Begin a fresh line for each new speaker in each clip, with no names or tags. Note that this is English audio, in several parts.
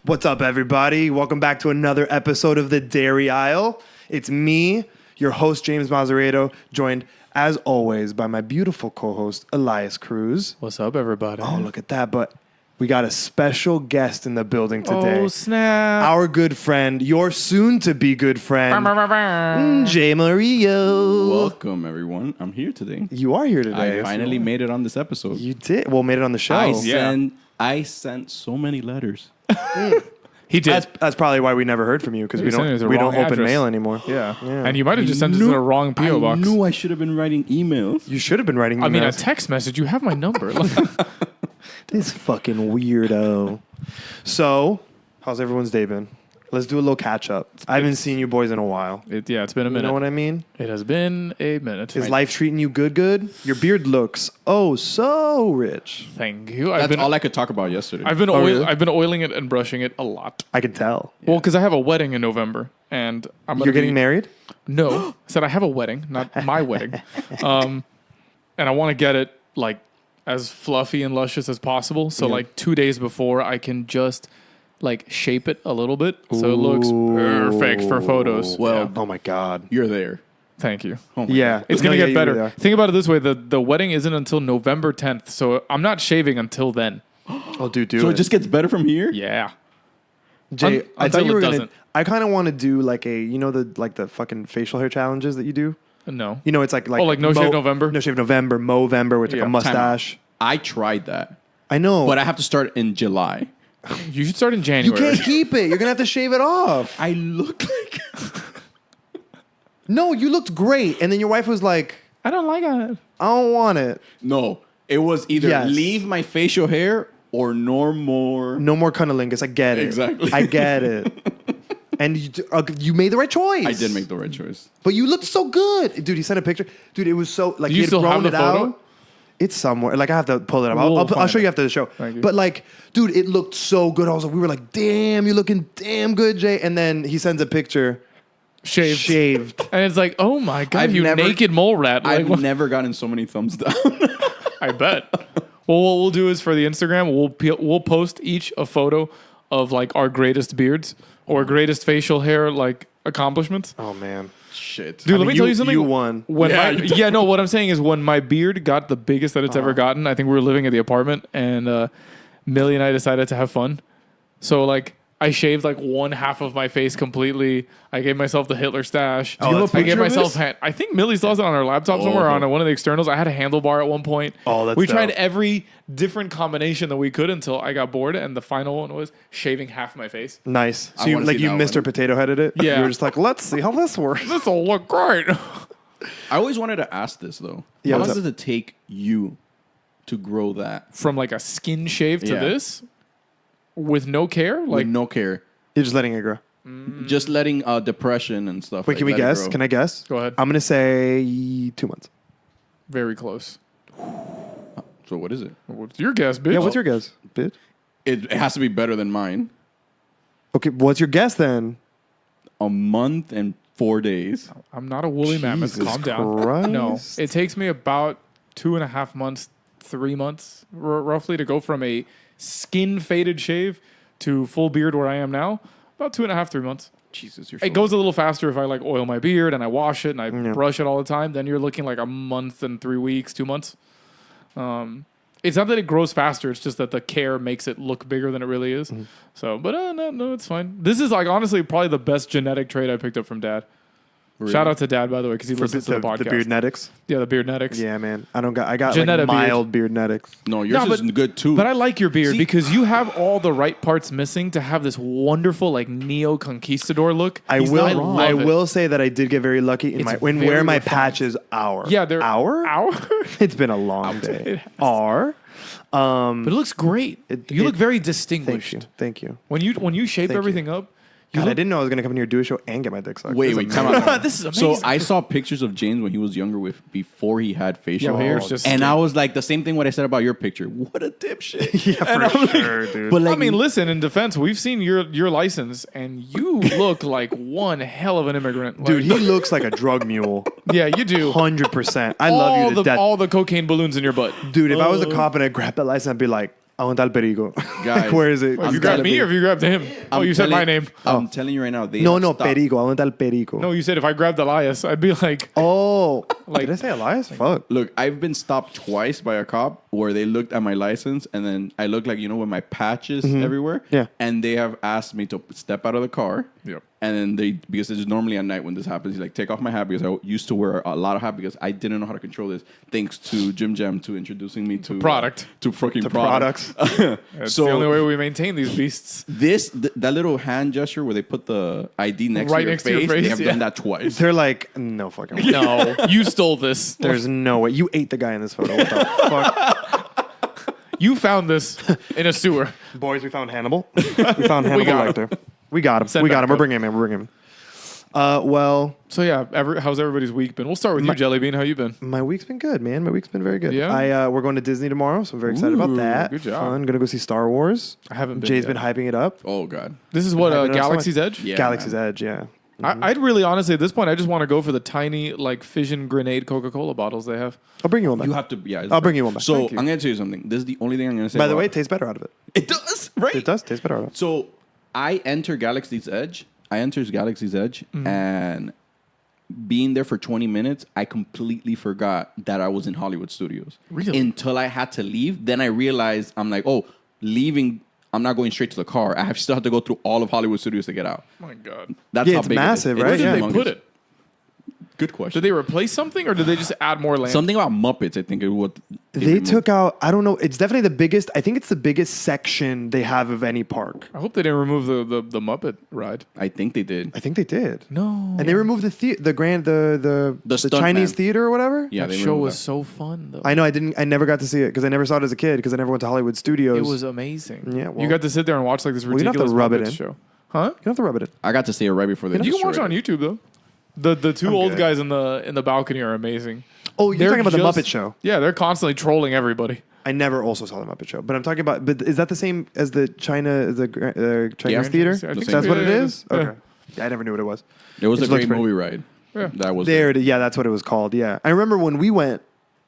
What's up, everybody? Welcome back to another episode of The Dairy Aisle. It's me, your host, James Mazzarato, joined, as always, by my beautiful co-host, Elias Cruz.
What's up, everybody?
Oh, look at that. But we got a special guest in the building today.
Oh, snap.
Our good friend, your soon-to-be good friend, Jay Mario.
Welcome, everyone. I'm here today.
You are here today.
I finally made it on this episode.
You did. Well, made it on the show.
I sent so many letters.
He did.
That's probably why we never heard from you, because we don't open
address.
mail anymore.
Yeah. And you might have just sent it to the wrong P.O. box.
I knew I should have been writing emails.
You should have been writing emails.
I mean, a text message. You have my number.
This fucking weirdo. So, how's everyone's day been? Let's do a little catch up. I haven't seen you boys in a while.
It's been a minute.
You know what I mean?
It has been a minute.
Is life treating you good? Your beard looks so rich.
Thank you.
That's all I could talk about yesterday.
I've been
really?
I've been oiling it and brushing it a lot.
I can tell.
Well, because I have a wedding in November, and
You're getting married?
No, I said I have a wedding, not my wedding, and I want to get it like as fluffy and luscious as possible. So like 2 days before, I can just like shape it a little bit so it looks perfect for photos.
Well,
Oh my God.
you're there.
Thank you.
Oh my
Yeah.
It's going to
No,
get
you
better.
really are.
Think about it this way. The wedding isn't until November 10th, so I'm not shaving until then.
Oh, dude,
So it just gets better from here?
Yeah.
Jay, I thought
until
you were
it
gonna.
doesn't.
I kind of want to do like the fucking facial hair challenges that you do.
No.
You know, it's like
Oh, like No Shave November?
No Shave November, Movember, with like
Yeah.
a mustache.
I tried that.
I know,
But I have to start in July.
You should start in
you
January.
can't keep it. You're gonna have to shave it off.
I look like...
No, you looked great, and then your wife was like,
I don't like it.
"I don't want it.
No. It was either
Yes.
leave my facial hair or no more...
No more cunnilingus. I get it.
Exactly.
I get it." And you made the right choice.
I did make the right choice.
But you looked so good, dude. He sent a picture, dude. It was so like
Do
he
you
had
still
grown
have the
it out.
photo?
It's somewhere. Like I have to pull it up.
We'll
I'll
find
show
it.
you after the show.
Thank you.
But like, dude, it looked so good. We were like, damn, you're looking damn good, Jay. And then he sends a picture, shaved.
And it's like, oh my God,
I've
you
never-
naked mole rat. Like,
I've
what-
never gotten so many thumbs down.
I bet. Well, what we'll do is for the Instagram, we'll post each a photo of like our greatest beards or greatest facial hair like accomplishments.
Oh man,
Shit.
Dude, let
mean,
me tell you something.
You won.
When
Yeah,
no, what I'm saying is when my beard got the biggest that it's ever gotten, I think we were living at the apartment and Millie and I decided to have fun. So like I shaved like one half of my face completely. I gave myself the Hitler stash.
Do you have a
I gave
picture of
myself
this?
I think Millie still has it on her laptop somewhere on one of the externals. I had a handlebar at one point.
Oh, that's
We tried
dope.
every different combination that we could until I got bored and the final one was shaving half my face.
Nice. So
I
you
wanna
like
see
you
that
Mr.
one.
Potato Headed it.
Yeah.
You were just like, let's see how this works.
This will look great.
I always wanted to ask this, though.
Yeah,
How
what's
long
up?
does it take you to grow that
From like a skin shave to
Yeah.
this with no care,
with
like
no care?
You're just letting it grow.
Just letting depression and stuff.
Wait, can we
let it
guess?
grow.
Can I guess?
Go ahead.
I'm gonna say 2 months.
very close.
So what is it?
What's your guess, bitch?
Yeah. What's your guess, bitch?
It has to be better than mine.
Okay. What's your guess then?
A month and 4 days.
I'm not a woolly mammoth.
Jesus
Calm down.
Christ.
No, it takes me about 2.5 months, 3 months, roughly, to go from a skin faded shave to full beard where I am now. About 2.5, 3 months.
Jesus, you're.
It goes a little faster if I like oil my beard and I wash it and I brush it all the time. Then you're looking like a month and 3 weeks, 2 months. It's not that it grows faster. It's just that the care makes it look bigger than it really is. So, but no, it's fine. This is like honestly probably the best genetic trait I picked up from Dad.
Really?
Shout out to Dad, by the way, because he listens to the podcast.
The beardnetics.
Yeah, the beardnetics.
Yeah, man. I got like
Janetta
mild beardnetics.
No, yours
No,
is good too.
But I like your beard
See-
because you have all the right parts missing to have this wonderful like neo conquistador look.
I
love it.
will say that I did get very lucky in
It's
when
very
wearing my
refined.
patches hour.
Yeah, they're
hour.
Hour.
It's been a long
It
day.
has.
Hour.
But it looks great. You look very distinguished.
Thank you.
When you shape
Thank you.
everything up, you
God, I
look,
didn't know I was gonna come in here, do a show, and get my dick sucked.
wait,
This is
time
amazing.
out.
This is amazing.
So I saw pictures of James when he was younger, before he had facial
Yeah,
hair,
it's just-
and I was like the same thing what I said about your picture. What a dipshit!
Yeah, for sure, dude.
But like,
I mean, listen. In defense, we've seen your license, and you look like one hell of an immigrant,
Dude,
Like,
he looks like a drug mule.
yeah, you do.
100%. I love you to death.
All the cocaine balloons in your butt.
Dude, if I was a cop and I grabbed that license, I'd be like, Aguanta el perico.
Guys.
Where is it?
Wait,
I'm
you grabbed me or if you grabbed him? Oh, you said my name.
I'm telling you right now. They
No,
have
no,
stopped.
perico. Aguanta el perico.
No, you said if I grabbed Elias, I'd be like,
Oh.
Like-
Did I say Elias? Fuck.
Look, I've been stopped twice by a cop where they looked at my license and then I look like, with my patches everywhere.
Yeah.
And they have asked me to step out of the car.
Yep.
And then because it's normally at night when this happens, he's like, take off my hat because I used to wear a lot of hat because I didn't know how to control this. Thanks to Jim Jam to introducing me to
product.
To fucking
The
products.
products.
That's
So-
the only way we maintain these beasts.
That little hand gesture where they put the ID next,
Right
to, your
next to your
face,
face,
they have
yeah.
done that twice.
They're like, no fucking way.
No, you stole this.
There's no way. You ate the guy in this photo. What the fuck?
You found this in a sewer.
Boys, we found Hannibal. We found Hannibal
got him.
Lecter. We got him.
Send
We got
back
him. We're
up.
bringing him in. We're bringing him in. Well,
So yeah, how's everybody's week been? We'll start with you, Jellybean. How you been?
my week's been good, man. My week's been very good.
Yeah?
We're going to Disney tomorrow, so I'm very excited
Ooh,
about that.
good job.
Fun. Gonna go see Star Wars.
I haven't been
Jay's
yet.
been hyping it up.
Oh, God.
This is what
I've been
Galaxy's
outside.
Edge.
Yeah,
Galaxy's
man.
Edge. Yeah.
I'd really honestly at this point, I just want to go for the tiny like fission grenade Coca-Cola bottles they have.
I'll bring you one back.
You have to, yeah.
I'll bring you one back.
So
Thank you.
I'm going to tell you something. This is the only thing I'm going to say.
By the
about-
way, it tastes better out of it.
it does, right?
It does taste better out of it.
So I enter Galaxy's Edge. And being there for 20 minutes, I completely forgot that I was in Hollywood Studios.
Really?
Until I had to leave. Then I realized, I'm like, oh, leaving, I'm not going straight to the car. I still have to go through all of Hollywood Studios to get out.
My God.
That's
Yeah,
how
it's
big
massive,
it is.
right?
It is
Yeah.
Where did they
humongous.
put it?
Good question.
Did they replace something or did they just add more land?
Something about Muppets, I think, is what
They took out, I don't know, it's definitely the biggest, I think it's the biggest section they have of any park.
I hope they didn't remove the Muppet ride.
I think they did.
I think they did.
No.
And they removed the
stunt
Chinese
man.
theater or whatever.
Yeah,
That
they
show
removed
was
that.
so fun though.
I know I never got to see it because I never saw it as a kid because I never went to Hollywood Studios.
It was amazing.
Yeah, well-
you got to sit there and watch like this
Well, you don't have to
ridiculous
rub it
Muppets
in.
show. Huh?
You don't have to rub it in.
I got to see it right before they
You can watch it on
destroyed
YouTube though. The two
I'm
old
good.
guys in the balcony are amazing.
Oh, you're
They're
talking about the
just-
Muppet Show.
Yeah, they're constantly trolling everybody.
I never also saw the Muppet Show, but I'm talking about. But is that the same as the Chinese
Yeah.
theater?
I think
That's
so.
what it
Yeah,
is.
yeah.
Okay. Yeah, I never knew what it was.
It was
It
a
looks
great
pretty-
movie ride.
Yeah.
That was
There, yeah, that's what it was called. Yeah, I remember when we went,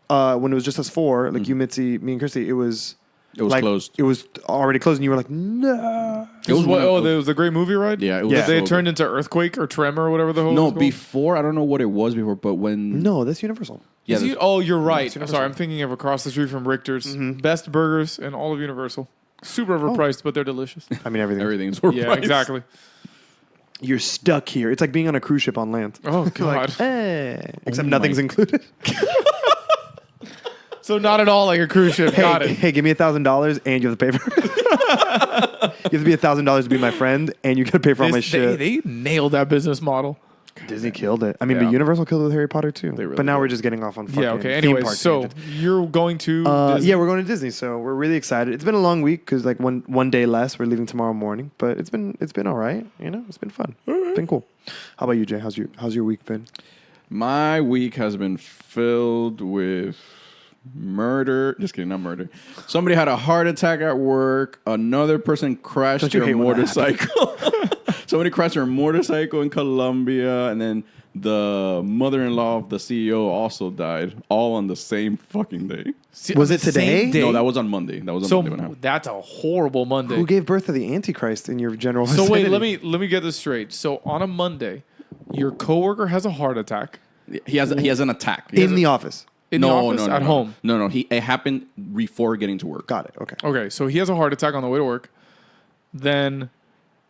when it was just us four, like you, Mitzi, me, and Christy. It was like,
closed.
It was already closed, and you were like, no.
It was what?
one
Oh,
of-
there was a great movie ride.
Yeah, it was.
Yeah.
They
so
turned
good.
into Earthquake or Tremor or whatever the hell.
No,
it was called.
before I don't know what it was before, but when
No, that's Universal.
yeah,
Is he- oh, you're right.
Universal.
Sorry, I'm thinking of across the street from Richter's. Best burgers in all of Universal. Super overpriced, but they're delicious.
I mean, everything.
everything's
Yeah,
overpriced.
exactly.
You're stuck here. It's like being on a cruise ship on land.
Oh God.
Except
Oh
nothing's
my-
included.
So not at all like a cruise ship. Got
Hey,
it.
hey, give me $1,000 and you have to pay for it. You have to be $1,000 to be my friend, and you got to pay for all my
This-
shit.
they nailed that business model.
Disney killed it. I mean,
Yeah.
but Universal killed it with Harry Potter too.
really
but now
did.
we're just getting off on fucking
Yeah. Okay.
theme
Anyways,
park
so
tangents.
you're going to Disney.
Yeah, we're going to Disney, so we're really excited. It's been a long week because like one day less. We're leaving tomorrow morning, but it's been all right. You know, it's been fun. It's been cool. How about you, Jay? How's your week been?
My week has been filled with murder. Just kidding, not murder. Somebody had a heart attack at work. Another person crashed
Don't you
their
hate when that
motorcycle. Somebody crashed their motorcycle in Colombia, and then the mother-in-law of the CEO also died. All on the same fucking day.
Was it today?
Day?
No, that was on Monday. That was on
So
Monday when it happened.
that's a horrible Monday.
Who gave birth to the Antichrist in your general?
So wait,
vicinity?
let me get this straight. So on a Monday, your coworker has a heart attack
He has an attack.
in the office.
in the office at home.
No. It happened before getting to work.
Got it. Okay.
Okay, so he has a heart attack on the way to work. Then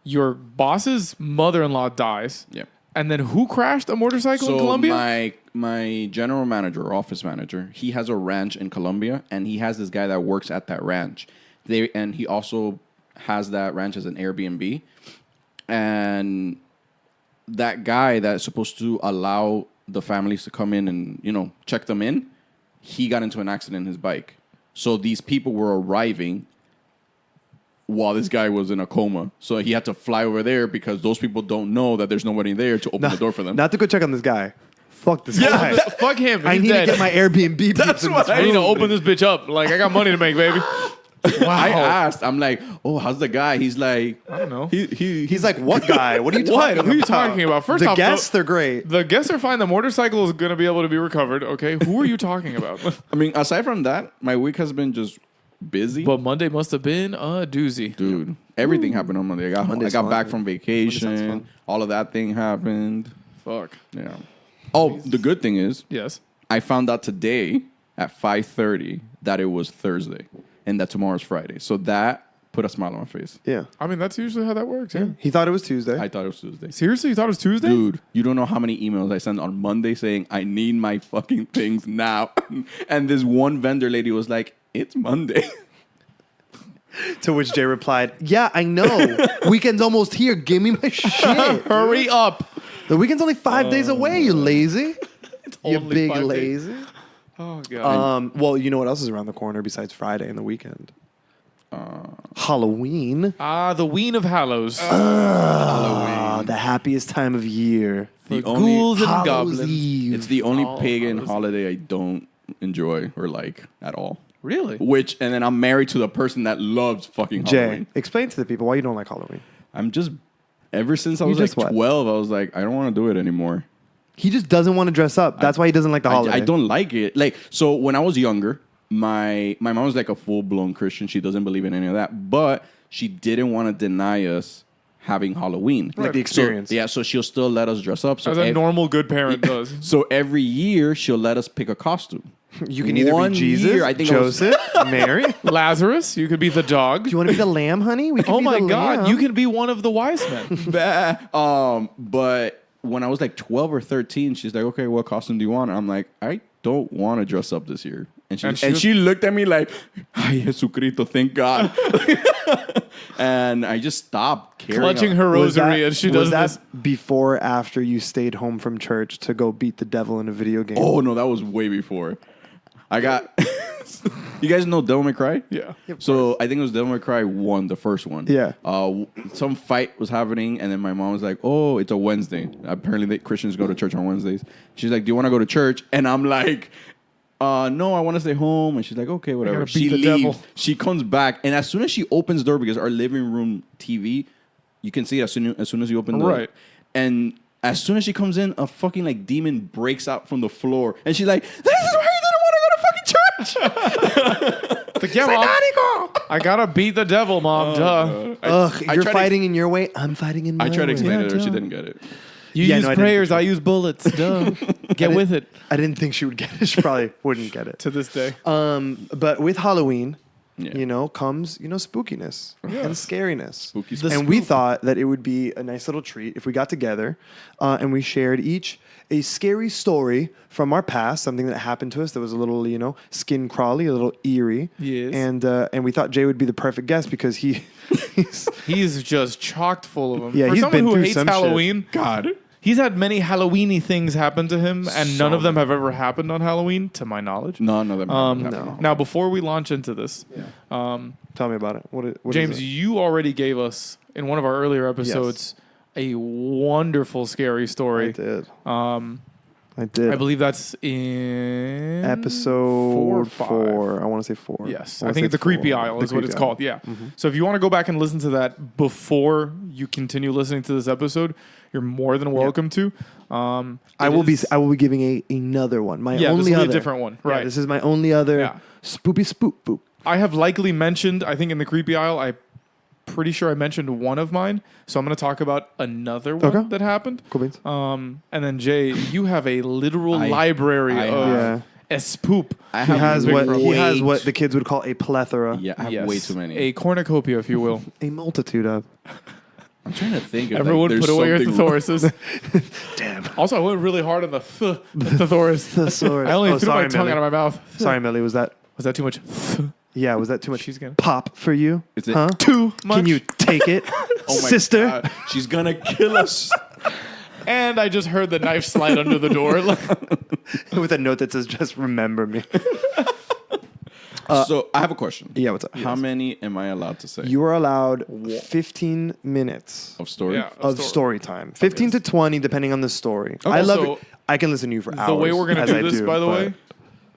your boss's mother-in-law dies.
Yeah.
And then who crashed a motorcycle in
So
Colombia?
my general manager or office manager, he has a ranch in Colombia, and he has this guy that works at that ranch. And he also has that ranch as an Airbnb. And that guy that's supposed to allow the families to come in and check them in, he got into an accident in his bike. So these people were arriving while this guy was in a coma. So he had to fly over there because those people don't know that there's nobody there to open the door for them.
Not to go check on this guy. Fuck this guy.
Fuck him.
I
He's
need
dead.
to get my Airbnb. peeps
That's
in
what
this
I need to
room.
open this bitch up. Like I got money to make, baby. Wow.
I asked, I'm like, oh, how's the guy? He's like,
I don't know.
He's like, what guy? What are you talking
What?
about?
Who are you talking about? First
the
off,
guests, they're great.
The guests are fine. The motorcycle is going to be able to be recovered. Okay. Who are you talking about?
I mean, aside from that, my week has been just busy.
But Monday must have been a doozy.
Dude, everything happened on Monday. I
Monday's
got
fun,
back
dude.
from
Monday
vacation.
sounds fun.
All of that thing happened.
Fuck.
Yeah. Oh, the good thing is,
Yes.
I found out today at 5:30 that it was Thursday and that tomorrow's Friday. So that put a smile on my face.
Yeah.
I mean, that's usually how that works. Yeah.
He thought it was Tuesday.
I thought it was Tuesday.
Seriously, you thought it was Tuesday?
Dude, you don't know how many emails I sent on Monday saying I need my fucking things now. And this one vendor lady was like, it's Monday.
To which Jay replied, "Yeah, I know. Weekend's almost here. Give me my shit.
Hurry up.
The weekend's only 5 days away. You lazy. You
only
big
5 days.
lazy."
Oh, God.
Well, you know what else is around the corner besides Friday and the weekend? Halloween.
The Ween of Hallows.
The happiest time of year.
The
For
only-
ghouls and
Hallows
goblins.
Eve.
It's the only
All
pagan
Hallows.
holiday I don't enjoy or like at all.
Really?
And then I'm married to the person that loves fucking
Jay,
Halloween.
explain to the people why you don't like Halloween.
I'm just, ever since I
You
was like
just what?
12, I was like, I don't want to do it anymore.
He just doesn't want to dress up. That's why he doesn't like the holiday.
I don't like it. Like, so when I was younger, my mom was like a full-blown Christian. She doesn't believe in any of that. But she didn't want to deny us having Halloween.
Like the
So-
experience.
yeah, so she'll still let us dress up. So
As a normal good parent does.
So every year, she'll let us pick a costume.
You can either
One
be Jesus,
year, I think I was-
Joseph, Mary. Do
Lazarus, you could be the dog.
you want to be the lamb, honey? We can
Oh
be
my
the
God,
lamb.
you can be one of the wise men.
But when I was like 12 or 13, she's like, okay, what costume do you want? And I'm like, I don't want to dress up this year. And
And
she,
she was-
looked at me like, ay, Jesucristo, thank God. And I just stopped caring.
Clutching her
Was
rosary as she
was
does
that
this.
before or after you stayed home from church to go beat the devil in a video game?
Oh, no, that was way before. I got... You guys know Devil May Cry?
Yeah.
So I think it was Devil May Cry 1, the first one.
Yeah.
Some fight was happening, and then my mom was like, "Oh, it's a Wednesday. Apparently, the Christians go to church on Wednesdays." She's like, "Do you want to go to church?" And I'm like, "No, I want to stay home." And she's like, "Okay, whatever."
gotta
She
beat the
leaves.
devil.
She comes back, and as soon as she opens the door, because our living room TV, you can see it as soon as you open the door.
Right.
And as soon as she comes in, a fucking like demon breaks out from the floor, and she's like, "This is why you didn't want to go to fucking church."
Like, yeah, Mom, I gotta beat the devil, Mom. Duh.
Ugh,
I
you're
tried to-
fighting in your way. I'm fighting in my
I
way.
tried to explain
Yeah,
it to her. She
duh.
didn't get it.
You
Yeah,
use
no, I didn't
prayers,
think
I use bullets. Duh. Get with it.
I didn't think she would get it. She probably wouldn't get it.
To this day.
But with Halloween,
Yeah.
comes, spookiness and scariness.
Spooky
And we thought that it would be a nice little treat if we got together and we shared each a scary story from our past, something that happened to us that was a little, skin crawly, a little eerie.
Yes.
And we thought Jay would be the perfect guest because he's
He's just chocked full of them.
Yeah,
For
he's
someone
been
who
through
hates
some shit.
Halloween,
God.
he's had many Halloweeny things happen to him, and none of them have ever happened on Halloween, to my knowledge.
None of them.
no.
Now, before we launch into this,
Tell me about it. What
James,
is it?
you already gave us in one of our earlier episodes a wonderful scary
I
story.
did. I did.
I believe that's in
Episode
4.
four. I want to say 4.
Yes,
I
I
wanna
think
say
it's the Creepy
4.
Isle
The
is what
Creepy
it's
Isle.
called. Yeah. So if you want to go back and listen to that before you continue listening to this episode, you're more than welcome to.
I will be giving another one. My
Yeah, this
only
will be a
other
different one,
Yeah,
right.
this is my only other
Yeah.
spoopy spoop boop.
I have likely mentioned, I think in the Creepy Isle, I'm pretty sure I mentioned one of mine. So I'm going to talk about another one
Okay.
that happened.
Cool beans.
And then Jay, you have a literal
I
library of
Yeah.
a spoop.
I
He
have
has
way
what the kids would call a plethora.
Yeah, I have
Yes,
way too many.
A cornucopia, if you will.
A multitude of.
I'm trying to think. If,
Everyone
there's
put away your
something-
thesauruses.
Damn.
Also, I went really hard on the thesaurus.
Thesaurus.
I only
Oh,
threw my
sorry,
tongue
Millie.
out of my mouth.
Sorry, Millie. Was that
too much?
was that too much
She's gonna-
pop for you?
Is it
Huh?
Too much.
Can you take it,
Oh my
sister?
God, she's gonna kill us.
And I just heard the knife slide under the door.
With a note that says "Just remember me."
So I have a question.
Yeah, what's up?
How many am I allowed to say?
You are allowed 15 minutes
of story?
Yeah.
of story time. 15 to 20, depending on the story. I
Okay.
love
So,
it. I can listen to you for hours.
the way we're going
as
to
I
do this, by the
but-
way,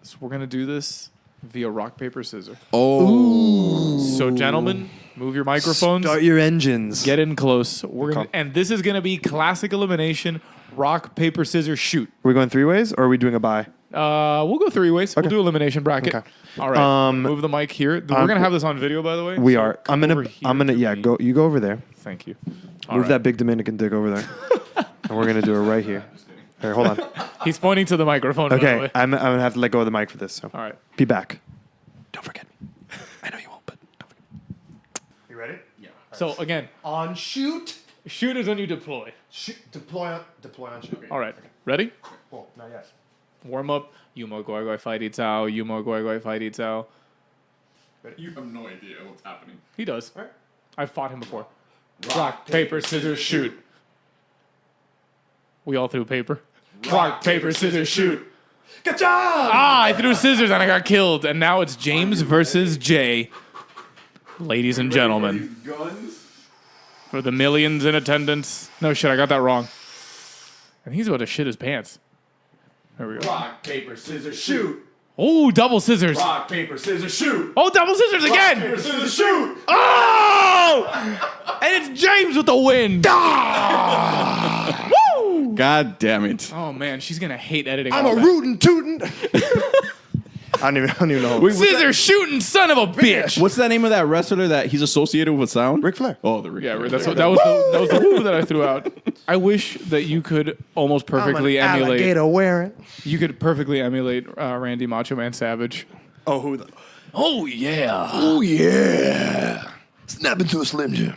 is we're going to do this via rock, paper, scissors.
Oh,
So, gentlemen, move your microphones.
Start your engines.
Get in close. We're gonna,
Okay.
and this is going to be classic elimination, rock, paper, scissors, shoot.
We're going 3 ways, or are we doing a bye?
We'll go 3 ways. We'll do elimination bracket.
Okay.
All right. Move the mic here. We're gonna have this on video, by the way.
We
so
are.
come over here to me.
Go. You go over there.
Thank you.
Move that big Dominican dick over there, and we're gonna do it right here. Here, hold on.
He's pointing to the microphone. By the
Okay,
way.
I'm gonna have to let go of the mic for this. So.
All right.
Be back. Don't forget me. I know you won't, but don't forget. You ready?
Yeah.
So again,
On shoot.
shoot is when you deploy.
Shoot. Deploy on shoot.
All right. Ready?
Well, not yet.
Warm up. Yumo goi goi fighty tao. Yumo goi goi fighty tao.
You have no idea what's happening.
He does.
All right.
I've fought him before. Rock, paper, scissors, shoot. We all threw paper. Rock, paper, scissors, shoot.
Good job.
I threw scissors and I got killed. And now it's James versus Jay. Ladies and gentlemen.
Guns.
For the millions in attendance. No shit, I got that wrong. And he's about to shit his pants. There we go.
Rock, paper, scissors, shoot.
Oh, double scissors.
Rock, paper, scissors, shoot.
Oh, double scissors again.
Paper, scissors, shoot.
Oh! And it's James with the win. Woo!
God damn it.
Oh man, she's gonna hate editing.
I'm
all
a
that.
rootin' tootin'. I don't even know.
Scissor shooting son of a bitch.
What's the name of that wrestler that he's associated with sound?
Ric Flair.
Oh, the Ric
Yeah,
Flair.
that's what, that was the woo that I threw out. I wish that you could almost perfectly
I'm an
emulate.
alligator wearing.
You could perfectly emulate Randy Macho Man Savage.
Oh, who?
Oh yeah,
Oh yeah. Snap into a Slim Jim.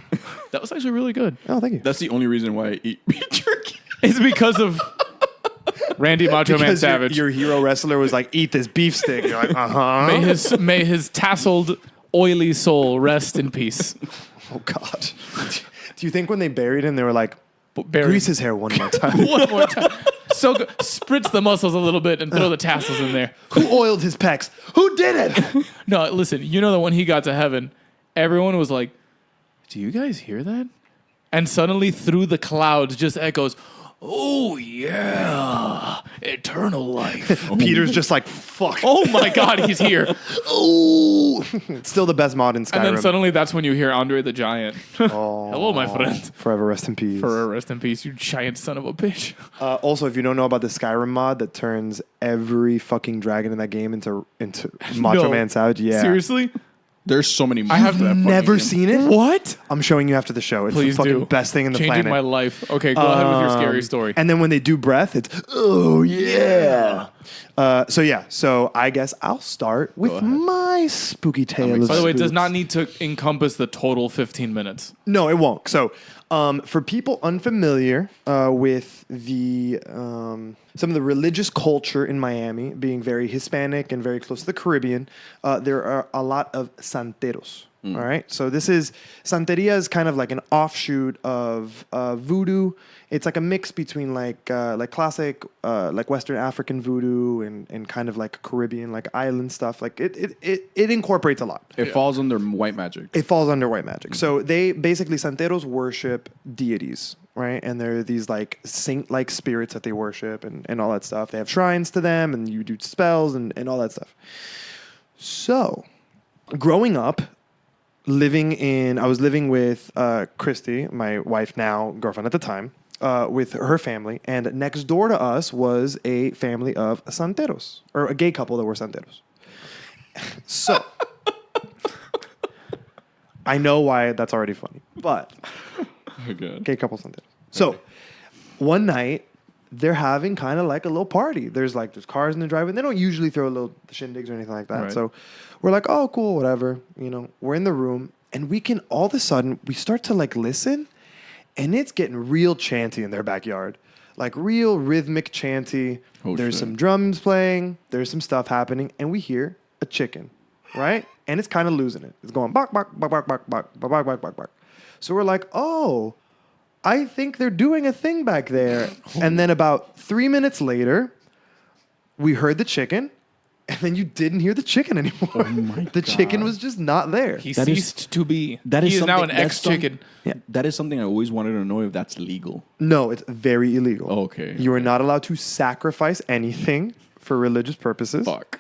that was actually really good.
Oh, thank you.
That's the only reason why I eat beef jerky.
It's because of Randy Macho Man
Because
Savage.
your hero wrestler was like, eat this beef stick. You're like, uh-huh.
May his tasseled, oily soul rest in peace.
Oh, God. Do you think when they buried him, they were like,
Barry,
grease his hair one more time?
one more time. So spritz the muscles a little bit and throw the tassels in there.
Who oiled his pecs? Who did it?
No, listen, you know that when he got to heaven, everyone was like, do you guys hear that? And suddenly through the clouds just echoes, oh yeah, eternal life.
Peter's just like, fuck.
Oh my God, he's here.
Oh. It's still the best mod in Skyrim.
And then suddenly that's when you hear Andre the Giant.
Oh.
Hello, my friend.
Forever rest in peace.
For rest in peace, you giant son of a bitch.
Also, if you don't know about the Skyrim mod that turns every fucking dragon in that game into Macho
No.
Man Savage, yeah.
Seriously?
There's so many.
I have
Never seen it?
What?
I'm showing you after the show. It's
Please
the fucking
do.
best thing in the
Changing
planet.
my life. Okay, go ahead with your scary story.
And then when they do breath, it's oh yeah. So I guess I'll start with my spooky tale.
By the way, it does not need to encompass the total 15 minutes.
No, it won't. So, for people unfamiliar with the some of the religious culture in Miami, being very Hispanic and very close to the Caribbean, there are a lot of santeros. All right, so Santeria is kind of like an offshoot of voodoo. It's like a mix between like classic like Western African voodoo and kind of like Caribbean like island stuff. Like it incorporates a lot.
It falls under white magic.
It falls under white magic. So they basically santeros worship deities, right? And they're these like saint-like spirits that they worship and all that stuff. They have shrines to them, and you do spells and all that stuff. So, growing up, I was living with Christy, my wife now, girlfriend at the time, with her family, and next door to us was a family of santeros, or a gay couple that were santeros. So, I know why that's already funny, but
Oh, God.
gay couple santeros. So, one night, they're having kind of like a little party. There's cars in the driveway. They don't usually throw little shindigs or anything like that.
Right.
So we're like, oh, cool, whatever. We're in the room, and we can all of a sudden we start to like listen, and it's getting real chanty in their backyard, like real rhythmic chanty.
Oh,
there's
shit.
some drums playing. There's some stuff happening, and we hear a chicken, right? And it's kind of losing it. It's going bark, bark, bark, bark, bark, bark, bark, bark, bark, bark, bark. So we're like, oh, I think they're doing a thing back there. And then about 3 minutes later, we heard the chicken, and then you didn't hear the chicken anymore.
Oh my
The chicken was just not there.
He
That is-
ceased to be.
that is
he is now an
something- that's
ex-chicken.
That is something I always wanted to know if that's legal.
No, it's very illegal.
Okay.
You are not allowed to sacrifice anything for religious purposes.
Fuck.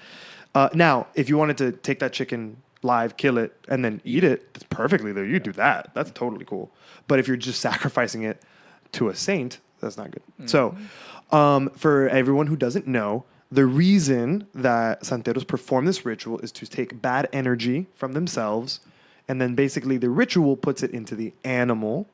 Now, if you wanted to take that chicken live, kill it, and then eat it, it's perfectly legal. You do that. That's totally cool. But if you're just sacrificing it to a saint, that's not good. So, for everyone who doesn't know, the reason that santeros perform this ritual is to take bad energy from themselves, and then basically the ritual puts it into the animal.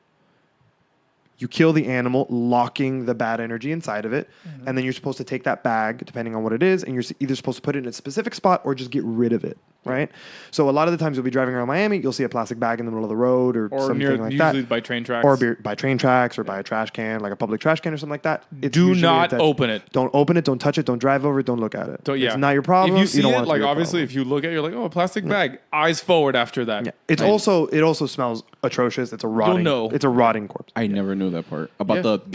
You kill the animal, locking the bad energy inside of it, and then you're supposed to take that bag, depending on what it is, and you're either supposed to put it in a specific spot or just get rid of it, right? So a lot of the times you'll be driving around Miami, you'll see a plastic bag in the middle of the road or something
near,
like
usually
that.
by train tracks.
Or by train tracks or by a trash can, like a public trash can or something like that. It's
Do
usually
not
attached.
open it.
Don't open it, don't touch it, don't drive over it, don't look at it. It's not your problem.
If you see
don't
it,
want to
like
be your
obviously,
problem.
if you look at it, you're like, oh, a plastic bag. Eyes forward after that.
Yeah. It also smells atrocious. It's a rotting.
know.
It's a rotting corpse.
I never knew that part about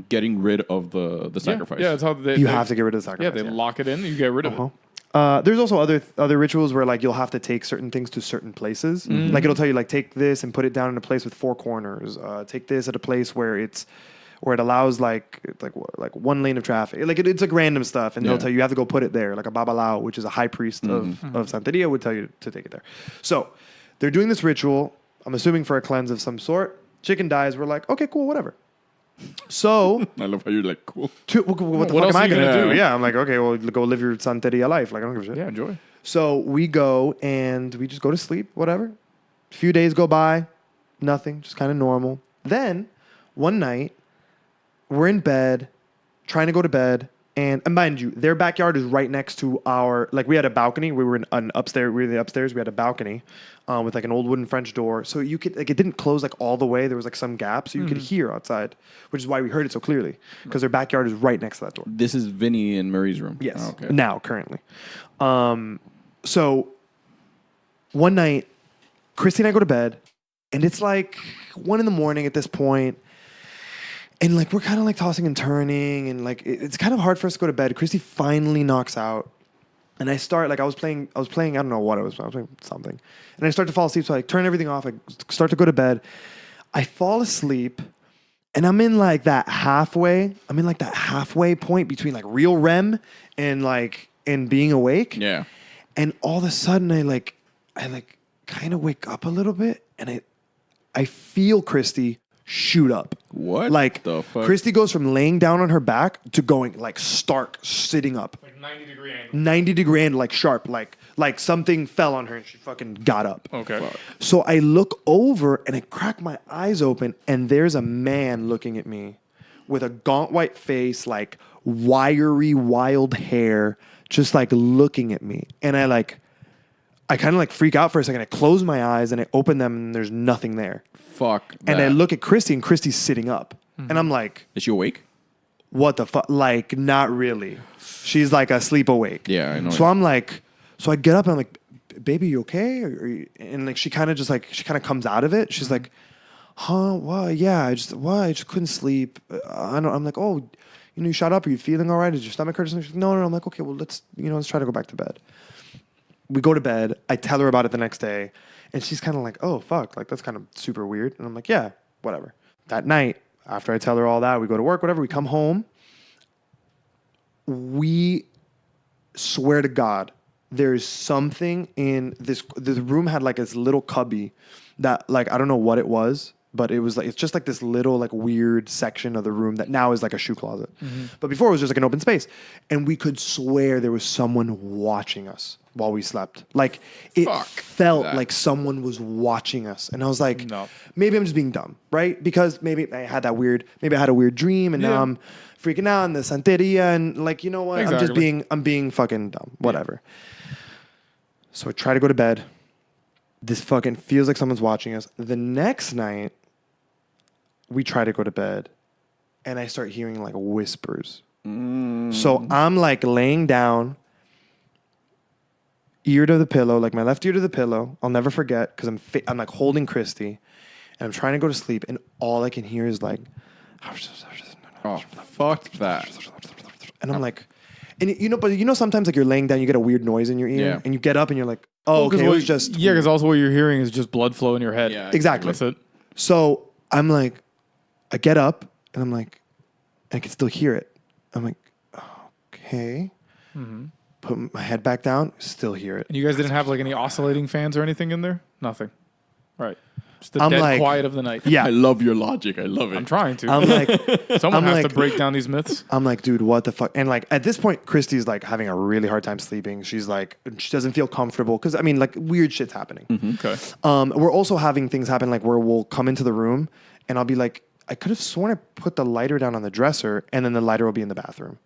getting rid of the sacrifice.
Yeah, that's how they.
You have to get rid of the sacrifice.
Yeah, they lock it in. You get rid of it.
There's also other rituals where like you'll have to take certain things to certain places. Like it'll tell you like take this and put it down in a place with 4 corners. Take this at a place where it allows like one lane of traffic. Like it's like random stuff, and they'll tell you have to go put it there. Like a babalao, which is a high priest of Santeria, would tell you to take it there. So they're doing this ritual. I'm assuming for a cleanse of some sort. Chicken dies. We're like, okay, cool, whatever. So
I love how you're like, cool.
what the
What
fuck
else
am I
are you
gonna
gonna
do?
do?
Yeah, I'm like, okay, well, go live your Santeria life. Like I don't give a shit.
Yeah, enjoy.
So we go and we just go to sleep, whatever. A few days go by, nothing, just kind of normal. Then one night, we're in bed, trying to go to bed. And mind you, their backyard is right next to our, like we had a balcony. We were in an upstairs. We were in the upstairs. We had a balcony with like an old wooden French door. So you could, like it didn't close like all the way. There was like some gap. So you could hear outside, which is why we heard it so clearly. Because their backyard is right next to that door.
This is Vinny and Murray's room.
Yes.
Oh, okay.
Now, currently. So one night, Christy and I go to bed, and it's like 1 a.m. at this point. And like we're kind of like tossing and turning, and like it's kind of hard for us to go to bed. Christy finally knocks out, and I start like I was playing. I don't know what I was playing something, and I start to fall asleep. So I turn everything off. I start to go to bed. I fall asleep, and I'm in like that halfway. I'm in like that halfway point between like real REM and being awake.
Yeah.
And all of a sudden, I kind of wake up a little bit, and I feel Christy shoot up.
What?
Like
the fuck?
Christy goes from laying down on her back to going like stark sitting up.
Like 90-degree angle.
90-degree angle, like sharp, like something fell on her and she fucking got up.
Okay.
Fuck.
So I look over and I crack my eyes open, and there's a man looking at me with a gaunt white face, like wiry, wild hair, just like looking at me. And I kind of like freak out for a second. I close my eyes and I open them, and there's nothing there.
Fuck.
And I
that.
look at Christy, and Christy's sitting up. And I'm like,
Is she awake?
what the fuck? Like, not really. She's like asleep awake.
Yeah, I know.
So I'm like, so I get up and I'm like, baby, you okay? And like, she kind of comes out of it. She's like, huh? What? Yeah, I just couldn't sleep. I'm like, oh, you shot up. Are you feeling all right? Is your stomach hurt? She's like, no. I'm like, okay, well, let's try to go back to bed. We go to bed. I tell her about it the next day. And she's kind of like, oh, fuck. Like, that's kind of super weird. And I'm like, yeah, whatever. That night, after I tell her all that, we go to work, whatever. We come home. We swear to God, there's something in this. The room had like this little cubby that, like, I don't know what it was, but it was like, it's just like this little like weird section of the room that now is like a shoe closet. But before it was just like an open space. And we could swear there was someone watching us while we slept. Like it felt like someone was watching us. And I was like,
No.
maybe I'm just being dumb, right? Because maybe I had a weird dream, and now I'm freaking out in the Santeria, and like, you know what?
Exactly.
I'm being fucking dumb. Whatever. So I try to go to bed. This fucking feels like someone's watching us. The next night, we try to go to bed, and I start hearing like whispers. So I'm like laying down, ear to the pillow, like my left ear to the pillow. I'll never forget, because I'm like holding Christy, and I'm trying to go to sleep, and all I can hear is like,
Oh, fuck that.
and I'm like, and but sometimes like you're laying down, you get a weird noise in your ear,
Yeah.
and you get up and you're like, oh, okay, it was just
because also what you're hearing is just blood flow in your head.
Yeah.
exactly.
That's it.
So I'm like, I get up and I'm like, I can still hear it. I'm like, okay. Put my head back down, still hear it.
And you guys didn't have like any oscillating fans or anything in there? Nothing. Right. Just the
I'm
dead
like-
quiet of the night.
Yeah.
I love your logic. I love it.
I'm trying to.
I'm like,
Someone
I'm
has
like-
to break down these myths.
I'm like, dude, what the fuck? And like at this point, Christy's like having a really hard time sleeping. She's like, she doesn't feel comfortable because I mean, like weird shit's happening.
Okay.
We're also having things happen like where we'll come into the room and I'll be like, I could have sworn I put the lighter down on the dresser and then the lighter will be in the bathroom.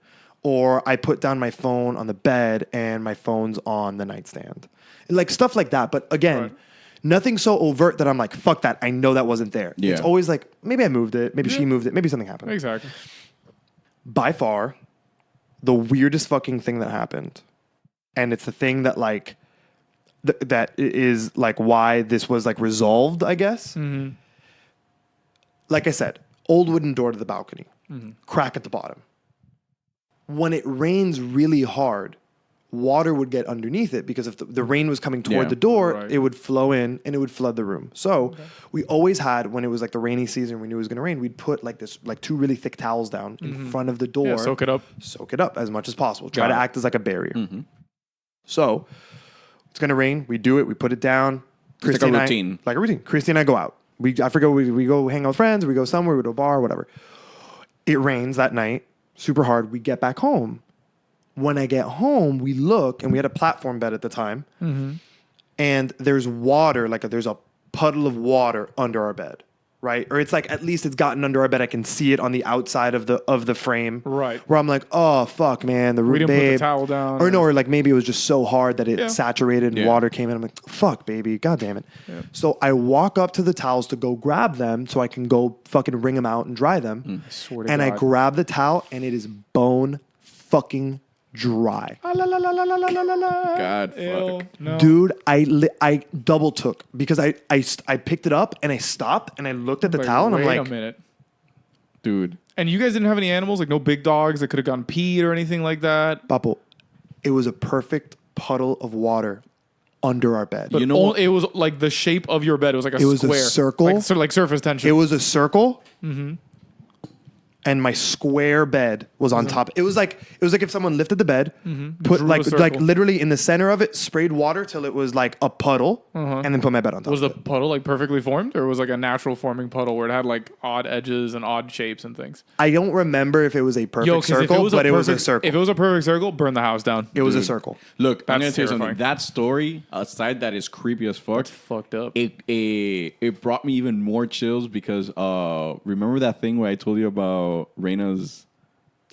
Or I put down my phone on the bed and my phone's on the nightstand. Like stuff like that. But again,
Right.
nothing so overt that I'm like, fuck that. I know that wasn't there.
Yeah.
It's always like, maybe I moved it. Maybe she moved it. Maybe something happened.
Exactly.
By far, the weirdest fucking thing that happened. And it's the thing that like, that is like why this was like resolved, I guess.
Mm-hmm.
Like I said, old wooden door to the balcony, crack at the bottom. When it rains really hard, water would get underneath it because if the rain was coming toward
Yeah.
the door,
Right.
it would flow in and it would flood the room. So we always had, when it was like the rainy season, we knew it was going to rain, we'd put like this, like 2 really thick towels down in front of the door.
Yeah, soak it up.
Soak it up as much as possible. Try
Got
to
it.
act as like a barrier. So it's going to rain. We do it. We put it down.
It's like a
and I-
routine.
like a routine. Christy and I go out. I forget, we go hang out with friends. We go somewhere. We go to a bar, whatever. It rains that night, super hard. We get back home. When I get home, we look, and we had a platform bed at the time, and there's water, like there's a puddle of water under our bed, right? Or it's like at least it's gotten under our bed. I can see it on the outside of the frame,
Right.
Where I'm like, oh fuck, man, the
We didn't put the
babe.
towel down.
Or no, or like maybe it was just so hard that it
Yeah.
saturated and
Yeah.
water came in. I'm like, fuck, baby, god damn it. So I walk up to the towels to go grab them so I can go fucking wring them out and dry them.
Swear to
And I
God.
grab the towel and it is bone fucking dry.
God,
Ew,
fuck.
no.
Dude, I double took because I picked it up and I stopped and I looked at the
Like,
towel and I'm
wait
like,
a minute.
Dude.
And you guys didn't have any animals, like no big dogs that could have gone peed or anything like that.
Papo, it was a perfect puddle of water under our bed.
But
You know what?
it was like the shape of your bed. It was like a
It was a
square,
circle.
like, sort of like surface tension.
It was a circle, and my square bed was on top. It was like if someone lifted the bed, put
Drew a
like
circle.
literally in the center of it, sprayed water till it was like a puddle, and then put my bed on top.
Was the
of it.
puddle like perfectly formed, or was it like a natural forming puddle where it had like odd edges and odd shapes and things?
I don't remember if it was a perfect
'cause
circle, but it was a circle.
If it was a perfect circle, burn the house down.
It was a
Dude.
circle.
Look, I'm
That's
gonna tell you something.
terrifying.
That story, aside that is creepy as fuck.
Fucked up.
It brought me even more chills because remember that thing where I told you about Reina's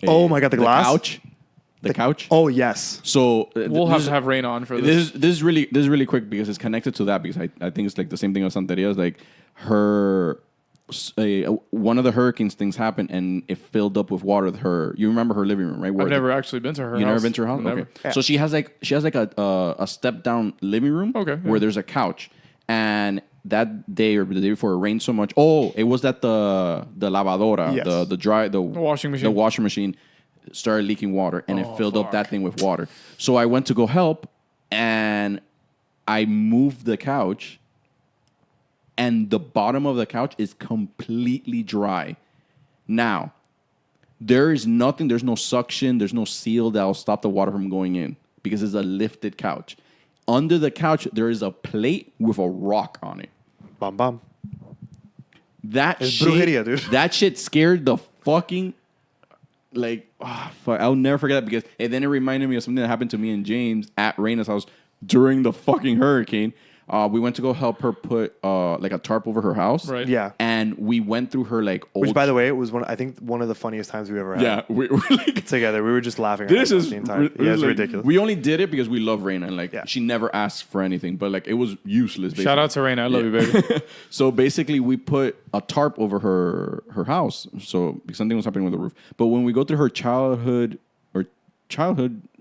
Oh my God, the glass?
couch? The couch?
Oh yes.
So
We'll have to have rain on for this.
this is really quick because it's connected to that because I think it's like the same thing as Santeria. Is like her one of the hurricanes things happened and it filled up with water. You remember her living room, right? Where
I've never actually been to her house.
You never been to her house?
Never.
Okay. So she has like a step down living room
Okay,
where
yeah.
there's a couch. And that day or the day before it rained so much. Oh, it was that the lavadora,
Yes.
the
washing machine.
The washing machine started leaking water and it filled up that
fuck.
thing with water. So I went to go help and I moved the couch and the bottom of the couch is completely dry. Now, there is nothing, there's no suction, there's no seal that'll stop the water from going in because it's a lifted couch. Under the couch, there is a plate with a rock on it.
Bam bam.
That
It's
shit,
brujeria, dude.
That shit scared the fucking fuck. I'll never forget that because then it reminded me of something that happened to me and James at Reina's house during the fucking hurricane. We went to go help her put like a tarp over her house.
Right.
Yeah.
And we went through her like old.
Which, by the way, it was one of the funniest times we've ever had.
yeah, we're like
Together, we were just laughing.
this
our
is
the entire. Yeah, it's
like,
ridiculous.
We only did it because we love Reina and like
Yeah.
she never asked for anything, but like it was useless. Basically.
Shout out to Raina. I love you, baby.
So basically, we put a tarp over her house, so because something was happening with the roof. But when we go through her childhood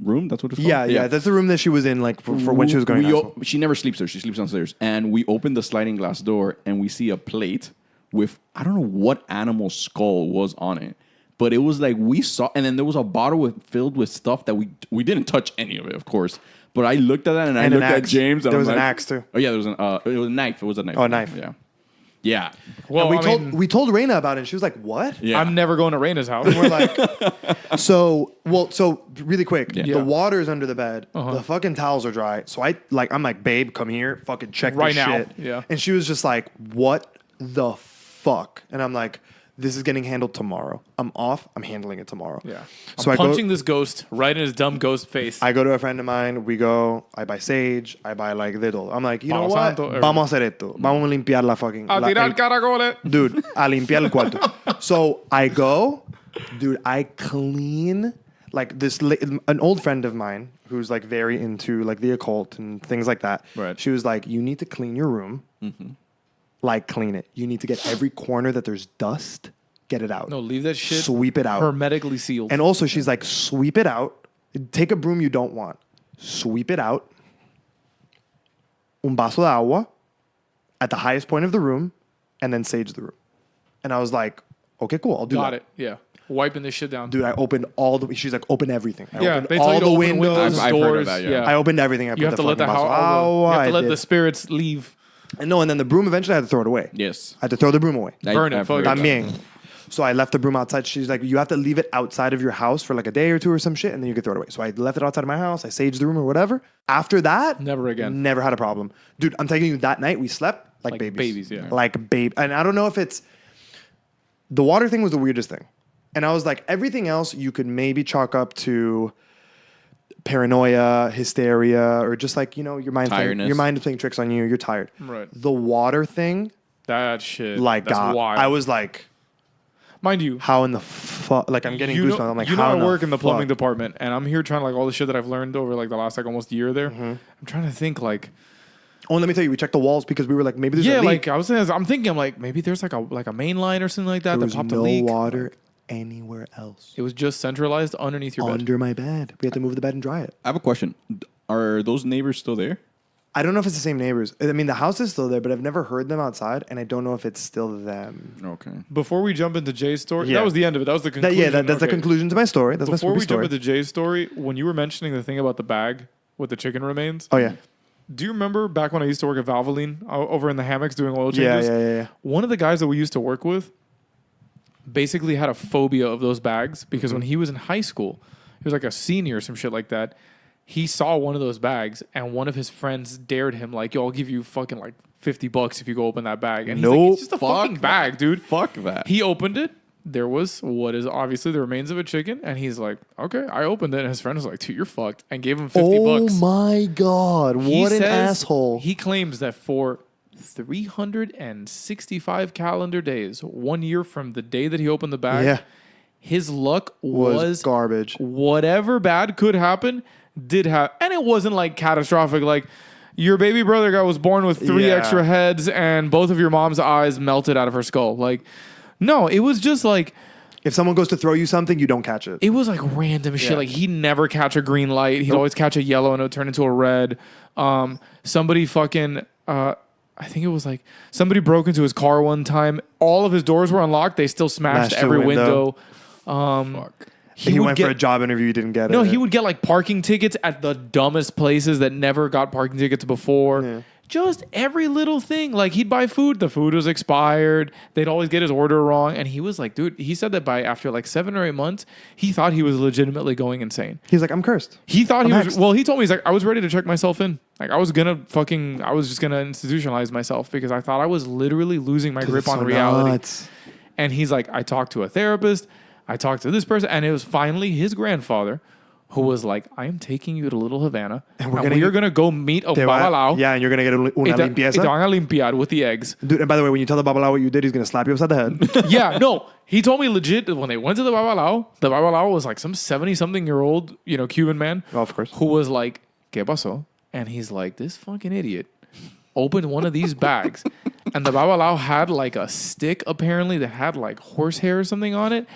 room, that's what it's called.
Yeah. That's the room that she was in, like for when she was going.
She never sleeps there. She sleeps downstairs. And we open the sliding glass door, and we see a plate with I don't know what animal skull was on it, but it was like we saw. And then there was a bottle filled with stuff that we didn't touch any of it, of course. But I looked at that, and I
And
looked
an
at
axe.
James. And
There
I'm
was an
like,
axe, too.
Oh yeah, there was it was a knife. It was a knife.
Oh, a knife.
Yeah. Yeah.
Well,
And we told Raina about it. And she was like, "What?"
Yeah.
I'm never going to Raina's house.
We're like, so really quick.
Yeah.
The water's under the bed.
Uh-huh.
The fucking towels are dry. So I'm like, babe, come here, fucking check
Right
this
now.
shit.
Yeah.
And she was just like, what the fuck? And I'm like, this is getting handled tomorrow. I'm off. I'm handling it tomorrow.
Yeah.
So
I'm punching this ghost right in his dumb ghost face.
I go to a friend of mine. We go. I buy sage. I buy like little. I'm like, you know
Palo
what?
Santo, or-
Vamos a hacer esto. Vamos a limpiar la fucking.
A
la-
tirar
el-
caracoles.
Dude, a limpiar el cuarto. So I go, dude, I clean like this. An old friend of mine who's like very into like the occult and things like that.
Right.
She was like, you need to clean your room. Like clean it. You need to get every corner that there's dust. Get it out.
No, leave that shit
Sweep it out.
hermetically sealed.
And also, she's like, sweep it out. Take a broom you don't want. Sweep it out. Un vaso de agua at the highest point of the room, and then sage the room. And I was like, okay, cool. I'll do
Got
that.
it. Yeah. Wiping this shit down.
Dude, I opened all the. She's like, open everything. I
Yeah,
opened
they tell
all
you to
the
open
windows.
I've heard of
doors.
that, yeah.
I opened everything. I
You
put
have to let the
fucking
house.
vaso de agua.
You have
I
to let
did.
the spirits leave.
And no, and then the broom eventually I had to throw it away.
Yes.
I had to throw the broom away.
Burn it,
I've
fuck
heard
it.
of that.
También. So I left the broom outside. She's like, you have to leave it outside of your house for like a day or two or some shit, and then you can throw it away. So I left it outside of my house. I saged the room or whatever. After that,
Never again.
Never had a problem. Dude, I'm telling you, that night we slept like babies.
babies, yeah.
Like babe. And I don't know if it's... The water thing was the weirdest thing. And I was like, everything else you could maybe chalk up to paranoia, hysteria, or just like, your mind
Tiredness.
your mind is playing tricks on you. You're tired.
Right.
The water thing,
That shit.
like,
that's
God,
wild.
I was like...
Mind you,
How in the fuck? Like, I'm getting
you
goosebumps.
know,
I'm like,
you know,
how
I work in the plumbing
fuck?
department, and I'm here trying to like all the shit that I've learned over like the last like almost year there.
Mm-hmm.
I'm trying to think like,
Oh, and let me tell you, we checked the walls because we were like, maybe there's
yeah,
a leak.
like I'm thinking, I'm like maybe there's like a main line or something like that
there
that
was
popped
no
a leak.
water anywhere else.
It was just centralized underneath your bed.
Under my bed. We had to move the bed and dry it.
I have a question. Are those neighbors still there?
I don't know if it's the same neighbors. I mean, the house is still there, but I've never heard them outside, and I don't know if it's still them.
Okay.
Before we jump into Jay's story,
Yeah.
that was the end of it. That was the conclusion.
That's the
Okay.
conclusion to my story. That's
Before
my
we
spoopy
jump
story.
into Jay's story, when you were mentioning the thing about the bag with the chicken remains,
Oh, yeah.
do you remember back when I used to work at Valvoline over in the hammocks doing oil
Yeah,
changes?
yeah.
One of the guys that we used to work with basically had a phobia of those bags because when he was in high school, he was like a senior or some shit like that. He saw one of those bags and one of his friends dared him like, yo, I'll give you fucking like $50 if you go open that bag. And he's like,
Nope.
it's just a fucking bag, dude.
Fuck that.
He opened it. There was what is obviously the remains of a chicken. And he's like, okay, I opened it. And his friend was like, dude, you're fucked. And gave him $50.
Oh, my God.
He
What an
says-
asshole.
He claims that for 365 calendar days, 1 year from the day that he opened the bag,
Yeah.
his luck
Was
was
garbage.
whatever bad could happen did happen. And it wasn't like catastrophic. Like your baby brother was born with 3
Yeah.
extra heads and both of your mom's eyes melted out of her skull. Like, no, it was just like,
If someone goes to throw you something, you don't catch it.
it was like random shit.
Yeah.
Like he'd never catch a green light. He'd always catch a yellow and it would turn into a red. Somebody fucking, I think it was like somebody broke into his car one time. All of his doors were unlocked. They still smashed
Smashed the
every
window.
window.
Fuck.
He
would
went for a job interview, he didn't get it.
No, he would get like parking tickets at the dumbest places that never got parking tickets before.
Yeah.
Just every little thing. Like he'd buy food, the food was expired. They'd always get his order wrong. And he was like, dude, he said that after like 7 or 8 months, he thought he was legitimately going insane.
He's like, I'm cursed.
He thought
I'm
he was,
hexed.
well, he told me, he's like, I was ready to check myself in. Like I was just gonna institutionalize myself because I thought I was literally losing my grip on
So
reality.
nuts.
And he's like, I talked to a therapist, I talked to this person, and it was finally his grandfather who was like, I am taking you to Little Havana, and we're gonna go meet a babalao.
Yeah, and you're going to get una
Y te
limpieza.
van a limpiar with the eggs.
Dude, and by the way, when you tell the babalao what you did, he's going to slap you upside the head.
Yeah, no. He told me legit that when they went to the babalao was like some 70-something-year-old, Cuban man.
Oh, of course.
Who was like, ¿Qué pasó? And he's like, this fucking idiot opened one of these bags. And the babalao had like a stick, apparently, that had like horsehair or something on it.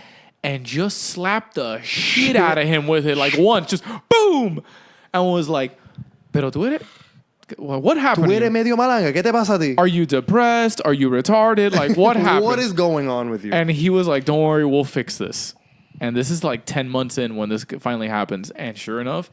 And just slapped the shit out of him with it. Like once, just boom. And was like, pero tú eres... Well, what happened?
Tú
to you?
eres medio malanga. ¿Qué te pasa a ti?
Are you depressed? Are you retarded? Like, what happened?
What is going on with you?
And he was like, don't worry, we'll fix this. And this is like 10 months in when this finally happens. And sure enough,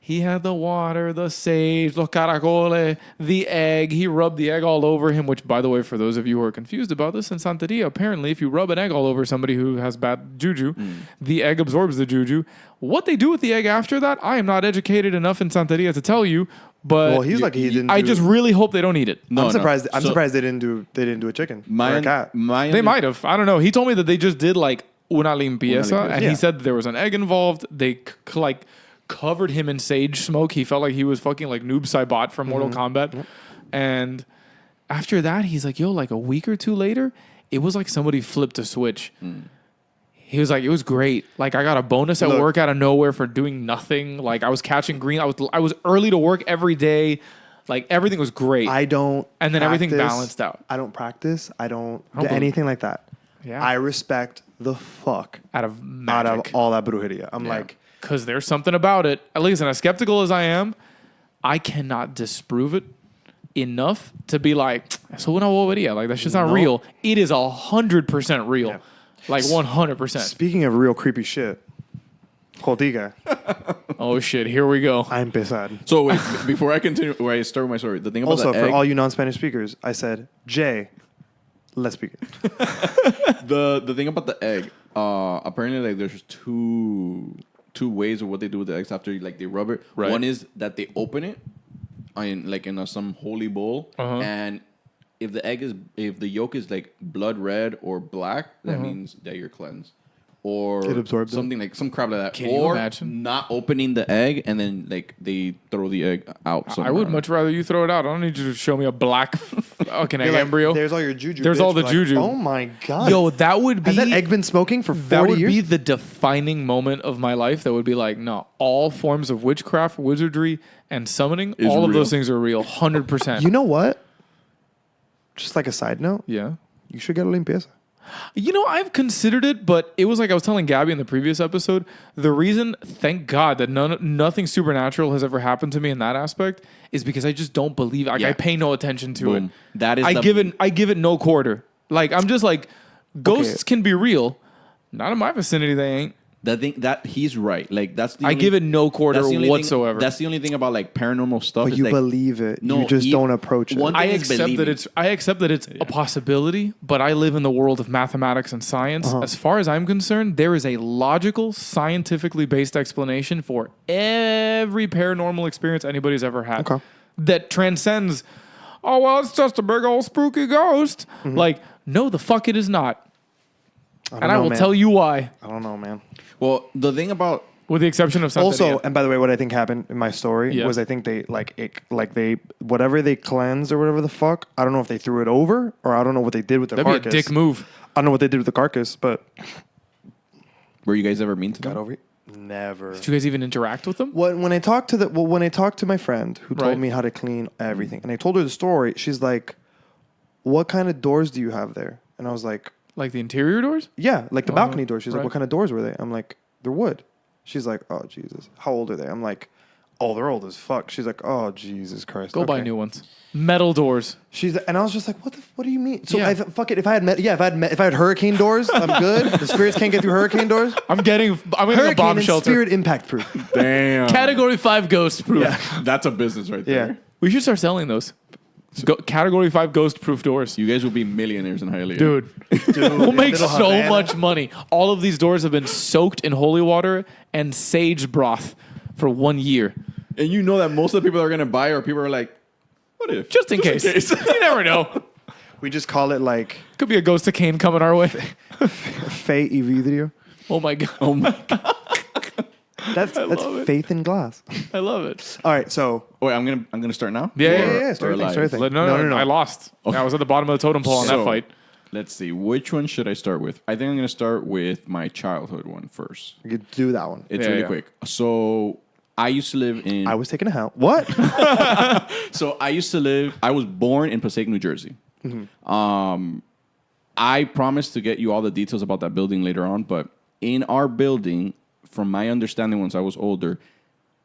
He had the water, the sage, los caracoles, the egg. He rubbed the egg all over him, which, by the way, for those of you who are confused about this, in Santeria, apparently, if you rub an egg all over somebody who has bad juju, the egg absorbs the juju. What they do with the egg after that, I am not educated enough in Santeria to tell you, but
Well, he's lucky he didn't.
I just really hope they don't eat it.
I'm surprised. I'm
So-
surprised they didn't do a chicken or a cat.
They might have. I don't know. He told me that they just did like una limpieza, and
Yeah.
he said there was an egg involved. They like covered him in sage smoke. He felt like he was fucking like Noob Saibot from Mortal Kombat. And after that, he's like, yo, like a week or two later, it was like somebody flipped a switch. He was like, it was great. Like I got a bonus at
Look.
work out of nowhere for doing nothing. Like I was catching green. I was early to work every day. Like everything was great.
I don't.
And then everything
practice-
balanced out.
I don't practice. I don't do
believe-
anything like that.
Yeah.
I respect the fuck
out of
out
magic.
of all that brujeria. I'm like,
Because there's something about it. At least, and as skeptical as I am, I cannot disprove it enough to be like, so una bobería. Like that's just not
No.
real. It is 100% real.
Yeah.
Like 100%.
speaking of real creepy shit, Jotica,
Oh shit! Here we go.
a empezar.
So wait, before I continue, where I start with my story, the thing about
Also,
the
for
egg,
all you non-Spanish speakers, I said, Jay, let's begin.
the thing about the egg, apparently like there's two ways of what they do with the eggs after like they rub it.
Right.
One is that they open it in some holy bowl, and if the yolk is like blood red or black, that means that you're cleansed. Or
It absorbs it.
something like some crap like that.
Can you
or
imagine?
not opening the egg and then like they throw the egg out.
I
somewhere.
would much rather you throw it out. I don't need you to show me a black fucking egg
You're like,
embryo.
There's all your juju.
There's
bitch.
all the
We're like,
juju.
Oh my god.
Yo, that would be
has that egg been smoking for 40
that would
years?
be the defining moment of my life. That would be like, no, all forms of witchcraft, wizardry, and summoning,
Is
all of
real.
those things are real, 100%.
You know what? Just like a side note,
Yeah.
you should get a limpieza.
You know, I've considered it, but it was like I was telling Gabby in the previous episode. The reason, thank God, that nothing supernatural has ever happened to me in that aspect is because I just don't believe. Like
Yeah.
I pay no attention to
Boom.
it.
That is
I give it no quarter. Like I'm just like ghosts can be real. Not in my vicinity, they ain't.
The thing that he's right. Like that's the
I
only-
give it no quarter
that's the only
whatsoever.
That's the only thing about like paranormal stuff.
But
is
you
like,
believe it.
No,
you just
you-
don't approach it.
one-
I
thing is
accept
believing.
that it's a possibility, but I live in the world of mathematics and science.
Uh-huh.
As far as I'm concerned, there is a logical, scientifically based explanation for every paranormal experience anybody's ever had
Okay.
that transcends. Oh well, it's just a big old spooky ghost.
Mm-hmm.
Like, no, the fuck it is not,
don't
and I
know,
will
man.
tell you why.
I don't know, man.
Well, the thing about
With the exception of Santeria.
Also, and by the way, what I think happened in my story
Yeah.
was I think they they whatever they cleansed or whatever the fuck. I don't know if they threw it over or I don't know what they did with the
that'd
carcass.
be a dick move.
I don't know what they did with the carcass, but
were you guys ever mean to
got
them?
over it. Never.
Did you guys even interact with them?
When I talked to my friend who told
Right.
me how to clean everything, and I told her the story, she's like, "What kind of doors do you have there?" And I was like,
Like the interior doors?
"Yeah, like the balcony doors." She's
right.
like, "What kind of doors were they?" I'm like, "They're wood." She's like, "Oh Jesus, how old are they?" I'm like, "Oh, they're old as fuck." She's like, "Oh Jesus Christ,
Go buy
okay."
new ones. Metal doors.
And I was just like, what do you mean? So
Yeah.
fuck it. If I had hurricane doors, I'm good. The spirits can't get through hurricane doors.
I'm getting a
Hurricane
bomb
and
shelter.
spirit impact proof.
Damn.
Category 5 ghost proof.
That's a business right there.
Yeah.
We should start selling those. Category 5 ghost proof doors.
You guys will be millionaires in Hialeah.
Dude, we'll make so much money. All of these doors have been soaked in holy water and sage broth for 1 year.
And you know that most of the people that are going to buy are people who are like, what if?
Just in case. You never know.
We just call it like
Could be a ghost of Cain coming our way.
fe y vidrio.
Oh my God.
Oh my God.
That's
love it.
faith in glass.
I love it.
All right, so
Wait, I'm gonna start now?
Yeah,
yeah,
Or
start
live?
everything.
No, I lost. I was at the bottom of the totem pole on that
So,
fight.
Let's see. Which one should I start with? I think I'm going to start with my childhood one first.
you could do that one.
It's
Yeah,
really
yeah.
quick. So I used to live in...
I was taking a hell. What?
I was born in Passaic, New Jersey. I promised to get you all the details about that building later on, but in our building, from my understanding once I was older,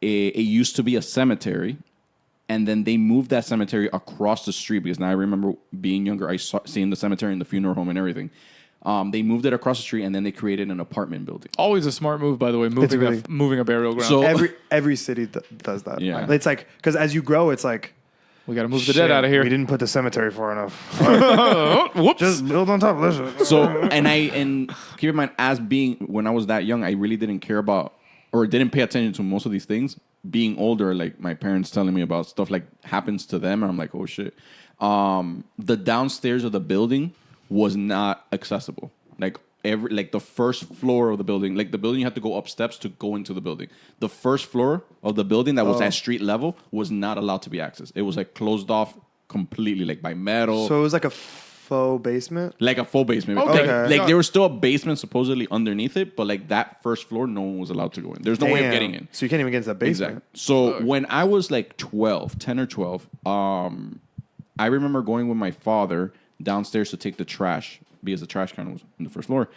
it used to be a cemetery, and then they moved that cemetery across the street because now I remember being younger, seeing the cemetery and the funeral home and everything. They moved it across the street, and then they created an apartment building.
Always a smart move, by the way, moving a burial ground.
So-
Every city does that.
Yeah.
It's like, because as you grow, it's like,
we got to move the dead out of here.
We didn't put the cemetery far enough.
Whoops.
Just build on top of this shit.
So, and keep in mind, when I was that young, I really didn't care about or didn't pay attention to most of these things. Being older, like my parents telling me about stuff like happens to them, and I'm like, oh shit. The downstairs of the building was not accessible. Like the first floor of the building, like the building, you had to go up steps to go into the building. The first floor of the building that was at street level was not allowed to be accessed. It was like closed off completely, like by metal.
So it was like a faux basement?
Like a full basement.
Okay.
Like there was still a basement supposedly underneath it, but like that first floor, no one was allowed to go in. There's no way of getting in.
So you can't even get into the basement.
Exactly. So when I was like 10 or 12, I remember going with my father downstairs to take the trash because the trash can was in the first floor.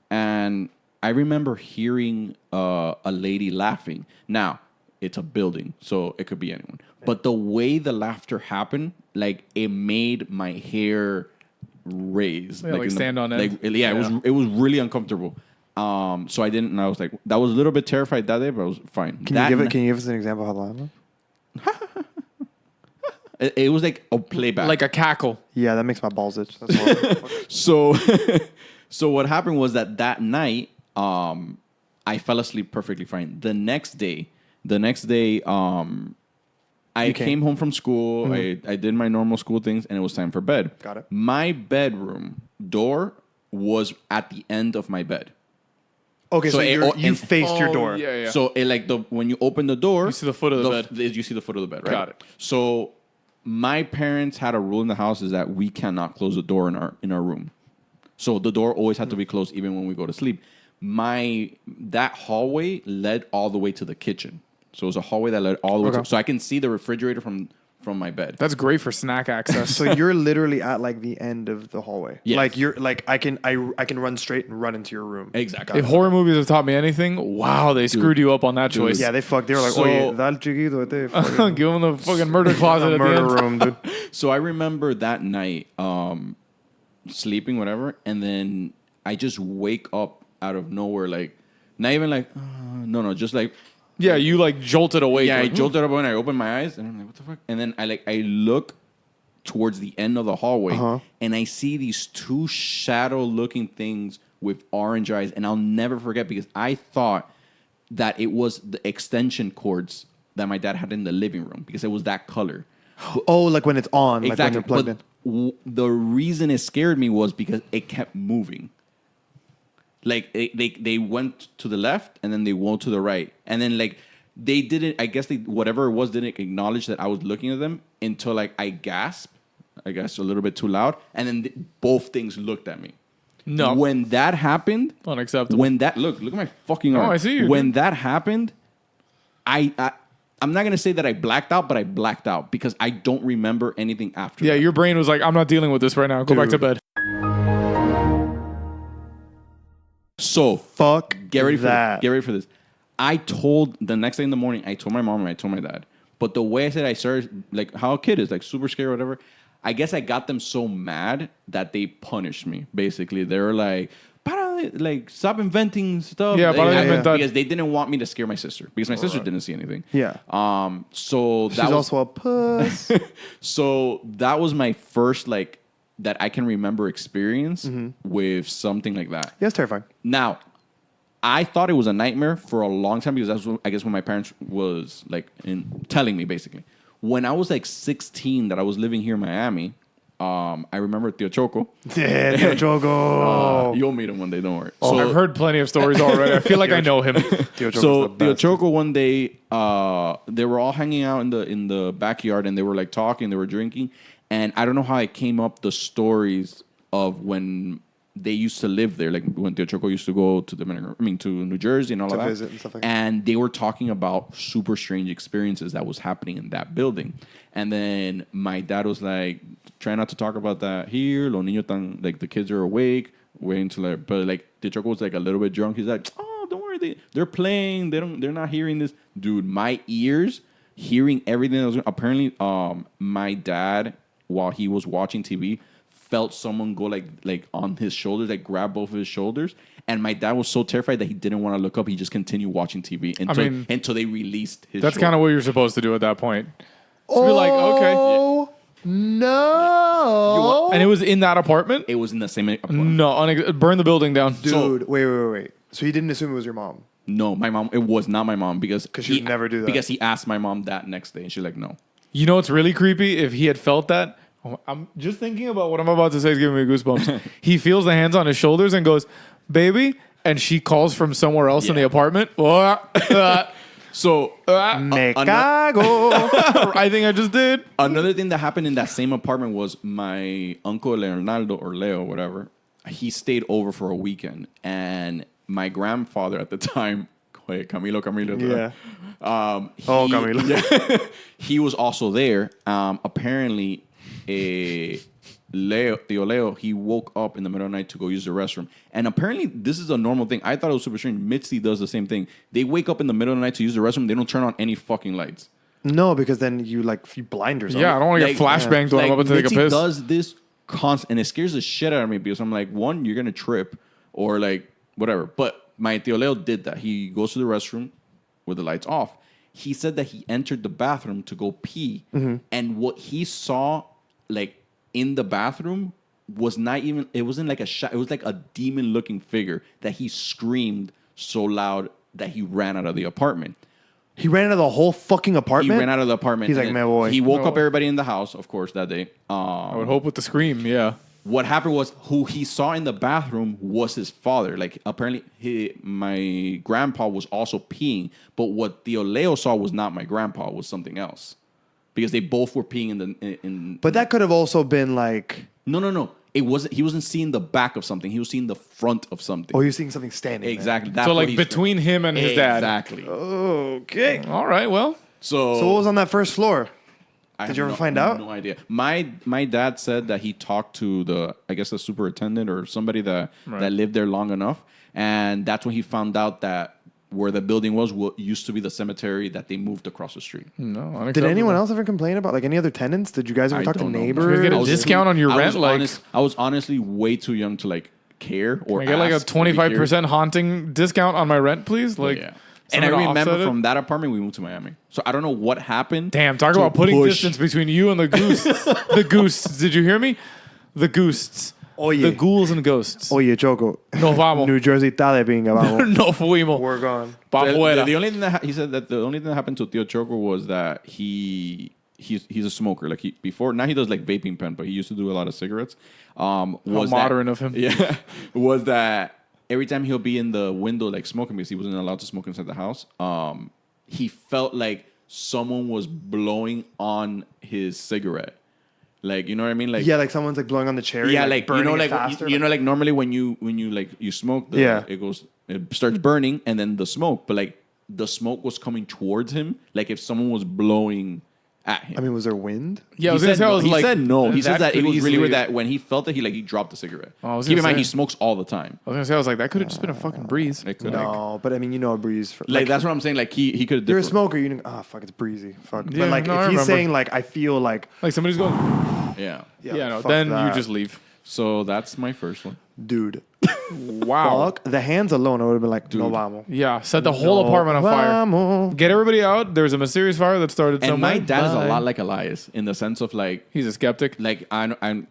And I remember hearing a lady laughing. Now, it's a building, so it could be anyone. But the way the laughter happened, like it made my hair raise.
Yeah, like stand on end.
It was really uncomfortable. So I didn't, and I was like, that was a little bit terrified that day, but I was fine.
Can you give us an example of how loud it was?
It was like a playback.
Like a cackle.
Yeah, that makes my balls itch. That's horrible.
So what happened was that night, I fell asleep perfectly fine. The next day, I came home from school. Mm-hmm. I did my normal school things, and it was time for bed.
Got it.
My bedroom door was at the end of my bed.
Okay, so you faced your door.
Yeah.
So when you open the door,
you see the foot of the bed.
You see the foot of the bed, right?
Got it.
So my parents had a rule in the house is that we cannot close the door in our room. So the door always had to be closed even when we go to sleep. That hallway led all the way to the kitchen. So it was a hallway that led all the way to, so I can see the refrigerator from my bed.
That's great for snack access.
So you're literally at like the end of the hallway.
Yes.
Like you're like I can run straight and run into your room.
Exactly.
If horror movies have taught me anything, wow, they screwed you up on that choice.
Yeah, they fucked. They were like,
So-
"Oye, dal chiquito, te fucking
Give them the fucking murder closet at the
murder
end.
room, dude."
So I remember that night, sleeping, whatever, and then I just wake up out of nowhere, like not even like, no, just like.
Yeah, you like jolted awake.
Yeah,
like,
I jolted up and I opened my eyes and I'm like, what the fuck? And then I look towards the end of the hallway and I see these two shadow-looking things with orange eyes, and I'll never forget because I thought that it was the extension cords that my dad had in the living room because it was that color.
Oh, like when it's on,
Exactly.
like when they're plugged in.
The reason it scared me was because it kept moving. Like they went to the left and then they went to the right, and then like they didn't. I guess whatever it was didn't acknowledge that I was looking at them until like I gasped, I guess a little bit too loud, and then both things looked at me.
No.
When that happened,
Unacceptable.
When that look at my fucking arm.
I see you.
When that happened, I'm not gonna say that I blacked out, but I blacked out because I don't remember anything after.
Yeah,
that.
your brain was like, I'm not dealing with this right now. Go back to bed.
So
Fuck
get ready for
that.
Get ready for this. The next day in the morning, I told my mom and I told my dad. But the way I said, I started like how a kid is, like super scared or whatever. I guess I got them so mad that they punished me. Basically, they were like, "Para, like stop inventing stuff."
Yeah, para de inventar.
Because they didn't want me to scare my sister because my sister didn't see anything.
Yeah.
So that
She's also a puss.
So that was my first like that I can remember experience with something like that.
Yeah, it's terrifying.
Now, I thought it was a nightmare for a long time because that's I guess when my parents was like telling me basically. When I was like 16 that I was living here in Miami, I remember Tio Choco.
Yeah, Tio Choco.
You'll meet him one day, don't worry.
So, I've heard plenty of stories already. I feel like I know him.
Tio Choco's
So
the
Tio
best.
Choco one day, they were all hanging out in the backyard and they were like talking, they were drinking, and I don't know how it came up the stories of when they used to live there, like when Tio Choco used to go to to New Jersey and all of that,
visit and stuff like that.
and they were talking about super strange experiences that was happening in that building. And then my dad was like, "Try not to talk about that here. Los niños tan, like the kids are awake, waiting to like." But like Tio Choco was like a little bit drunk. He's like, "Oh, don't worry, they're playing. They're not hearing this, dude." My ears hearing everything that was apparently. My dad while he was watching TV, felt someone go like on his shoulders, like grab both of his shoulders. And my dad was so terrified that he didn't want to look up. He just continued watching TV until they released his.
That's kind of what you're supposed to do at that point. Just
Oh
be like, okay.
no!
And it was in that apartment?
It was in the same apartment.
No, burn the building down.
Dude, wait. So he didn't assume it was your mom?
No, my mom. It was not my mom because
she would never do that.
Because he asked my mom that next day, and she's like, "No."
You know what's really creepy? If he had felt that, I'm just thinking about what I'm about to say is giving me goosebumps. He feels the hands on his shoulders and goes, "Baby," and she calls from somewhere else in the apartment.
So
Me cago.
I think I just did.
another thing that happened in that same apartment was my uncle Leonardo or Leo, whatever. He stayed over for a weekend, and my grandfather at the time, Camilo.
Yeah. Camilo.
Yeah, he was also there. Apparently, Tío Leo, he woke up in the middle of the night to go use the restroom. And apparently, this is a normal thing. I thought it was super strange. Mitzi does the same thing. They wake up in the middle of the night to use the restroom. They don't turn on any fucking lights.
No, because then you blind yourself.
Yeah, I don't want to get flashbanged when I'm about to take a
Mitzi
piss.
does this constant, and it scares the shit out of me because I'm like, one, you're going to trip or like whatever. But my Tío Leo did that. He goes to the restroom with the lights off. He said that he entered the bathroom to go pee. Mm-hmm. And what he saw, like, in the bathroom was not even, it wasn't like a shot. It was like a demon looking figure that he screamed so loud that he ran out of the apartment.
He ran out of the whole fucking apartment?
He ran out of the apartment.
He's like, man, boy.
He woke up everybody in the house, of course, that day.
I would hope with the scream, yeah.
What happened was who he saw in the bathroom was his father. Like, apparently, my grandpa was also peeing. But what Tío Leo saw was not my grandpa. It was something else. Because they both were peeing in
But that could have also been like...
No. It wasn't. He wasn't seeing the back of something. He was seeing the front of something.
Oh, you're seeing something standing
Exactly.
there.
That's
So,
what
like,
he's
between him and his dad.
Exactly.
Okay.
All right, well.
So
what was on that first floor?
Did
you ever find out?
No idea. My dad said that he talked to the superintendent or somebody that lived there long enough, and that's when he found out that where the building was what used to be the cemetery that they moved across the street.
No.
Did anyone else ever complain about any other tenants? Did you guys ever talk to
don't know.
neighbors?
You guys get a discount on your rent?
I was honestly way too young to care or
Can I get
ask
a 25% haunting discount on my rent, please?
Yeah. And I remember from that apartment we moved to Miami. So I don't know what happened.
Damn, talk about putting distance between you and the goose. The ghosts. Did you hear me? The ghosts.
Oye.
The ghouls and ghosts.
Oye, Choco.
Nos vamos.
New Jersey está de pinga, vamos.
No fuimos.
We're gone.
Pa' fuera.
The only thing that he said that the only thing that happened to Tío Choco was that he's a smoker. Like before now he does like vaping pen, but he used to do a lot of cigarettes.
How modern of him.
Yeah, was that every time he'll be in the window like smoking because he wasn't allowed to smoke inside the house. He felt like someone was blowing on his cigarette. Like, you know what I mean? Like,
yeah, like someone's blowing on the cherry.
Yeah, like you know,
burning it
like
faster.
like normally when you you smoke, it starts burning and then the smoke, but like the smoke was coming towards him, like if someone was blowing at him.
I mean, was there wind?
Yeah, I was gonna say.
He said no. He said that it was really weird
that.
that when he felt it, he dropped the cigarette.
I was
Keep
gonna
in mind,
say.
he smokes all the time.
I was like, that could have just been a fucking breeze.
It could
No, but I mean, a breeze. For,
like that's what I'm saying. Like he could.
You're a smoker. You know, fuck, it's breezy. Fuck.
Yeah,
but
no, I
if he's
remember.
saying I feel like,
Like somebody's going.
Yeah.
Yeah, no.
fuck
Then
that.
you just leave.
So that's my first one.
dude,
Wow.
fuck the hands alone, I would have been like, no vamos.
Yeah, set the whole apartment on fire.
Vamos.
Get everybody out. There's a mysterious fire that started
And
somewhere.
my dad is a
Bye.
lot like Elias in the sense of like
He's a skeptic.
I'm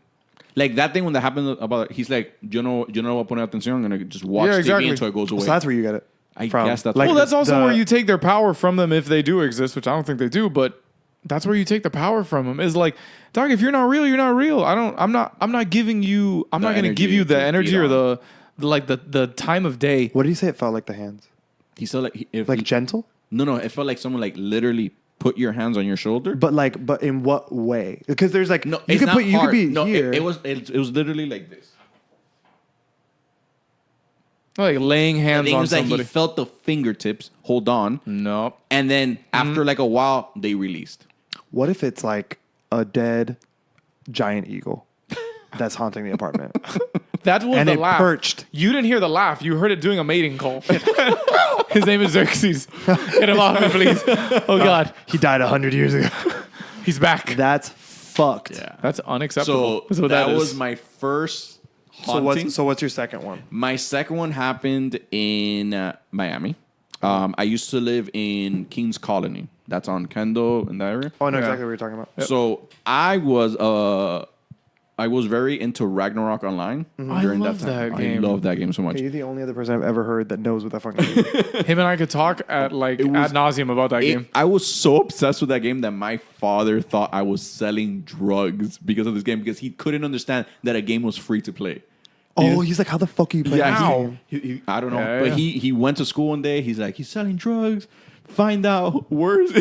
like that thing when that happened about he's like yo no voy a poner atención. I'm gonna just watch
Yeah,
TV
exactly.
until it goes away.
So that's where you get it.
I
from.
guess that's
Like,
Well, that's also
the-
where you take their power from them if they do exist, which I don't think they do, but that's where you take the power from them. Is like, dog, if you're not real, you're not real. I'm not giving you. I'm
The
not going to
energy
give you the
to
energy
feed
or
on.
the time of day.
What did he say? It felt like the hands,
he said like if
like
he-
gentle,
no, it felt like someone like literally put your hands on your shoulder.
but in what way? Because there's like
No,
you
it's
could
not
put you could
hard.
be
No,
here.
it was literally like this.
Like laying
The
hands
thing
on
is that
somebody.
he felt the fingertips hold on,
Nope.
and then after like a while they released.
What if it's like a dead giant eagle that's haunting the apartment?
That was
And
the
it
laugh.
perched.
You didn't hear the laugh. You heard it doing a mating call. His name is Xerxes. Get him off me, please. Oh God,
He died 100 years ago.
he's back.
That's fucked.
Yeah.
That's unacceptable.
So
That's what
that
is.
was my first haunting.
So what's your second one?
My second one happened in Miami. I used to live in Kings Colony. That's on Kendall in that area.
Oh, I know
Yeah.
exactly what you're talking about.
So I was very into Ragnarok Online
I
during
love
that time.
that game.
I love that game so much.
Okay, you're the only other person I've ever heard that knows what that fucking game is.
Him and I could talk at ad nauseum about that game.
I was so obsessed with that game that my father thought I was selling drugs because of this game because he couldn't understand that a game was free to play.
Oh, he's like, how the fuck are you playing this
How?
game?
He, I don't know.
Yeah,
but
yeah.
he went to school one day. He's like, he's selling drugs. Find out where's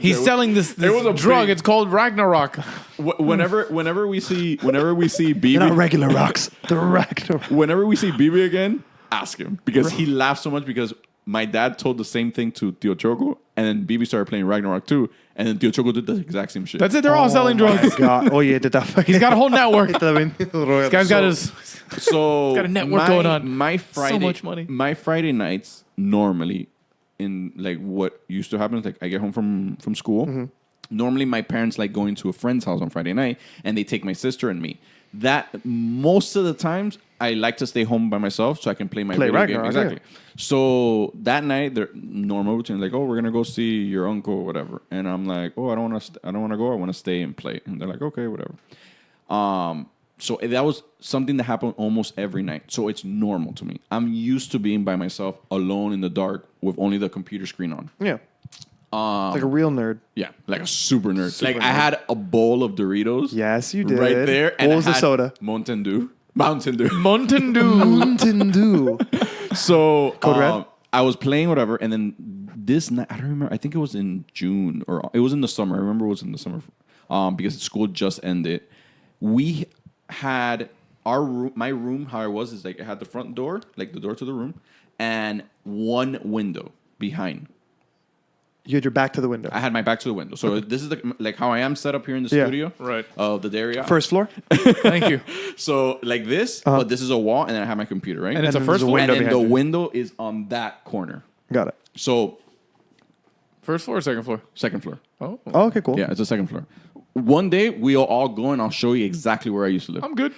He's selling this
was a
drug.
big-
It's called Ragnarok.
Whenever we see BB,
They're not regular rocks. They're Ragnarok.
whenever we see BB again, ask him because he laughed so much because my dad told the same thing to Tio Choco, and then BB started playing Ragnarok too, and then Tio Choco did the exact same shit.
That's it. They're all selling drugs.
God. Oh, yeah, did that fucking...
He's got a whole network.
This
This guy's got his.
So
got a network going on.
My Friday,
much money.
My Friday nights normally, in like what used to happen is like I get home from school.
Mm-hmm.
Normally, my parents like going to a friend's house on Friday night, and they take my sister and me. That most of the times I like to stay home by myself so I can play my video game.
Ragnarok,
Exactly. So that night, their normal routine like, oh, we're gonna go see your uncle or whatever, and I'm like, oh, I don't want to go. I want to stay and play, and they're like, okay, whatever. So that was something that happened almost every night. So it's normal to me. I'm used to being by myself, alone in the dark, with only the computer screen on.
Yeah. Like a real nerd.
Yeah, like a super nerd.
Super
I
nerd.
had a bowl of Doritos.
Yes, you did.
Right there.
What was
I
the
had
soda?
Mountain Dew. Mountain Dew.
Mountain Dew.
Mountain Dew.
So
Code Red?
I was playing whatever, and then this night, I don't remember. I think it was in June or it was in the summer. I remember it was in the summer because school just ended. We had our room. My room, how it was, is like it had the front door, like the door to the room, and one window behind.
You had your back to the window.
I had my back to the window. So this is like how I am set up here in the
Yeah.
studio.
Right.
Of the dairy.
First floor?
Thank you.
So like this, but this is a wall, and then I have my computer, right?
And it's
And
a
then
first
there's a
floor.
And
window
then
behind
the
you.
window is on that corner.
Got it.
So
First floor or second floor?
second floor.
Oh.
Oh, okay, cool.
Yeah, it's a second floor. One day we'll all go and I'll show you exactly where I used to live.
I'm good.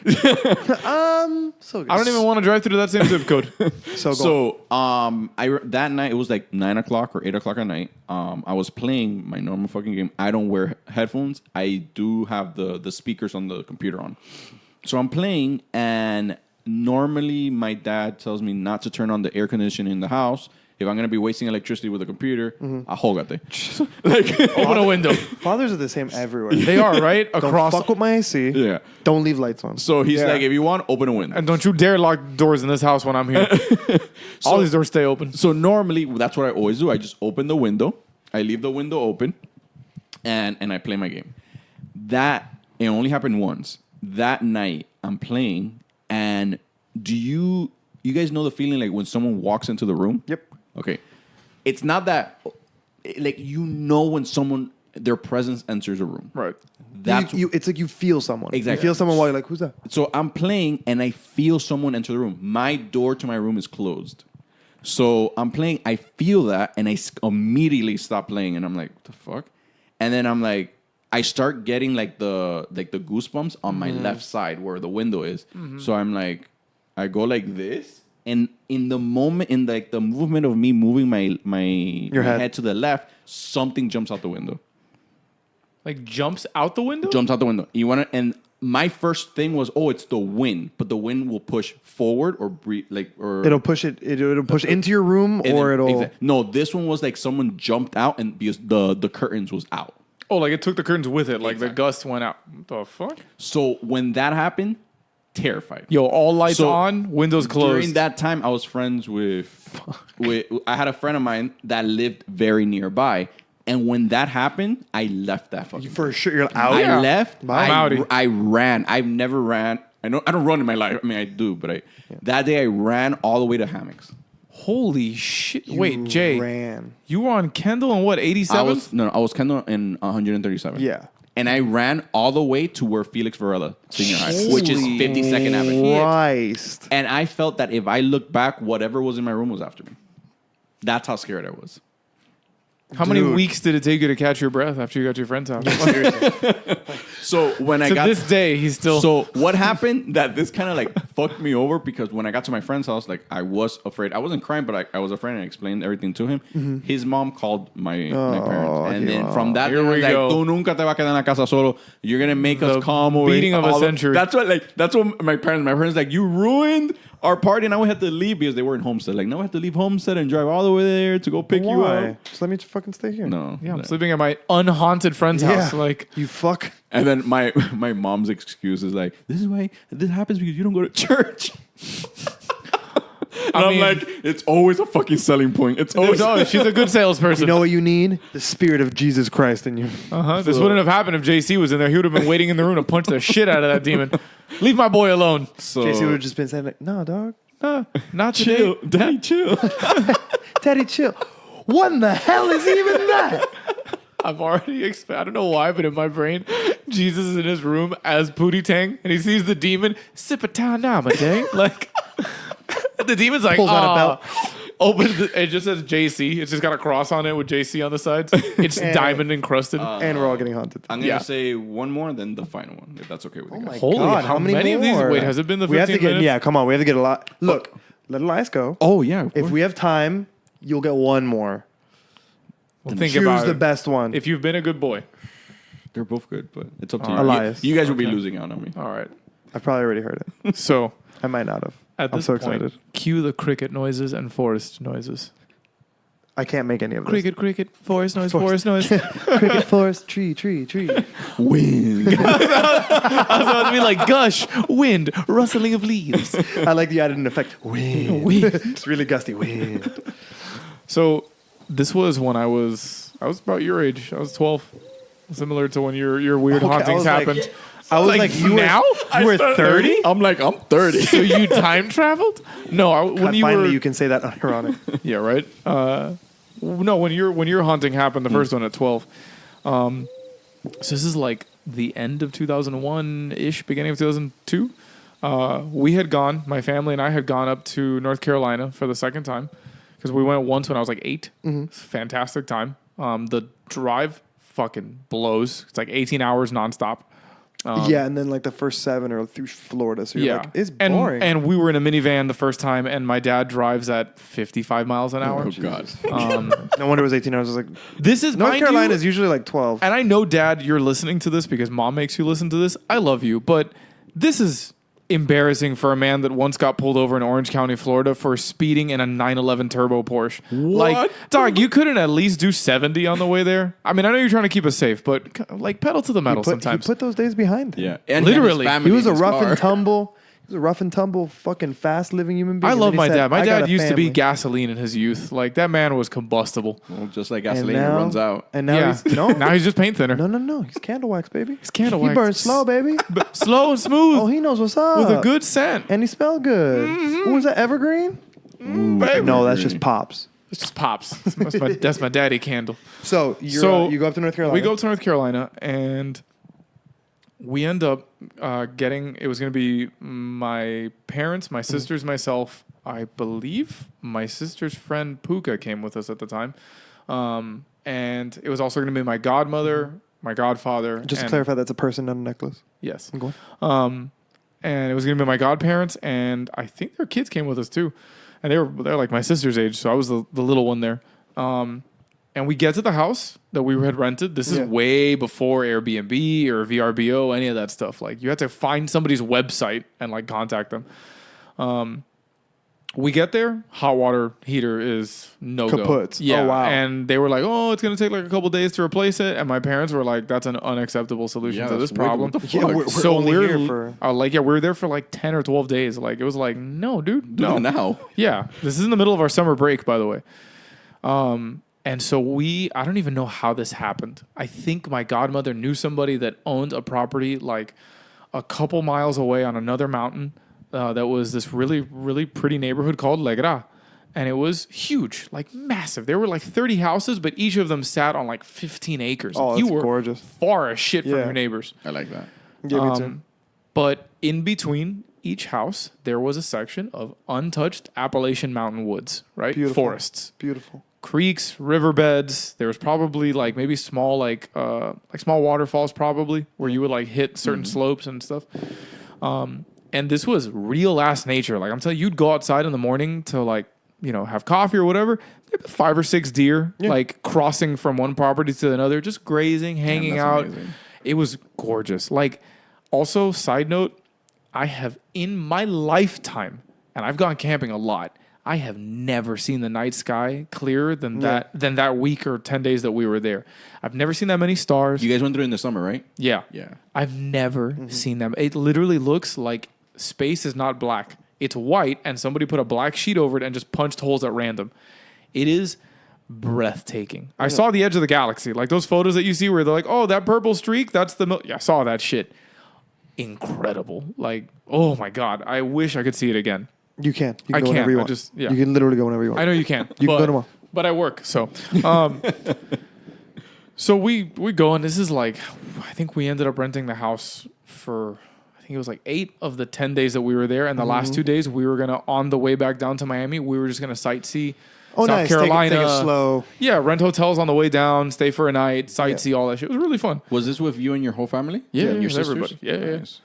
So good.
I don't even want to drive through that same zip code.
So, go.
So that night it was like 9 o'clock or 8 o'clock at night. I was playing my normal fucking game. I don't wear headphones. I do have the speakers on the computer on. So I'm playing, and normally my dad tells me not to turn on the air conditioning in the house. If I'm gonna be wasting electricity with a computer, ahógate.
Open a window.
Fathers are the same everywhere.
They are, right?
Don't
Across.
fuck with my AC.
Yeah.
Don't leave lights on.
So he's
Yeah.
like, if you want, open a window.
And don't you dare lock doors in this house when I'm here. All these doors stay open.
So normally, that's what I always do. I just open the window. I leave the window open, and I play my game. That it only happened once. That night, I'm playing, and do you guys know the feeling like when someone walks into the room?
Yep.
Okay. It's not that, like, when someone, their presence enters a room.
Right.
That's
It's like you feel someone.
Exactly.
You feel someone while you're like, who's that?
So I'm playing and I feel someone enter the room. My door to my room is closed. So I'm playing, I feel that, and I immediately stop playing, and I'm like, what the fuck? And then I'm like, I start getting like the goosebumps on my left side where the window is. So I'm like, I go like this, and in the moment, in like the movement of me moving my head to the left, something jumps out the window.
Like jumps out the window?
Jumps out the window. And my first thing was, oh, it's the wind, but the wind will push forward or
It'll push it'll push into your room, or it'll.
No, this one was like someone jumped out, and because the curtains was out.
Oh, like it took the curtains with it. Like the gust went out. What the fuck?
So when that happened, terrified.
Yo, all lights
So,
on, windows closed.
During that time, I was friends with I had a friend of mine that lived very nearby. And when that happened, I left that fucking
For sure, you're out.
I left.
Bye.
I ran. I've never ran. I don't run in my life. I mean, I do, but that day I ran all the way to hammocks.
Holy shit. Wait, Jay.
Ran.
You were on Kendall and what, 87?
I was kind of in 137.
Yeah.
And I ran all the way to where Felix Varela Senior High, which is 52nd Avenue.
Christ.
And I felt that if I looked back, whatever was in my room was after me. That's how scared I was.
How many
Dude.
weeks did it take you to catch your breath after you got to your friend's house?
So when I
To
got
this day, he's still.
So what happened that this kind of like fucked me over because when I got to my friend's house, like I was afraid. I wasn't crying, but I was afraid and I explained everything to him.
Mm-hmm.
His mom called my
Oh,
parents. And then from that,
Here
they were
we
like,
go.
"Tú nunca te vas a quedar en la casa solo. You're going to make
The
us come over."
beating of a century.
That's what my parents like, you ruined our party. Now we had to leave because they were in Homestead. Like, now we have to leave Homestead and drive all the way there to go pick you
Why?
up.
Just let me fucking stay here.
No.
Yeah, I'm sleeping at my unhaunted friend's house. Like,
you fuck.
And then my mom's excuse is like, this is why this happens because you don't go to church. And I'm like, it's always a fucking selling point. It's always.
she's a good salesperson.
You know what you need? The spirit of Jesus Christ in you.
This wouldn't have happened if JC was in there. He would have been waiting in the room to punch the shit out of that demon. Leave my boy alone.
So,
JC would have just been saying, like, no, dog.
Not
chill,
today.
Daddy, chill.
Teddy, chill. What in the hell is even that?
I've already I don't know why, but in my brain, Jesus is in his room as Pootie Tang, and he sees the demon. Sip a ta na ma day. Like, the demon's like,
Pulls out a belt.
Opens it just says JC. It's just got a cross on it with JC on the sides. It's diamond encrusted.
And we're all getting haunted.
I'm gonna
Yeah.
say one more, then the final one, if that's okay with you guys.
Holy, how many of these? Wait, has it been the
We have to
15
get,
minutes?
yeah, come on. We have to get a lot. Look, let Elias go.
Oh yeah.
If we have time, you'll get one more.
Well, think
Choose
about
the
it.
best one.
If you've been a good boy.
they're both good, but it's up to you.
Elias.
You guys will be losing out on me.
All right.
I probably already heard it.
So,
I might not have.
at
I'm
this
so
point,
excited.
cue the cricket noises and forest noises.
I can't make any of this.
Cricket, cricket, forest noise, forest noise.
Cricket, forest, tree.
Win.
I was about to be like gush, wind, rustling of leaves.
I like the added effect. Wind.
Wind.
It's really gusty. Wind.
So this was when I was about your age. I was 12. Similar to when your weird
Okay, I
hauntings
was like-
happened.
I was like, you
now?
You were 30?
I'm like, I'm 30.
So you time traveled? No, when
God,
you
finally,
were
you can say that unironic.
yeah, right. No, when your haunting happened, the first one at 12. So this is like the end of 2001 ish, beginning of 2002. We had gone, my family and I had gone up to North Carolina for the second time because we went once when I was like 8. It's a fantastic time. The drive fucking blows. It's like 18 hours nonstop.
Yeah, and then like the first 7 are through Florida. So you're like, it's boring.
And we were in a minivan the first time, and my dad drives at 55 miles an hour.
Oh God.
No wonder it was 18 hours. I was like,
This is
North
mind
Carolina
you,
is usually like 12.
and I know, Dad, you're listening to this because Mom makes you listen to this. I love you, but this is embarrassing for a man that once got pulled over in Orange County, Florida for speeding in a 911 turbo Porsche. Like,
What?
dog, you couldn't at least do 70 on the way there? I mean, I know you're trying to keep us safe, but like pedal to the metal
He
sometimes.
put those days behind him.
Yeah. And
Literally.
He was a rough and tumble. He was a rough and tumble, fucking fast living human being.
I
And
love
then he
my
said,
dad. My
"I got
dad
a
used to be
family."
gasoline in his youth. Like, that man was combustible.
Well, just like
And
gasoline, it
now-
runs out.
And now
Yeah.
he's no,
Now he's just paint thinner.
no. He's candle wax, baby.
He's candle
He
wax.
burns slow, baby.
Slow and smooth
Oh, he knows what's up.
with a good scent.
and he smelled good. What was that, Evergreen?
Baby.
No, that's just Pops.
It just pops. That's my daddy candle.
So you go up to North Carolina.
We go to North Carolina, and we end up getting. It was going to be my parents, my sisters, myself. I believe my sister's friend Puka came with us at the time, and it was also going to be my godmother, my godfather.
Just to
and-
clarify, that's a person, not a necklace.
Yes.
Go on.
And it was going to be my godparents, and I think their kids came with us too. And they're like my sister's age, so I was the little one there. And we get to the house that we had rented. This is
Yeah.
way before Airbnb or VRBO, any of that stuff. Like, you had to find somebody's website and like contact them. We get there, hot water heater is no go.
Kaput.
Yeah,
Oh, wow.
and they were like, "Oh, it's gonna take like a couple days to replace it." And my parents were like, "That's an unacceptable solution
Yeah,
to this
that's weird.
problem."
What the
Yeah,
fuck?
we're
So
only
we're
here for.
we were there for like 10 or 12 days. Like, it was like, no, dude,
Do
no.
it now.
Yeah, this is in the middle of our summer break, by the way. And so I don't even know how this happened. I think my godmother knew somebody that owned a property like a couple miles away on another mountain that was this really, really pretty neighborhood called Legra. And it was huge, like massive. There were like 30 houses, but each of them sat on like 15 acres.
Oh,
you
that's
were
gorgeous.
far as shit from
Yeah.
your neighbors.
I like that.
Yeah, me too.
But in between each house, there was a section of untouched Appalachian mountain woods, right?
Beautiful.
Forests.
Beautiful.
creeks, riverbeds. There was probably like maybe small small waterfalls probably where you would like hit certain slopes and stuff. And this was real ass nature. Like I'm telling you, you'd go outside in the morning to like, you know, have coffee or whatever. 5 or 6 deer like crossing from one property to another, just grazing, hanging out. Amazing. It was gorgeous. Like also, side note, I have in my lifetime, and I've gone camping a lot, I have never seen the night sky clearer than that week or 10 days that we were there. I've never seen that many stars.
You guys went there in the summer, right?
Yeah.
Yeah.
I've never seen them. It literally looks like space is not black. It's white, and somebody put a black sheet over it and just punched holes at random. It is breathtaking. I saw the edge of the galaxy. Like those photos that you see where they're like, oh, that purple streak, that's the... Yeah, I saw that shit. Incredible. Like, oh my God. I wish I could see it again.
You can. You can go whenever you want. You can literally go whenever you want.
I know you can.
You can go tomorrow.
But I work, so... So we go, and this is like... I think we ended up renting the house for... I think it was like 8 of the 10 days that we were there. And the last 2 days, we were going to, on the way back down to Miami, we were just going to sightsee South Carolina.
Take it slow.
Yeah, rent hotels on the way down, stay for a night, sightsee, all that shit. It was really fun.
Was this with you and your whole family?
Yeah,
your sisters?
Everybody. Yeah,
nice.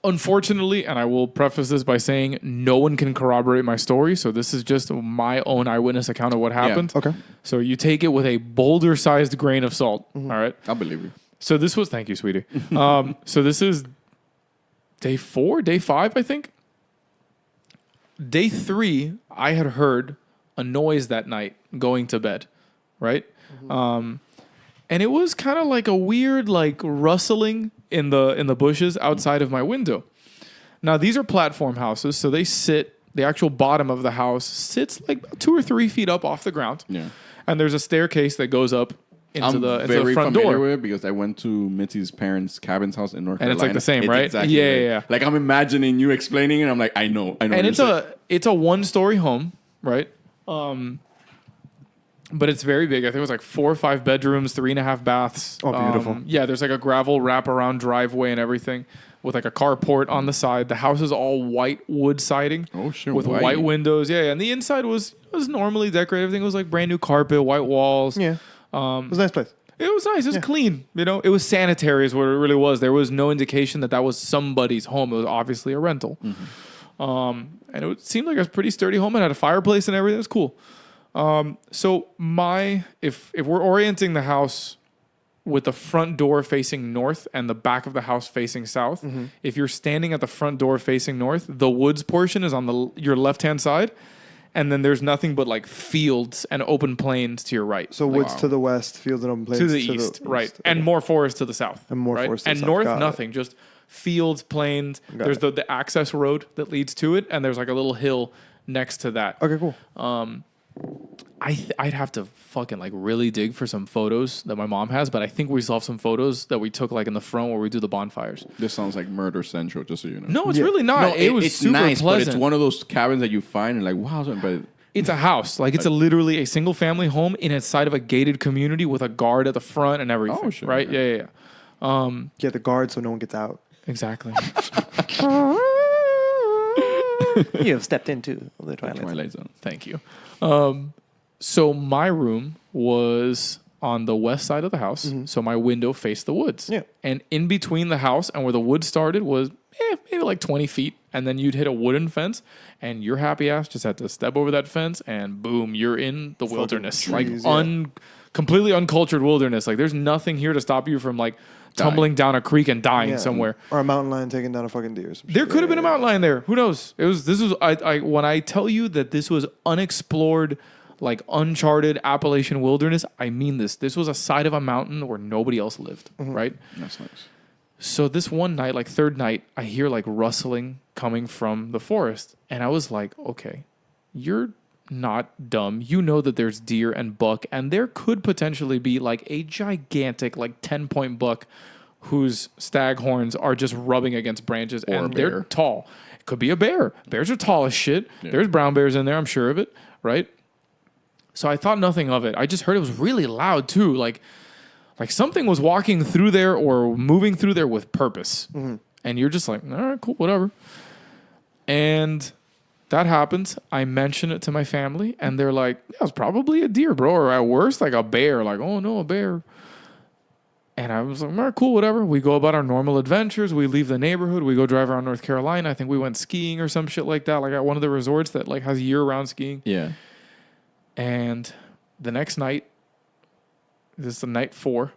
Unfortunately, and I will preface this by saying no one can corroborate my story, so this is just my own eyewitness account of what happened.
Yeah. Okay.
So you take it with a boulder-sized grain of salt, all right?
I believe you.
So this was, thank you, sweetie. So this is day 4, day 5, I think. Day 3, I had heard a noise that night going to bed, right? And it was kind of like a weird, like rustling in the bushes outside of my window. Now these are platform houses, so they sit. The actual bottom of the house sits like 2 or 3 feet up off the ground. Yeah, and there's a staircase that goes up into the front door.
With it because I went to Mitzi's parents' cabin's house in North Carolina.
And it's like the same, right?
Exactly
yeah.
Like I'm imagining you explaining it. I'm like, I know.
And it's a 1-story home, right? But it's very big. I think it was like 4 or 5 bedrooms, 3.5 baths.
Oh, beautiful.
Yeah, there's like a gravel wraparound driveway and everything with like a carport on the side. The house is all white wood siding.
Oh, shit.
With white windows. Yeah. And the inside was normally decorated. Everything was like brand new carpet, white walls.
Yeah. It was a nice place.
It was nice. It was clean. You know, it was sanitary is what it really was. There was no indication that was somebody's home. It was obviously a rental. And it seemed like a pretty sturdy home. It had a fireplace and everything. It was cool. So if we're orienting the house with the front door facing north and the back of the house facing south, if you're standing at the front door facing north, the woods portion is on your left-hand side, and then there's nothing but like fields and open plains to your right.
So woods to the west, fields and open plains
to the east, right, and more forest to the south,
and more forest to the south.
And north, nothing, just fields, plains. There's the access road that leads to it, and there's like a little hill next to that.
Okay, cool.
I'd have to fucking like really dig for some photos that my mom has, but I think we still have some photos that we took like in the front where we do the bonfires.
This sounds like murder central, just so you know.
No, it's really not. No, it's super
nice,
pleasant.
But it's one of those cabins that you find and like, wow, but
it's a house. Like it's literally a single family home inside of a gated community with a guard at the front and everything. Oh, sure. Right? Yeah.
Yeah, the guard so no one gets out.
Exactly.
You have stepped into the Twilight Zone.
Thank you. So my room was on the west side of the house, so my window faced the woods.
Yeah.
And in between the house and where the woods started was maybe like 20 feet, and then you'd hit a wooden fence, and your happy ass just had to step over that fence, and boom, you're in the wilderness.
Trees,
completely uncultured wilderness. Like there's nothing here to stop you from like tumbling down a creek and dying somewhere.
Or a mountain lion taking down a fucking deer.
There could have been a mountain lion there. Who knows? When I tell you that this was unexplored, like uncharted Appalachian wilderness, I mean this. This was a side of a mountain where nobody else lived, right?
That's nice.
So this one night, like third night, I hear like rustling coming from the forest. And I was like, okay, you're not dumb. You know that there's deer and buck, and there could potentially be like a gigantic, like 10-point buck whose stag horns are just rubbing against branches, and they're tall. It could be a bear. Bears are tall as shit. Yeah. There's brown bears in there, I'm sure of it, right? So I thought nothing of it. I just heard it was really loud too, like something was walking through there or moving through there with purpose. And you're just like, all right, cool, whatever. And that happens. I mention it to my family, and they're like, "Yeah, it's probably a deer, bro, or at worst, like a bear." Like, "Oh no, a bear." And I was like, "All right, cool, whatever." We go about our normal adventures. We leave the neighborhood. We go drive around North Carolina. I think we went skiing or some shit like that, like at one of the resorts that like has year-round skiing.
Yeah.
And the next night, this is the night 4,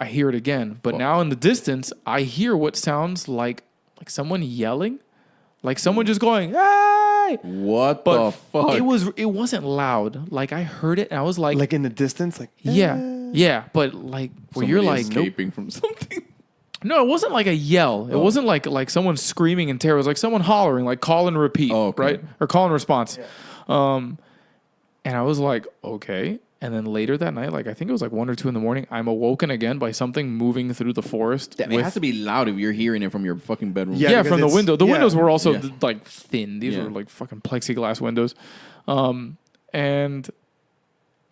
I hear it again. But now in the distance, I hear what sounds like someone yelling, like someone just going, "Hey!"
What
But
the fuck?
it wasn't loud. Like I heard it, and I was like
in the distance, like
yeah. But like where you're
Somebody
like, nope.
escaping from something.
No, it wasn't like a yell. It wasn't like someone screaming in terror. It was like someone hollering, like call and repeat, right? Or call and response. Yeah. And I was like, okay. And then later that night, like I think it was like 1 or 2 in the morning, I'm awoken again by something moving through the forest.
It has to be loud if you're hearing it from your fucking bedroom.
Yeah, from the window. The windows were also
Yeah.
like thin. These were like fucking plexiglass windows. And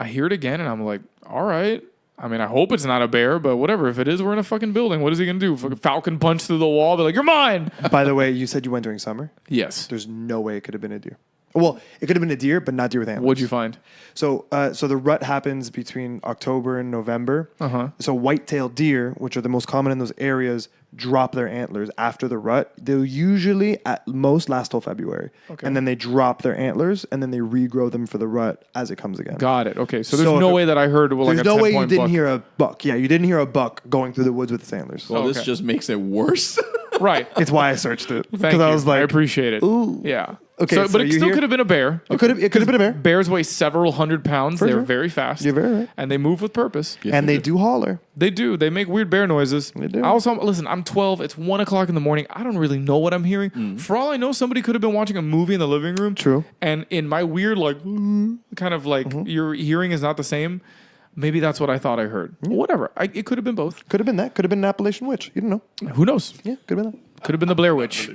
I hear it again, and I'm like, all right. I mean, I hope it's not a bear, but whatever. If it is, we're in a fucking building. What is he gonna do? Fucking falcon punch through the wall? Be like, "You're mine."
By the way, you said you went during summer.
Yes.
There's no way it could have been a deer. Well, it could have been a deer, but not deer with antlers.
What'd you find?
So the rut happens between October and November. So white-tailed deer, which are the most common in those areas, drop their antlers after the rut. They'll usually at most last till February. Okay. And then they drop their antlers, and then they regrow them for the rut as it comes again.
Got it. Okay, so there's no way that I heard like
there's
a
no way you
10-point
didn't
buck.
hear a buck. Yeah, you didn't hear a buck going through the woods with its antlers.
Well, this just makes it worse.
Right.
It's why I searched it.
Thank you.
I was like,
I appreciate it.
ooh.
Yeah.
Okay,
So,
so
but it
you
still
hear-
could have been a bear.
It could have been a bear.
Bears weigh several hundred pounds. They're
sure.
very fast.
You're very right.
And they move with purpose.
Yes,
And
they
they do holler.
They do. They make weird bear noises.
They do.
I also, listen, I'm 12. It's 1 o'clock in the morning. I don't really know what I'm hearing. For all I know, somebody could have been watching a movie in the living room.
True.
And in my weird, like, kind of like your hearing is not the same. Maybe that's what I thought I heard. Whatever. It could have been both.
Could have been that. Could have been an Appalachian witch. You don't know.
Who knows?
Yeah, could have been that.
Could have been the Blair Witch.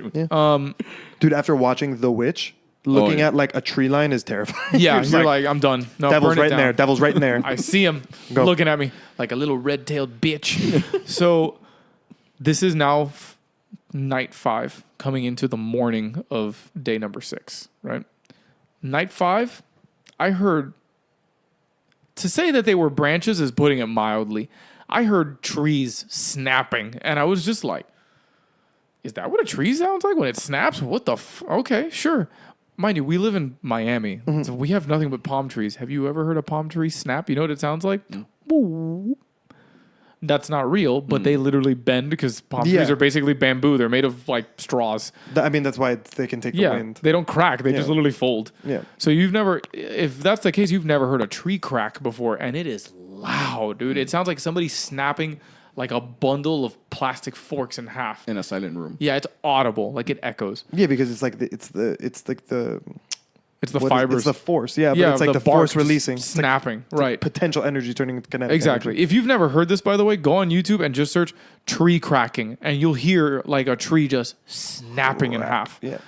Dude, after watching The Witch, looking
yeah.
at like a tree line is terrifying.
Yeah,
just
you're like, I'm done. No,
devil's
burn it
right in
down.
there. Devil's right in there.
I see him
Go.
looking at me like a little red-tailed bitch. So this is now night 5, coming into the morning of day number 6, right? Night 5, I heard, to say that they were branches is putting it mildly. I heard trees snapping, and I was just like, is that what a tree sounds like when it snaps? What the okay, sure. Mind you, we live in Miami, so we have nothing but palm trees. Have you ever heard a palm tree snap? You know what it sounds like? Woo. That's not real, but they literally bend because palm trees are basically bamboo. They're made of like straws.
I mean, that's why they can take the wind.
They don't crack. They just literally fold.
Yeah.
So you've never, if that's the case, you've never heard a tree crack before, and it is loud, dude. It sounds like somebody snapping like a bundle of plastic forks in half.
In a silent room.
Yeah, it's audible. Like it echoes.
Yeah, because it's like it's the
It's the
what is-
fibers.
it's the force. Yeah, but
Yeah,
it's like the
bark
force
just
releasing. It's like
snapping. Right.
potential energy turning into kinetic
Exactly.
energy.
If you've never heard this, by the way, go on YouTube and just search tree cracking, and you'll hear like a tree just snapping in half.
Yeah.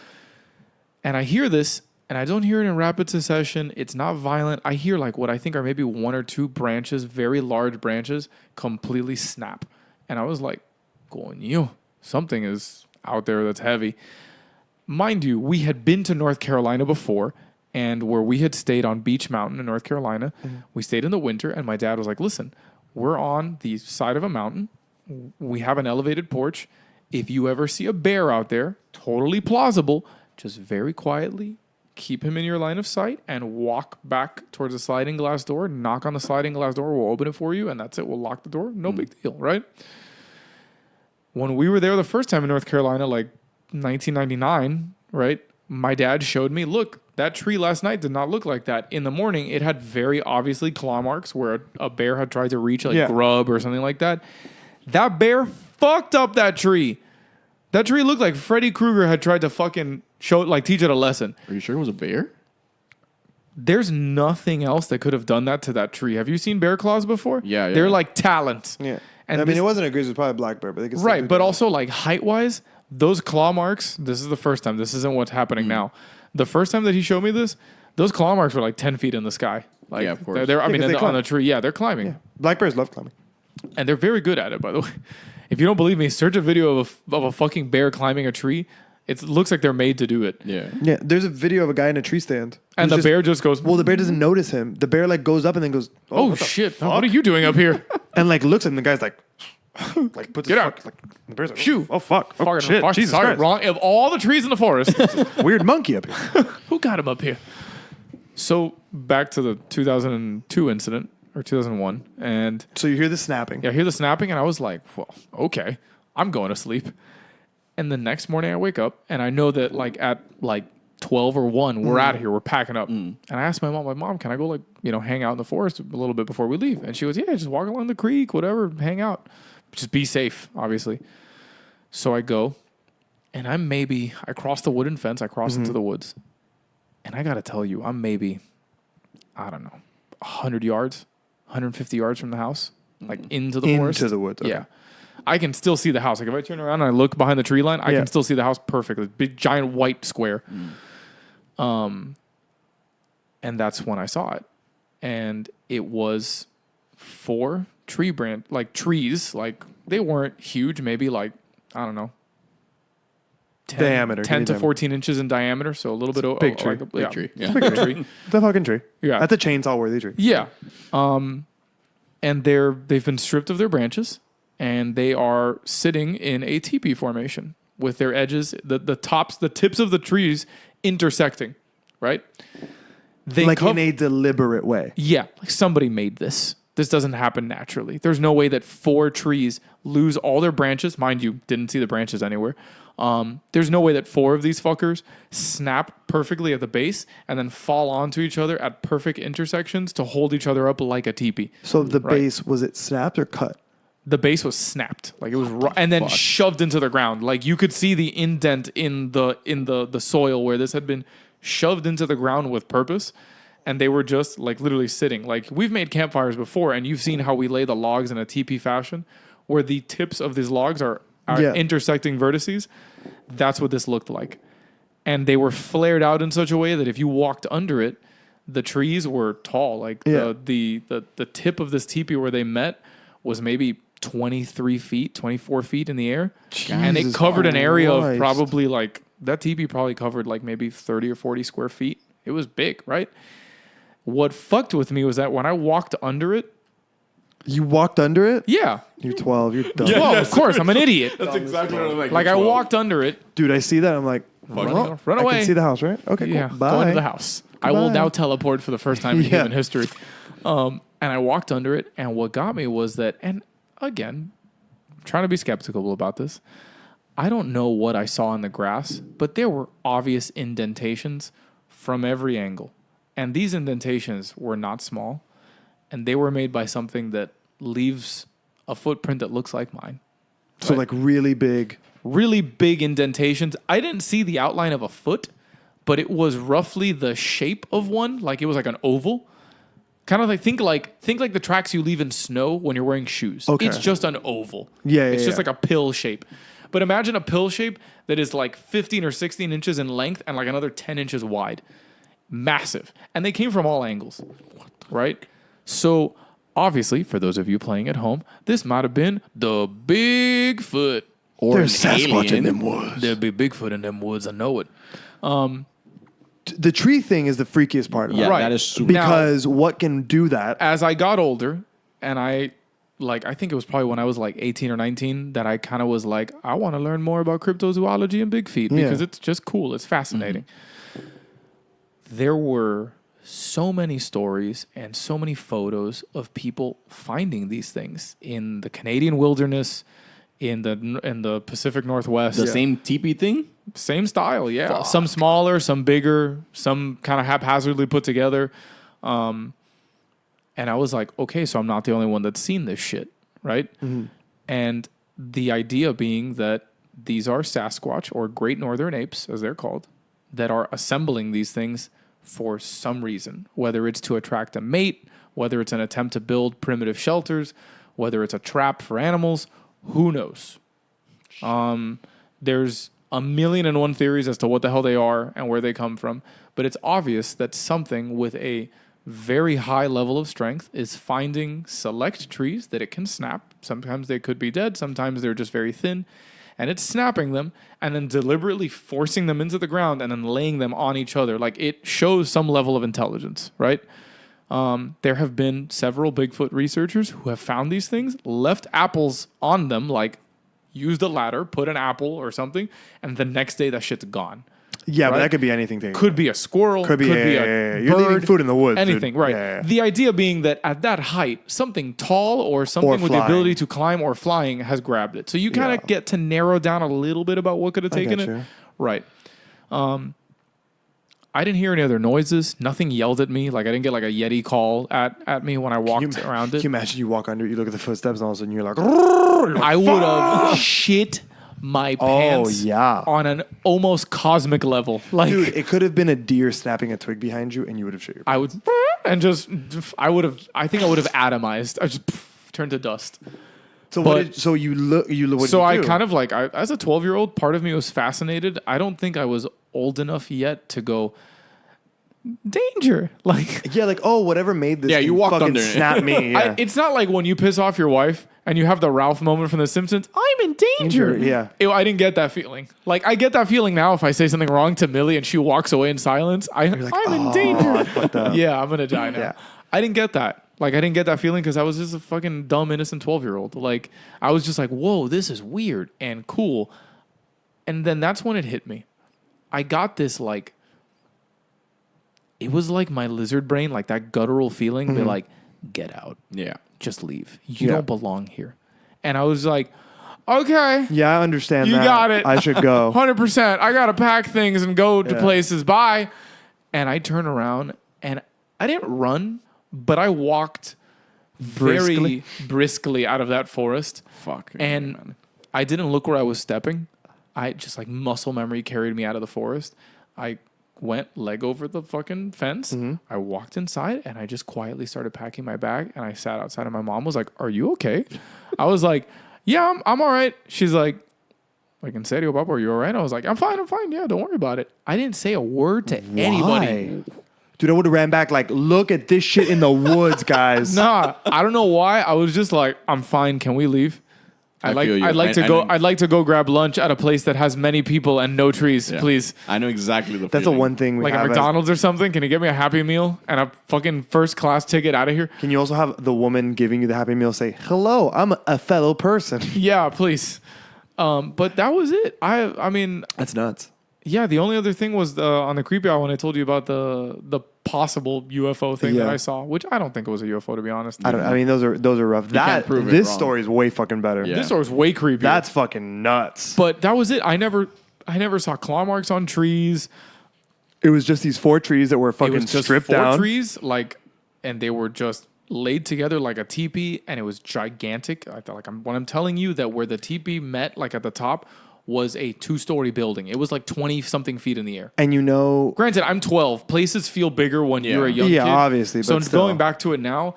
And I hear this, and I don't hear it in rapid succession. It's not violent. I hear like what I think are maybe 1 or 2 branches, very large branches, completely snap. And I was like, coño, something is out there that's heavy. Mind you, we had been to North Carolina before, and where we had stayed on Beach Mountain in North Carolina, we stayed in the winter, and my dad was like, listen, we're on the side of a mountain. We have an elevated porch. If you ever see a bear out there, totally plausible, just very quietly keep him in your line of sight and walk back towards the sliding glass door, knock on the sliding glass door, we'll open it for you, and that's it. We'll lock the door. No big deal, right? When we were there the first time in North Carolina, like 1999, right? My dad showed me, look, that tree last night did not look like that. In the morning, it had very obviously claw marks where a bear had tried to reach like grub or something like that. That bear fucked up that tree. That tree looked like Freddy Krueger had tried to fucking teach it a lesson.
Are you sure it was a bear?
There's nothing else that could have done that to that tree. Have you seen bear claws before?
Yeah.
They're like talons.
Yeah.
And
I mean, it wasn't a grizzly, it was probably a black bear, but they could still
right,
do
but
that.
also like height-wise, those claw marks, this is the first time. This isn't what's happening now. The first time that he showed me this, those claw marks were like 10 feet in the sky. Like,
yeah, of course.
They're, I
Yeah,
mean,
'cause they
on
climb.
the tree. Yeah, they're climbing.
Yeah. Black bears love climbing.
And they're very good at it, by the way. If you don't believe me, search a video of a fucking bear climbing a tree. It looks like they're made to do it.
Yeah.
Yeah, there's a video of a guy in a tree stand.
And the bear just goes,
Well, the bear doesn't notice him. The bear like goes up and then goes,
oh
what the
shit,
fuck?"
what are you doing up here?
And like looks at him. The guy's like, like puts
Get
his
out.
fuck, like the bear's like,
Shoo.
oh fuck, oh
Fucking
shit,
fuck,
Jesus
sorry,
Christ,
wrong. Of all the trees in the forest,
weird monkey up here.
who got him up here? So back to the 2002 incident or 2001, and
So you hear the snapping.
yeah, I hear the snapping, and I was like, well, okay, I'm going to sleep. And the next morning I wake up, and I know that like at like 12 or 1, we're out of here, we're packing up. And I asked my mom, can I go like, hang out in the forest a little bit before we leave? And she goes, yeah, just walk along the creek, whatever, hang out. Just be safe, obviously. So I go, and I cross the wooden fence, I cross into the woods. And I got to tell you, I'm maybe, I don't know, 100 yards, 150 yards from the house, like into the forest.
Into the woods. Okay.
Yeah. I can still see the house. Like if I turn around and I look behind the tree line, I can still see the house perfectly. Big, giant white square. And that's when I saw it. And it was 4 trees. Like they weren't huge, maybe like, I don't know,
10
to 14 inches in diameter. So a little bit of
big tree.
Big
tree.
Yeah.
Big tree. The fucking tree.
Yeah.
That's a chainsaw worthy tree.
Yeah. And they've been stripped of their branches, and they are sitting in a teepee formation with their edges, the tips of the trees intersecting, right?
In a deliberate way.
Yeah, like somebody made this. This doesn't happen naturally. There's no way that 4 trees lose all their branches. Mind you, didn't see the branches anywhere. There's no way that 4 of these fuckers snap perfectly at the base and then fall onto each other at perfect intersections to hold each other up like a teepee.
So the base, was it snapped or cut?
The base was snapped, like it was, and then shoved into the ground. Like you could see the indent in the soil where this had been shoved into the ground with purpose, and they were just like literally sitting. Like we've made campfires before, and you've seen how we lay the logs in a teepee fashion, where the tips of these logs are intersecting vertices. That's what this looked like, and they were flared out in such a way that if you walked under it, the trees were tall. Like the tip of this teepee where they met was maybe 23 feet, 24 feet in the air. And it covered an area of probably like, that teepee probably covered like maybe 30 or 40 square feet. It was big, right? What fucked with me was that when I walked under it.
You walked under it?
Yeah.
You're 12. You're dumb.
Yeah, well, of course, I'm an idiot.
That's exactly what I'm like.
Like I walked under it.
Dude, I see that. I'm like,
Run
I
away.
can see the house, right? Okay, cool.
Yeah,
Bye.
go into the house. I will now teleport for the first time in human history. And I walked under it, and what got me was that, and again, I'm trying to be skeptical about this. I don't know what I saw in the grass, but there were obvious indentations from every angle. And these indentations were not small, and they were made by something that leaves a footprint that looks like mine.
So like really big
Indentations. I didn't see the outline of a foot, but it was roughly the shape of one. Like it was like an oval. Kind of like think like the tracks you leave in snow when you're wearing shoes.
Okay.
It's just an oval.
Yeah,
It's
yeah,
just like a pill shape. But imagine a pill shape that is like 15 or 16 inches in length and like another 10 inches wide. Massive. And they came from all angles. Right? So obviously, for those of you playing at home, this might have been the Bigfoot.
Or
There's Sasquatch in them woods.
There'd be Bigfoot in them woods. I know it.
The tree thing is the freakiest part of it.
Yeah,
Right.
that is super.
Because what can do that?
As I got older, and I think it was probably when I was like 18 or 19 that I kind of was like, I want to learn more about cryptozoology and big feet because it's just cool. It's fascinating. There were so many stories and so many photos of people finding these things in the Canadian wilderness, in the Pacific Northwest.
The same teepee thing?
Same style, yeah. Some smaller, some bigger, some kind of haphazardly put together. And I was like, okay, so I'm not the only one that's seen this shit, right? And the idea being that these are Sasquatch, or great northern apes, as they're called, that are assembling these things for some reason, whether it's to attract a mate, whether it's an attempt to build primitive shelters, whether it's a trap for animals, who knows? There's a million and one theories as to what the hell they are and where they come from, but it's obvious that something with a very high level of strength is finding select trees that it can snap. Sometimes they could be dead, sometimes they're just very thin, and it's snapping them and then deliberately forcing them into the ground and then laying them on each other. Like, it shows some level of intelligence, right? There have been several Bigfoot researchers who have found these things, left apples on them, like used a ladder, put an apple or something, and the next day that shit's gone.
Yeah,
right?
but that could be anything.
Could be a squirrel. Could be a bird.
You're leaving food in the woods.
Anything,
dude.
right.
Yeah.
The idea being that at that height, something tall or something with the ability to climb or flying has grabbed it. So you kind of get to narrow down a little bit about what could have taken it. Right. I didn't hear any other noises. Nothing yelled at me. Like, I didn't get like a Yeti call at me when I walked around it.
Can you imagine you walk under it, you look at the footsteps, and all of a sudden you're like,
I would have shit my pants on an almost cosmic level. Like,
dude, it could have been a deer snapping a twig behind you, and you would have shit your pants.
I think I would have atomized. I just turned to dust.
So
but,
so you look.
So I kind of like, as a 12-year-old, part of me was fascinated. I don't think I was old enough yet to go, danger. Like,
yeah, like, oh, whatever made this.
Yeah, you walked under it.
Snap me. Yeah.
It's not like when you piss off your wife and you have the Ralph moment from The Simpsons. I'm in danger.
Yeah.
I didn't get that feeling. Like, I get that feeling now if I say something wrong to Millie and she walks away in silence. I'm in danger. Yeah, I'm gonna die now. Yeah. I didn't get that. Like, I didn't get that feeling because I was just a fucking dumb, innocent 12-year-old. Like, I was just like, whoa, this is weird and cool. And then that's when it hit me. I got this, like, it was like my lizard brain, like that guttural feeling, be like, get out.
Yeah.
Just leave. You don't belong here. And I was like, okay.
Yeah, I understand
you
that.
got it.
I should go.
100%. I got to pack things and go to places. Bye. And I turned around and I didn't run, but I walked very briskly out of that forest.
Fuck.
And
man.
I didn't look where I was stepping. I just, like, muscle memory carried me out of the forest. I went leg over the fucking fence. Mm-hmm. I walked inside and I just quietly started packing my bag and I sat outside and my mom was like, are you okay? I was like, yeah, I'm all right. She's like, ¿En serio, Papa? Are you all right? I was like, I'm fine. Yeah, don't worry about it. I didn't say a word to anybody.
Dude, I would have ran back like, look at this shit in the woods, guys.
Nah, I don't know why. I was just like, I'm fine. Can we leave? I'd like to go grab lunch at a place that has many people and no trees, please.
I know exactly the
That's
feeling.
the one thing we
like
have.
Like a McDonald's or something. Can you get me a Happy Meal and a fucking first class ticket out of here?
Can you also have the woman giving you the Happy Meal say, hello, I'm a fellow person?
Yeah, please. But that was it. I mean,
that's nuts.
Yeah, the only other thing was on the creepy hour when I told you about the possible UFO thing that I saw, which I don't think it was a UFO, to be honest.
I mean, those are rough. This story is way fucking better.
Yeah. This story is way creepier.
That's fucking nuts.
But that was it. I never saw claw marks on trees.
It was just these 4 trees that were fucking stripped down.
4 trees, like, and they were just laid together like a teepee, and it was gigantic. I thought, like, when I'm telling you that where the teepee met, like at the top, was a 2-story building. It was like 20-something feet in the air.
And
granted, I'm 12. Places feel bigger when you're a young kid.
Yeah, obviously.
So
but
going back to it now,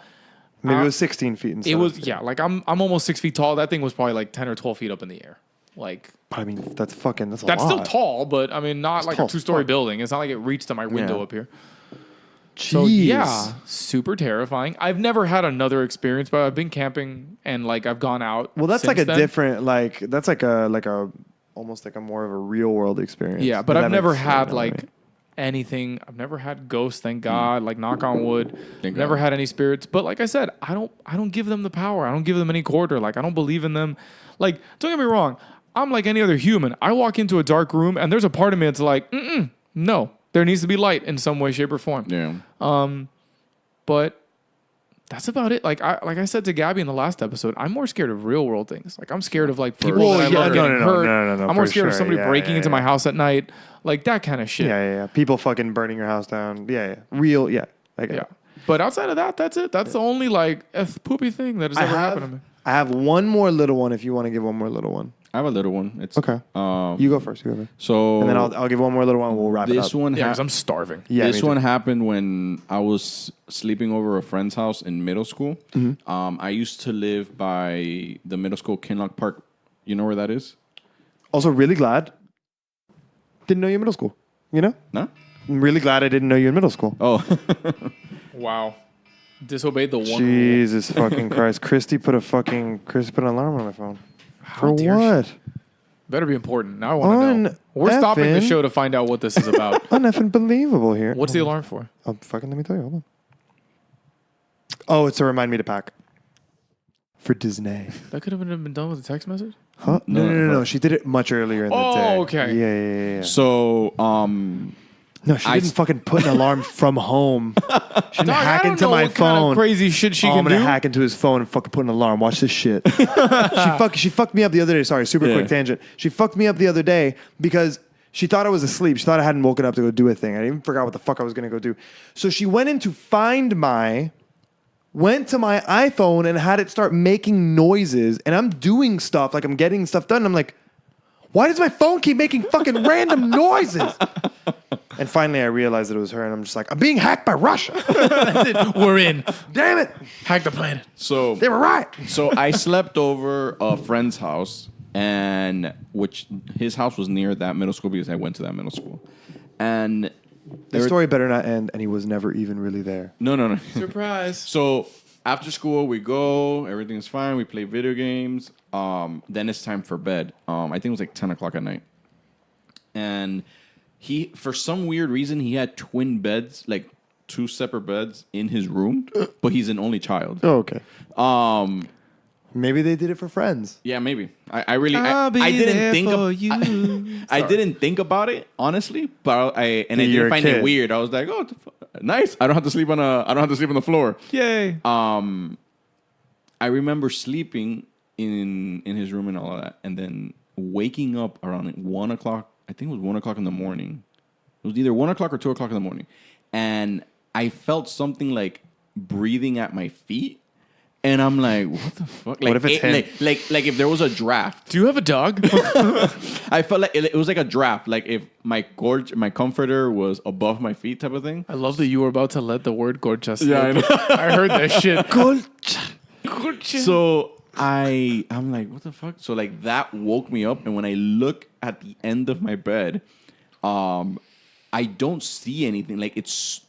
maybe it was 16 feet.
It was like I'm almost 6 feet tall. That thing was probably like 10 or 12 feet up in the air. Like,
I mean, that's a lot.
That's still tall, but I mean, not like a 2-story building. It's not like it reached to my window up here.
Jeez.
So yeah, super terrifying. I've never had another experience, but I've been camping and like I've gone out.
Well, that's like a different that's like a almost like a more of a real world experience.
Yeah, but I've never had like anything. I've never had ghosts, thank God. Like, knock on wood. Never had any spirits. But like I said, I don't give them the power. I don't give them any quarter. Like, I don't believe in them. Like, don't get me wrong. I'm like any other human. I walk into a dark room and there's a part of me that's like, no. There needs to be light in some way, shape, or form.
Yeah.
But that's about it. Like I said to Gabby in the last episode, I'm more scared of real world things. Like, I'm scared of like people that I love getting hurt.
No,
I'm more scared of somebody breaking into my house at night. Like that kind of shit.
Yeah. People fucking burning your house down. Yeah. Real. Yeah.
But outside of that, that's it. That's the only like poopy thing that has ever happened to me.
I have one more little one. If you want to give one more little one.
I have a little one. It's
okay. You go first.
So,
and then I'll give one more little one. We'll wrap it up.
This one,
because I'm starving.
Yeah, this one happened when I was sleeping over a friend's house in middle school. Mm-hmm. I used to live by the middle school Kinloch Park. You know where that is?
Also, really glad. Didn't know you in middle school. You know?
No.
I'm really glad I didn't know you in middle school.
Oh.
Wow. Disobeyed the one.
Jesus fucking Christ! Christy put an alarm on my phone. For what?
Better be important. Now I want to know. We're stopping the show to find out what this is about.
Uneffing believable here.
What's the alarm for?
Oh, fucking let me tell you. Hold on. Oh, it's to remind me to pack. For Disney.
That could have been done with a text message?
Huh? No. She did it much earlier in the day.
Oh, okay.
Yeah.
So,
No, she didn't fucking put an alarm from home. She didn't hack into my
what
phone.
Kind of crazy shit she
I'm
can do.
gonna hack into his phone and fucking put an alarm. Watch this shit. She fucked me up the other day. Sorry, super quick tangent. She fucked me up the other day because she thought I was asleep. She thought I hadn't woken up to go do a thing. I even forgot what the fuck I was gonna go do. So she went in to went to my iPhone and had it start making noises. And I'm doing stuff, like I'm getting stuff done. And I'm like, why does my phone keep making fucking random noises? And finally I realized that it was her. And I'm just like, I'm being hacked by Russia.
We're in.
Damn it.
Hack the planet.
So
They were right.
So I slept over a friend's house, and which his house was near that middle school because I went to that middle school. And
The story better not end, and he was never even really there.
no.
Surprise.
So after school we go, everything's fine. We play video games. Then it's time for bed. I think it was like 10 o'clock at night. And he, for some weird reason, he had twin beds, like 2 separate beds in his room, but he's an only child.
Oh, okay. Maybe they did it for friends.
Yeah, maybe. I didn't think I didn't think about it honestly, but I didn't find it weird. I was like, oh, nice. I don't have to sleep on the floor.
Yay.
I remember sleeping in his room and all of that, and then waking up around 1 o'clock. I think it was 1 o'clock in the morning. It was either 1 o'clock or 2 o'clock in the morning, and I felt something like breathing at my feet. And I'm like, what the fuck? Like,
what if it's him?
Like if there was a draft.
Do you have a dog?
I felt like it was like a draft. Like if my comforter was above my feet type of thing.
I love that you were about to let the word gorcha slip.
Yeah, I know.
I heard that shit.
Gorcha.
So I'm like, what the fuck? So like that woke me up. And when I look at the end of my bed, I don't see anything. Like it's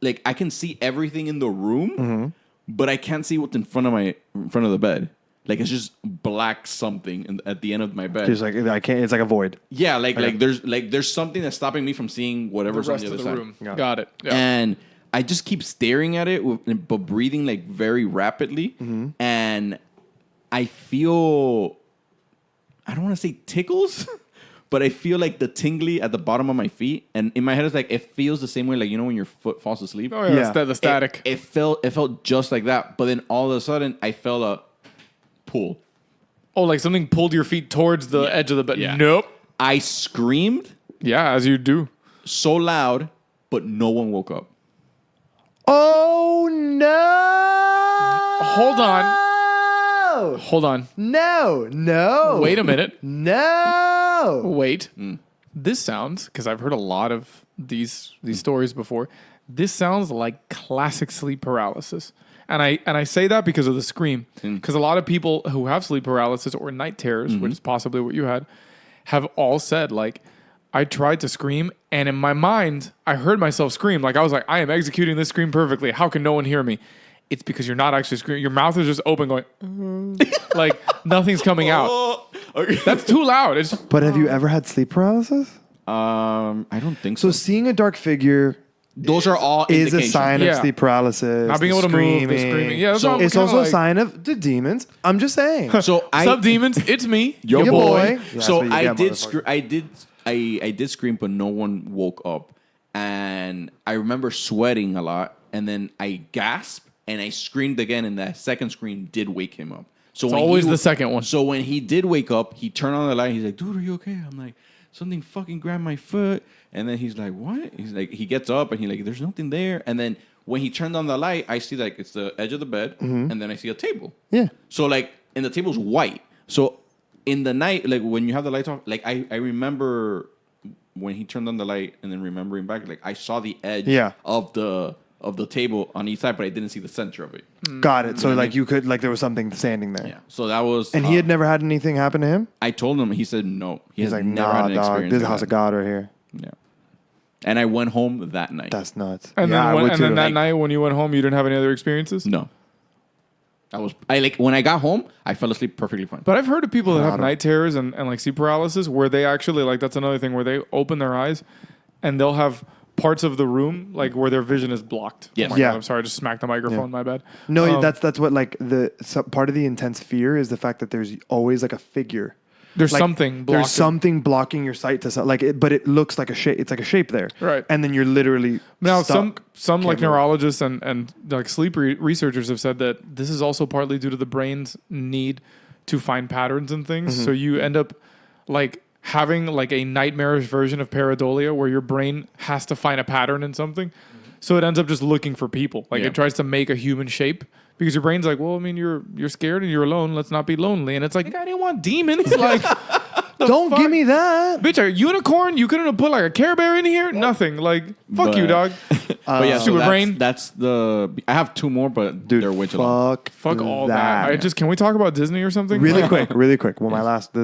like I can see everything in the room. Mm-hmm. But I can't see what's in front of the bed. Like it's just black something at the end of my bed.
Just like I can't. It's like a void.
Yeah, there's something that's stopping me from seeing whatever's
The rest
on the
of
other
the
side.
room. Got it. Yeah.
And I just keep staring at it, but breathing like very rapidly. Mm-hmm. And I feel, I don't want to say tickles, but I feel like the tingly at the bottom of my feet, and in my head it's like it feels the same way, like you know when your foot falls asleep.
Oh yeah, the static.
It felt just like that, but then all of a sudden I felt a pull.
Oh, like something pulled your feet towards the edge of the bed.
Yeah.
Nope.
I screamed.
Yeah, as you do.
So loud, but no one woke up.
Oh no!
Hold on.
No.
Wait a minute.
No.
Wait. This sounds, because I've heard a lot of these stories before. This sounds like classic sleep paralysis. And I say that because of the scream. Because a lot of people who have sleep paralysis or night terrors, which is possibly what you had, have all said, like, I tried to scream, and in my mind, I heard myself scream. Like, I was like, I am executing this scream perfectly. How can no one hear me? It's because you're not actually screaming. Your mouth is just open going, like, nothing's coming out.
Okay.
That's too loud.
But have you ever had sleep paralysis?
I don't think
So
so.
seeing a dark figure
Those are all
is a
indications.
sign of
Yeah.
sleep paralysis.
Not being able to move, the screaming. Yeah, that's
So
what I'm
It's
kinda
also a
like,
sign of the demons. I'm just saying.
So
What's up, demons? It's me,
Yo,
your
boy.
boy.
Yeah,
So
that's what you
I
get,
did
motherfucker.
I did scream, but no one woke up. And I remember sweating a lot. And then I gasped and I screamed again. And that second scream did wake him up. So
It's
when
always
he,
the second one.
So when he did wake up, he turned on the light. He's like, dude, are you okay? I'm like, something fucking grabbed my foot. And then he's like, what? He's like, he gets up and he's like, there's nothing there. And then when he turned on the light, I see like it's the edge of the bed. And then I see a table.
Yeah.
So like, and the table's white. So in the night, like when you have the lights off, like I remember when he turned on the light and then remembering back, like I saw the edge of the table on each side, but I didn't see the center of it.
Got it. So like you could, like there was something standing there.
Yeah. So that was,
And he had never had anything happen to him?
I told him, he said no.
He's like,
never
nah,
had an
dog.
experience
This is
like
the house
that.
of God right here.
Yeah. And I went home that night.
That's nuts.
And
yeah, I would
then
too.
that night when you went home, you didn't have any other experiences?
No. When I got home, I fell asleep perfectly fine.
But I've heard of people that have night terrors and like sleep paralysis where they actually like that's another thing where they open their eyes and they'll have parts of the room like where their vision is blocked.
Yes.
Oh my God, I'm sorry, I just smacked the microphone. My bad.
No, that's what like part of the intense fear is the fact that there's always like a figure.
There's
Like,
something blocking.
There's something blocking your sight to like it, but it looks like a shape. It's like a shape there,
Right.
And then you're literally
Now,
stuck.
some like
Can't move.
neurologists and like sleep researchers have said that this is also partly due to the brain's need to find patterns and things.
Mm-hmm.
So you end up like having like a nightmarish version of pareidolia where your brain has to find a pattern in something.
Mm-hmm.
So it ends up just looking for people. Like
Yeah.
it tries to make a human shape because your brain's like, well, I mean, you're scared and you're alone. Let's not be lonely. And it's like, I didn't want demons. Like,
Don't
fuck?
give me that.
bitch, a unicorn? You couldn't have put like a Care Bear in here? Nothing. Like, fuck you,
But-
dog.
But yeah,
Stupid
that's,
brain.
That's I have two more, but
Dude,
they're way too long.
Fuck all that. Can we talk about Disney or something?
Really
Like,
quick. Well, this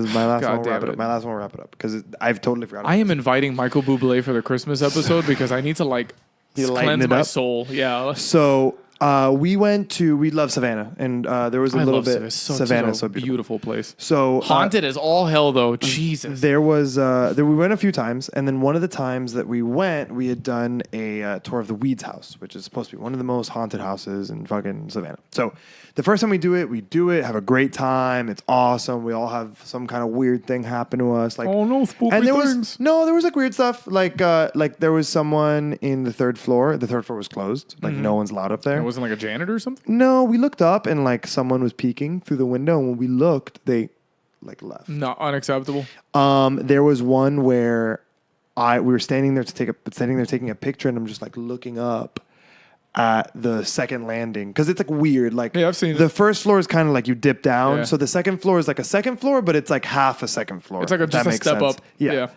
is my last
God
one. We'll
damn
wrap it
it.
up. My last one. We'll wrap it up because I've totally forgotten.
I am inviting Michael Bublé for the Christmas episode because I need to like
You lighten
cleanse
it
my
up?
soul. Yeah.
So we love Savannah, and there was a little bit Savannah, so beautiful.
place.
So
Haunted as all hell though. Jesus.
there was we went a few times, and then one of the times that we went, we had done a tour of the Weeds house, which is supposed to be one of the most haunted houses in fucking Savannah. So the first time we do it, have a great time. It's awesome. We all have some kind of weird thing happen to us, like
Oh no, spoopy
and there
things.
was like weird stuff, like there was someone in the third floor. The third floor was closed, like no one's allowed up there.
It wasn't like a janitor or something?
No, we looked up and like someone was peeking through the window, and when we looked, they like left.
No, unacceptable.
There was one where we were standing there taking a picture, and I'm just like looking up at the second landing because it's like weird. Like
Yeah, I've seen
the
it.
first floor is kind of like you dip down,
Yeah.
so the second floor is like a second floor, but it's like half a second floor.
It's like
if that
just a
makes
step
sense.
up.
Yeah.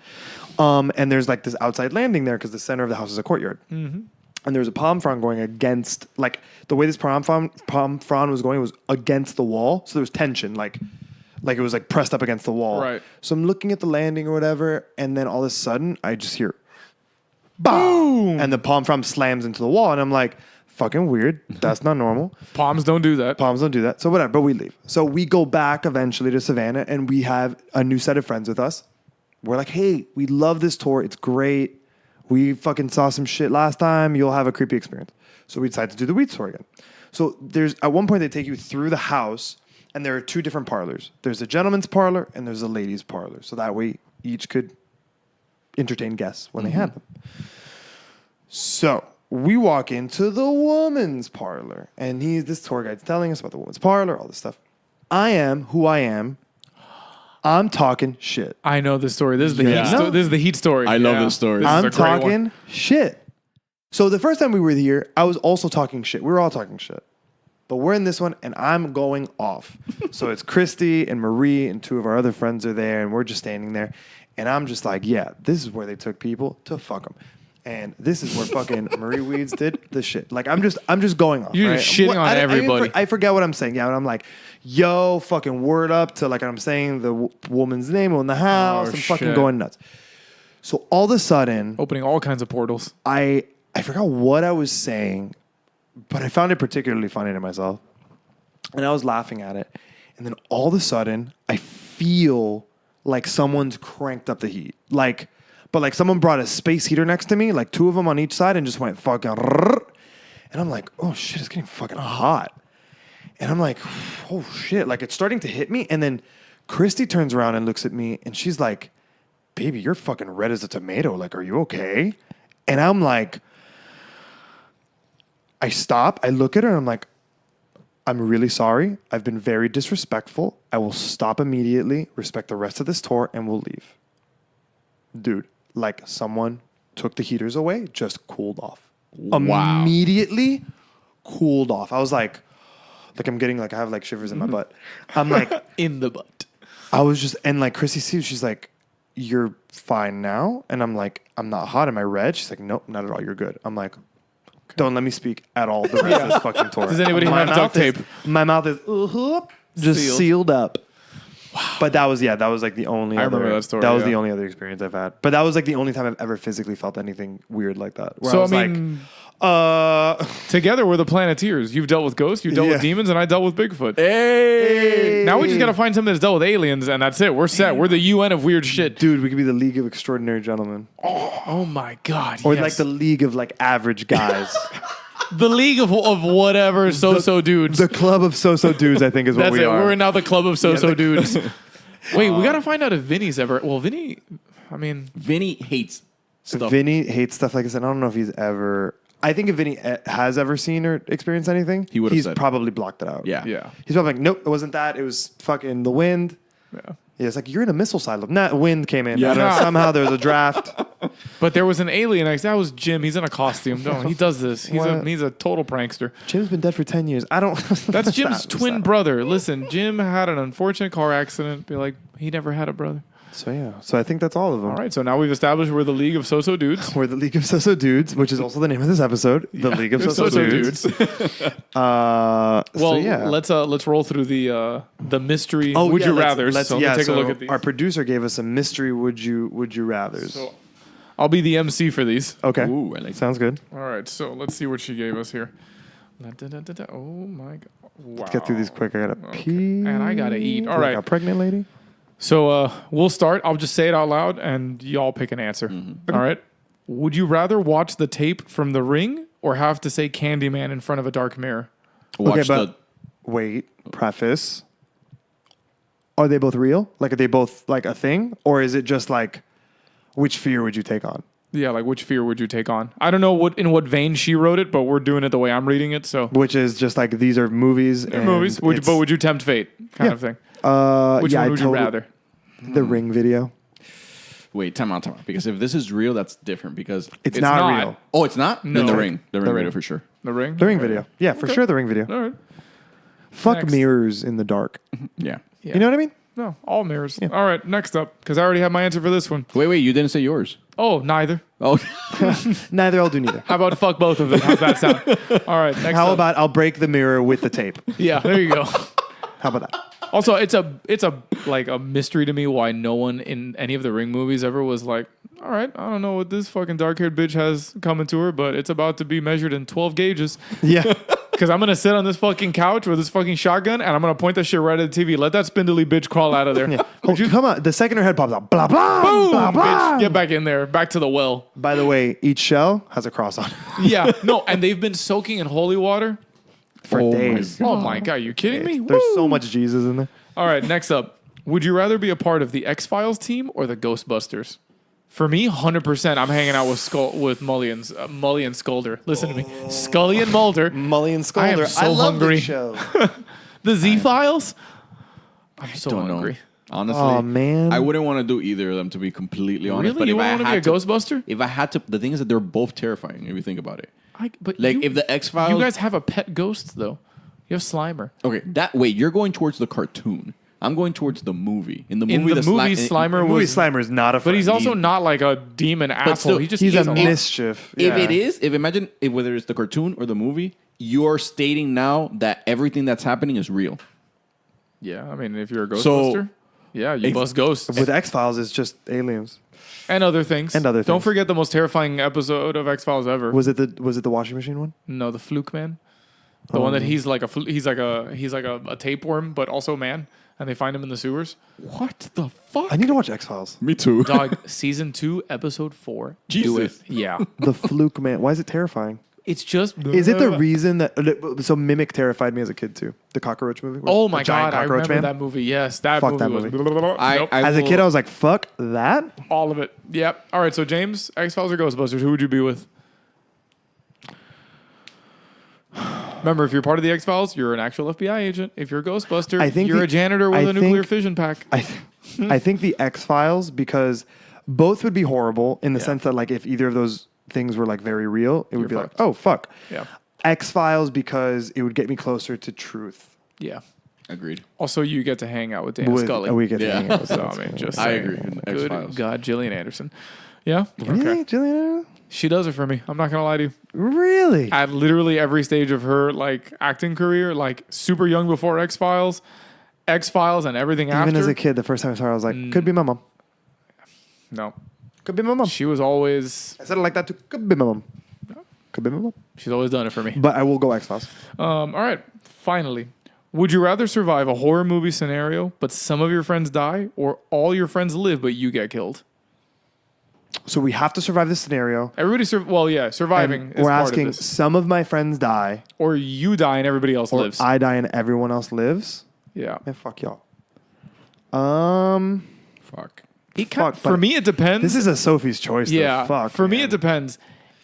And there's like this outside landing there because the center of the house is a courtyard. Mm-hmm. And there was a palm frond going against, like the way this palm frond was going was against the wall. So there was tension, like it was like pressed up against the wall.
Right.
So I'm looking at the landing or whatever, and then all of a sudden I just hear, boom, and the palm frond slams into the wall, and I'm like, fucking weird. That's not normal.
Palms don't do that.
Palms don't do that. So whatever, but we leave. So we go back eventually to Savannah, and we have a new set of friends with us. We're like, hey, we love this tour. It's great. We fucking saw some shit last time. You'll have a creepy experience. So we decided to do the weed tour again. So there's at one point they take you through the house, and there are two different parlors. There's a gentleman's parlor and there's a ladies' parlor. So that way each could entertain guests when they had them. So we walk into the woman's parlor, and this tour guide's telling us about the woman's parlor, all this stuff. I am who I am. I'm talking shit.
I know this story. This is the
Yeah.
heat. This is the heat story.
I love this story.
This is
I'm
a great one.
talking shit. So the first time we were here, I was also talking shit. We were all talking shit. But we're in this one, and I'm going off. So it's Christy and Marie, and two of our other friends are there, and we're just standing there. And I'm just like, yeah, this is where they took people to fuck them. And this is where fucking Marie Weeds did the shit. Like, I'm just going off.
You're
right?
just shitting on everybody.
I forget what I'm saying. Yeah, and I'm like, yo, fucking word up to, like, I'm saying the woman's name in the house.
Oh,
I'm fucking
shit.
going nuts. So all of a sudden,
Opening all kinds of portals.
I forgot what I was saying, but I found it particularly funny to myself. And I was laughing at it. And then all of a sudden, I feel like someone's cranked up the heat. But someone brought a space heater next to me, like two of them on each side, and just went fucking. And I'm like, oh shit, it's getting fucking hot. And I'm like, oh shit, like it's starting to hit me. And then Christy turns around and looks at me, and she's like, baby, you're fucking red as a tomato. Like, are you okay? And I'm like, I stop, I look at her, and I'm like, I'm really sorry. I've been very disrespectful. I will stop immediately, respect the rest of this tour, and we'll leave. Dude, like someone took the heaters away, just cooled off.
Wow.
Immediately cooled off. I was like I'm getting like, I have like shivers in my butt. I'm like,
In the butt.
I was just, and like Chrissy sees, she's like, you're fine now? And I'm like, I'm not hot. Am I red? She's like, nope, not at all. You're good. I'm like, don't let me speak at all the rest of this fucking tour.
Does anybody
My
have
mouth
duct tape?
My mouth is just
Sealed.
sealed up. But that was like the only.
I
other,
remember that story,
That was
yeah.
the only other experience I've had. But that was like the only time I've ever physically felt anything weird like that. Where
So,
I was
I mean,
like,
together we're the Planeteers. You've dealt with ghosts, you've dealt with
Yeah.
demons, and I dealt with Bigfoot.
Hey.
Now we just gotta find something that's dealt with aliens, and that's it. We're set. We're the UN of weird shit.
dude, we could be the League of Extraordinary Gentlemen,
Oh my god!
or
yes.
like the League of like average guys.
the league of whatever so dudes.
The Club of So-So Dudes, I think, is what
That's
we
it.
are.
We're now the club of so
the-
dudes. Wait, we gotta find out if Vinny's ever. Well, Vinny. I mean,
Vinny hates stuff.
Vinny hates stuff like this, and I don't know if he's ever. I think if Vinny has ever seen or experienced anything,
He would've
he's
said it.
probably blocked it out.
Yeah.
yeah,
He's probably like, nope, it wasn't that. It was fucking the wind.
yeah.
Yeah, it's like, you're in a missile silo. Nah, wind came in.
Yeah.
I don't know, somehow there was a draft.
But there was an alien. That was Jim. He's in a costume. No, he does this.
What?
He's a total prankster.
Jim's been dead for 10 years. I don't.
That's Jim's
Stop,
twin
stop.
brother. Listen, Jim had an unfortunate car accident. Be like, he never had a brother.
So, yeah. So I think that's all of them.
All right, so now we've established we're the League of So Dudes.
We're the League of So-So Dudes, which is also the name of this episode. The League of So-So Dudes.
Well,
So, yeah.
let's roll through the mystery.
Oh,
would
yeah,
you
let's-
rather?
let's-
So
yeah,
let me take
so
a look at these.
our producer gave us a mystery would you rather's.
So I'll be the MC for these.
Okay.
Ooh, I like
Sounds good.
All right, so let's see what she gave us here. Oh my god! Wow.
Let's get through these quick. I gotta pee.
And I gotta eat. All
Like
right.
a pregnant lady.
So we'll start. I'll just say it out loud, and y'all pick an answer. All right. Would you rather watch the tape from The Ring or have to say Candyman in front of a dark mirror?
Watch
Okay, but
the.
wait. Preface. Are they both real? Like, are they both like a thing, or is it just like, which fear would you take on?
Yeah, like which fear would you take on? I don't know in what vein she wrote it, but we're doing it the way I'm reading it. So
Which is just like, these are movies. And
movies.
it's-
But would you tempt fate? Kind
Yeah.
of thing. Which
yeah,
one
I
would you
totally-
rather?
The Ring video.
Wait, time out. Because if this is real, that's different. Because
It's not
not.
real.
oh, it's not.
No.
Then the ring. The ring
Ring.
video for sure.
The Ring.
The Ring video. Yeah, for sure. The Ring video.
All right.
Fuck
Next.
mirrors in the dark.
Yeah.
Yeah.
You know what I mean?
No, all mirrors. All right, next up, because I already have my answer for this one.
Wait. You didn't say yours.
Oh, neither.
Oh.
Neither. I'll do neither.
How about fuck both of them? How's that sound? All right, next
How
up.
about I'll break the mirror with the tape?
Yeah, there you go.
How about that?
Also, it's a like a mystery to me why no one in any of the Ring movies ever was like, all right, I don't know what this fucking dark-haired bitch has coming to her, but it's about to be measured in 12 gauges.
Yeah.
Because I'm going to sit on this fucking couch with this fucking shotgun and I'm going to point that shit right at the TV. Let that spindly bitch crawl out of there.
Yeah. Oh, come on. The second her head pops out, blah, blah,
Boom,
blah, blah.
bitch. Get back in there. Back to the well.
By the way, each shell has a cross on it
Yeah. No, and they've been soaking in holy water.
for
Oh my
days.
God.
Oh my God, you kidding me?
There's
Woo.
so much Jesus in there.
All right, next up. Would you rather be a part of the X-Files team or the Ghostbusters? For me, 100%, I'm hanging out with Mully and Skulder. Listen to me. Scully and Mulder.
Mully and Skulder.
I am so
love
hungry.
this show.
The Z-Files? I'm so
Don't
hungry.
know. Honestly,
Oh, man.
I wouldn't want to do either of them, to be completely honest.
Really? You
if I
want to be a
had to-
Ghostbuster?
If I had to, the thing is that they're both terrifying. If you think about it,
But
like
you,
if the X Files,
you guys have a pet ghost, though. You have Slimer.
okay, that wait, you're going towards the cartoon. I'm going towards the movie. In the
In
movie,
the movie, Slimer
Movie
was...
Slimer is not a
But
friend.
he's also not like a demon asshole.
still,
He just
He's
eats
a
lot.
mischief.
If
Yeah.
it is, imagine if whether it's the cartoon or the movie, you're stating now that everything that's happening is real.
Yeah, I mean, if you're a
So-
Ghostbuster, yeah, you bust ghosts.
With X-Files, it's just aliens.
And other things.
And other
Don't
things.
forget the most terrifying episode of X-Files ever.
Was it the washing machine one?
No, the Fluke Man. The one that he's like a tapeworm, but also a man, and they find him in the sewers.
What the fuck?
I need to watch X-Files.
Me too.
Dog, season 2, episode 4. Do
Jesus.
it. Yeah.
The Fluke Man. Why is it terrifying?
It's just.
Is it the reason that so Mimic terrified me as a kid too? The cockroach movie.
Oh
The
my
giant
God, I
cockroach
remember
man?
that movie. Yes, that
Fuck
movie
that
was.
movie.
Nope.
As a kid, I was like, "Fuck that."
all of it. Yep. All right. So James, X-Files or Ghostbusters? Who would you be with? Remember, if you're part of the X-Files, you're an actual FBI agent. If you're a Ghostbuster,
I think
you're
the-
a janitor with
I
a nuclear
think-
fission pack.
I think the X-Files, because both would be horrible in the
Yeah.
sense that like if either of those things were like very real, it would
You're
be
fucked.
like, "Oh fuck."
Yeah.
X-Files because it would get me closer to truth.
Yeah.
Agreed.
Also, you get to hang out with Dan Scully.
We get to
Yeah.
hang out with
So,
Dan
I mean,
Scully.
just
I
saying.
agree. In
Good
X-Files.
God, Gillian Anderson. Yeah.
Really,
Okay.
Juliana?
She does it for me. I'm not gonna lie to you.
Really?
At literally every stage of her like acting career, like super young before X Files, X-Files and everything
Even
after.
as a kid, the first time I saw her, I was like, could be my mom.
No.
Could be my mom.
She was always...
I said it like that too. Could be my mom. Could be my mom.
She's always done it for me.
But I will go X-Files.
All right. Finally. Would you rather survive a horror movie scenario, but some of your friends die, or all your friends live, but you get killed?
So we have to survive this scenario.
Everybody, surviving
And
is
we're
part
asking,
of this.
some of my friends die,
Or you die and everybody else
or
lives.
I die and everyone else lives.
Yeah.
Man, fuck y'all.
Fuck.
For me, it depends.
This is a Sophie's choice.
yeah.
Though. Fuck.
For me,
man.
it depends.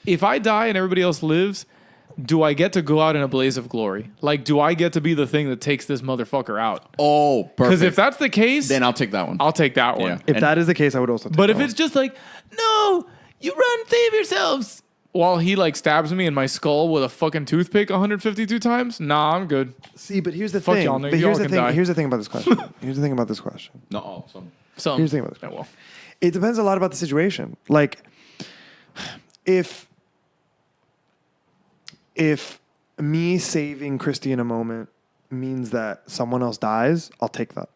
If I die and everybody else lives, do I get to go out in a blaze of glory? Like, do I get to be the thing that takes this motherfucker out?
Oh, perfect.
Because if that's the case,
then I'll take that one.
I'll take that one.
Yeah.
If that is the case, I would also. Take
But
that
if
one.
it's just like, no, you run, save yourselves, while he like stabs me in my skull with a fucking toothpick 152 times, nah, I'm good.
see, but here's the
Fuck
thing.
y'all,
But
y'all
here's the
can
thing.
die.
Here's the thing about this question. Here's the thing about this question.
No, some.
So
Here's the thing about this.
yeah, well,
It depends a lot about the situation. Like, if me saving Christy in a moment means that someone else dies, I'll take that.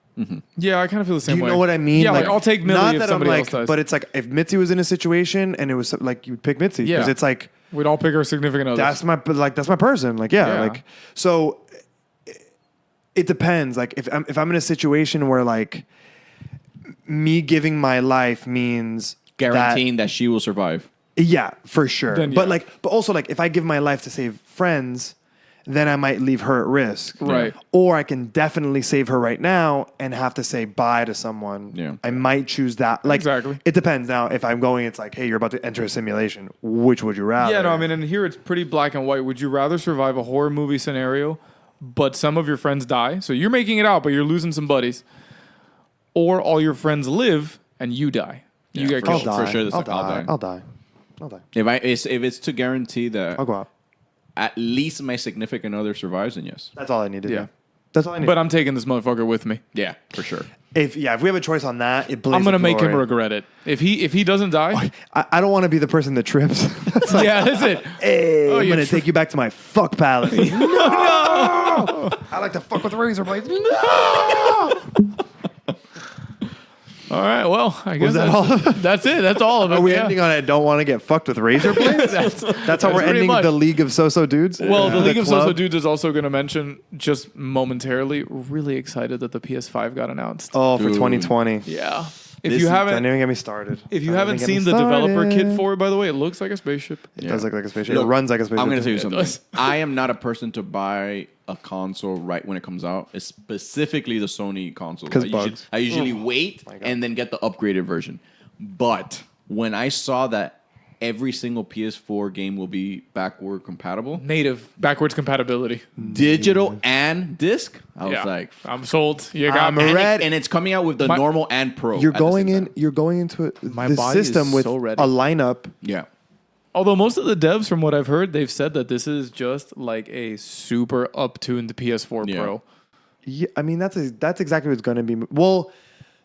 yeah, I kind of feel the
Do
same
you
way.
know what I mean?
Yeah, like I'll take Millie
not
if
that
somebody
I'm
else
like,
dies.
but it's like if Mitzi was in a situation and it was like you'd pick Mitzi because
Yeah.
it's like
We'd all pick our significant others.
that's my person. Like
Yeah.
like so. It depends. Like if I'm in a situation where like me giving my life means
Guaranteeing that she will survive.
yeah, for sure.
Then,
But
yeah.
but also like if I give my life to save friends, then I might leave her at risk.
Right.
Or I can definitely save her right now and have to say bye to someone.
Yeah.
I might choose that. Like
Exactly.
It depends. Now, if I'm going, it's like, hey, you're about to enter a simulation. Which would you rather?
Yeah, no, I mean, and here it's pretty black and white. Would you rather survive a horror movie scenario, but some of your friends die? So you're making it out, but you're losing some buddies. Or all your friends live and you die. You
Yeah,
get
for
I'll
killed.
die.
For sure, this
I'll
like, I'll
die.
die.
I'll die. I'll die.
If it's to guarantee that
I'll go out.
at least my significant other survives, then yes.
That's all I need to
Yeah.
do. That's all I need.
But I'm taking this motherfucker with me.
Yeah, for sure.
if we have a choice on that, it
I'm gonna make him regret it. If he doesn't die,
I don't want to be the person that trips. That's like,
yeah, that's it.
hey,
Oh,
I'm
you're
gonna take you back to my fuck palace. No! I like to fuck with razor blades. No!
All right, well, I guess
Was that all?
that's it. That's all of it.
Are we
yeah.
ending on I don't want to get fucked with razor blades? That's how we're
pretty
ending
much.
the League of So-So Dudes?
Well, the League of
club?
So-So Dudes is also going to mention, just momentarily, really excited that the PS5 got announced.
Oh, for
Dude.
2020.
Yeah. If
This
you
is-
Don't
haven't
even get me started.
if you
Don't
haven't
even get me
seen the developer
started.
kit for it, by the way, it looks like a spaceship.
It does look like a spaceship.
Look,
it runs like a spaceship.
I'm going to tell you
It
something.
does.
I am not a person to buy a console right when it comes out, specifically the Sony console.
'Cause bugs.
I usually wait
God.
and then get the upgraded version. But when I saw that every single PS4 game will be backward compatible,
Native backwards compatibility.
digital and disc, I was
Yeah.
like,
I'm sold. You got
I'm
me.
a-
and,
Red.
and it's coming out with the
My-
normal and pro.
You're
at the same
going in.
time.
You're going into
My
the
body is
system with
so ready.
a lineup.
Yeah.
Although most of the devs, from what I've heard, they've said that this is just like a super up-tuned PS4
Yeah.
Pro.
Yeah, I mean that's exactly what it's going to be. Well,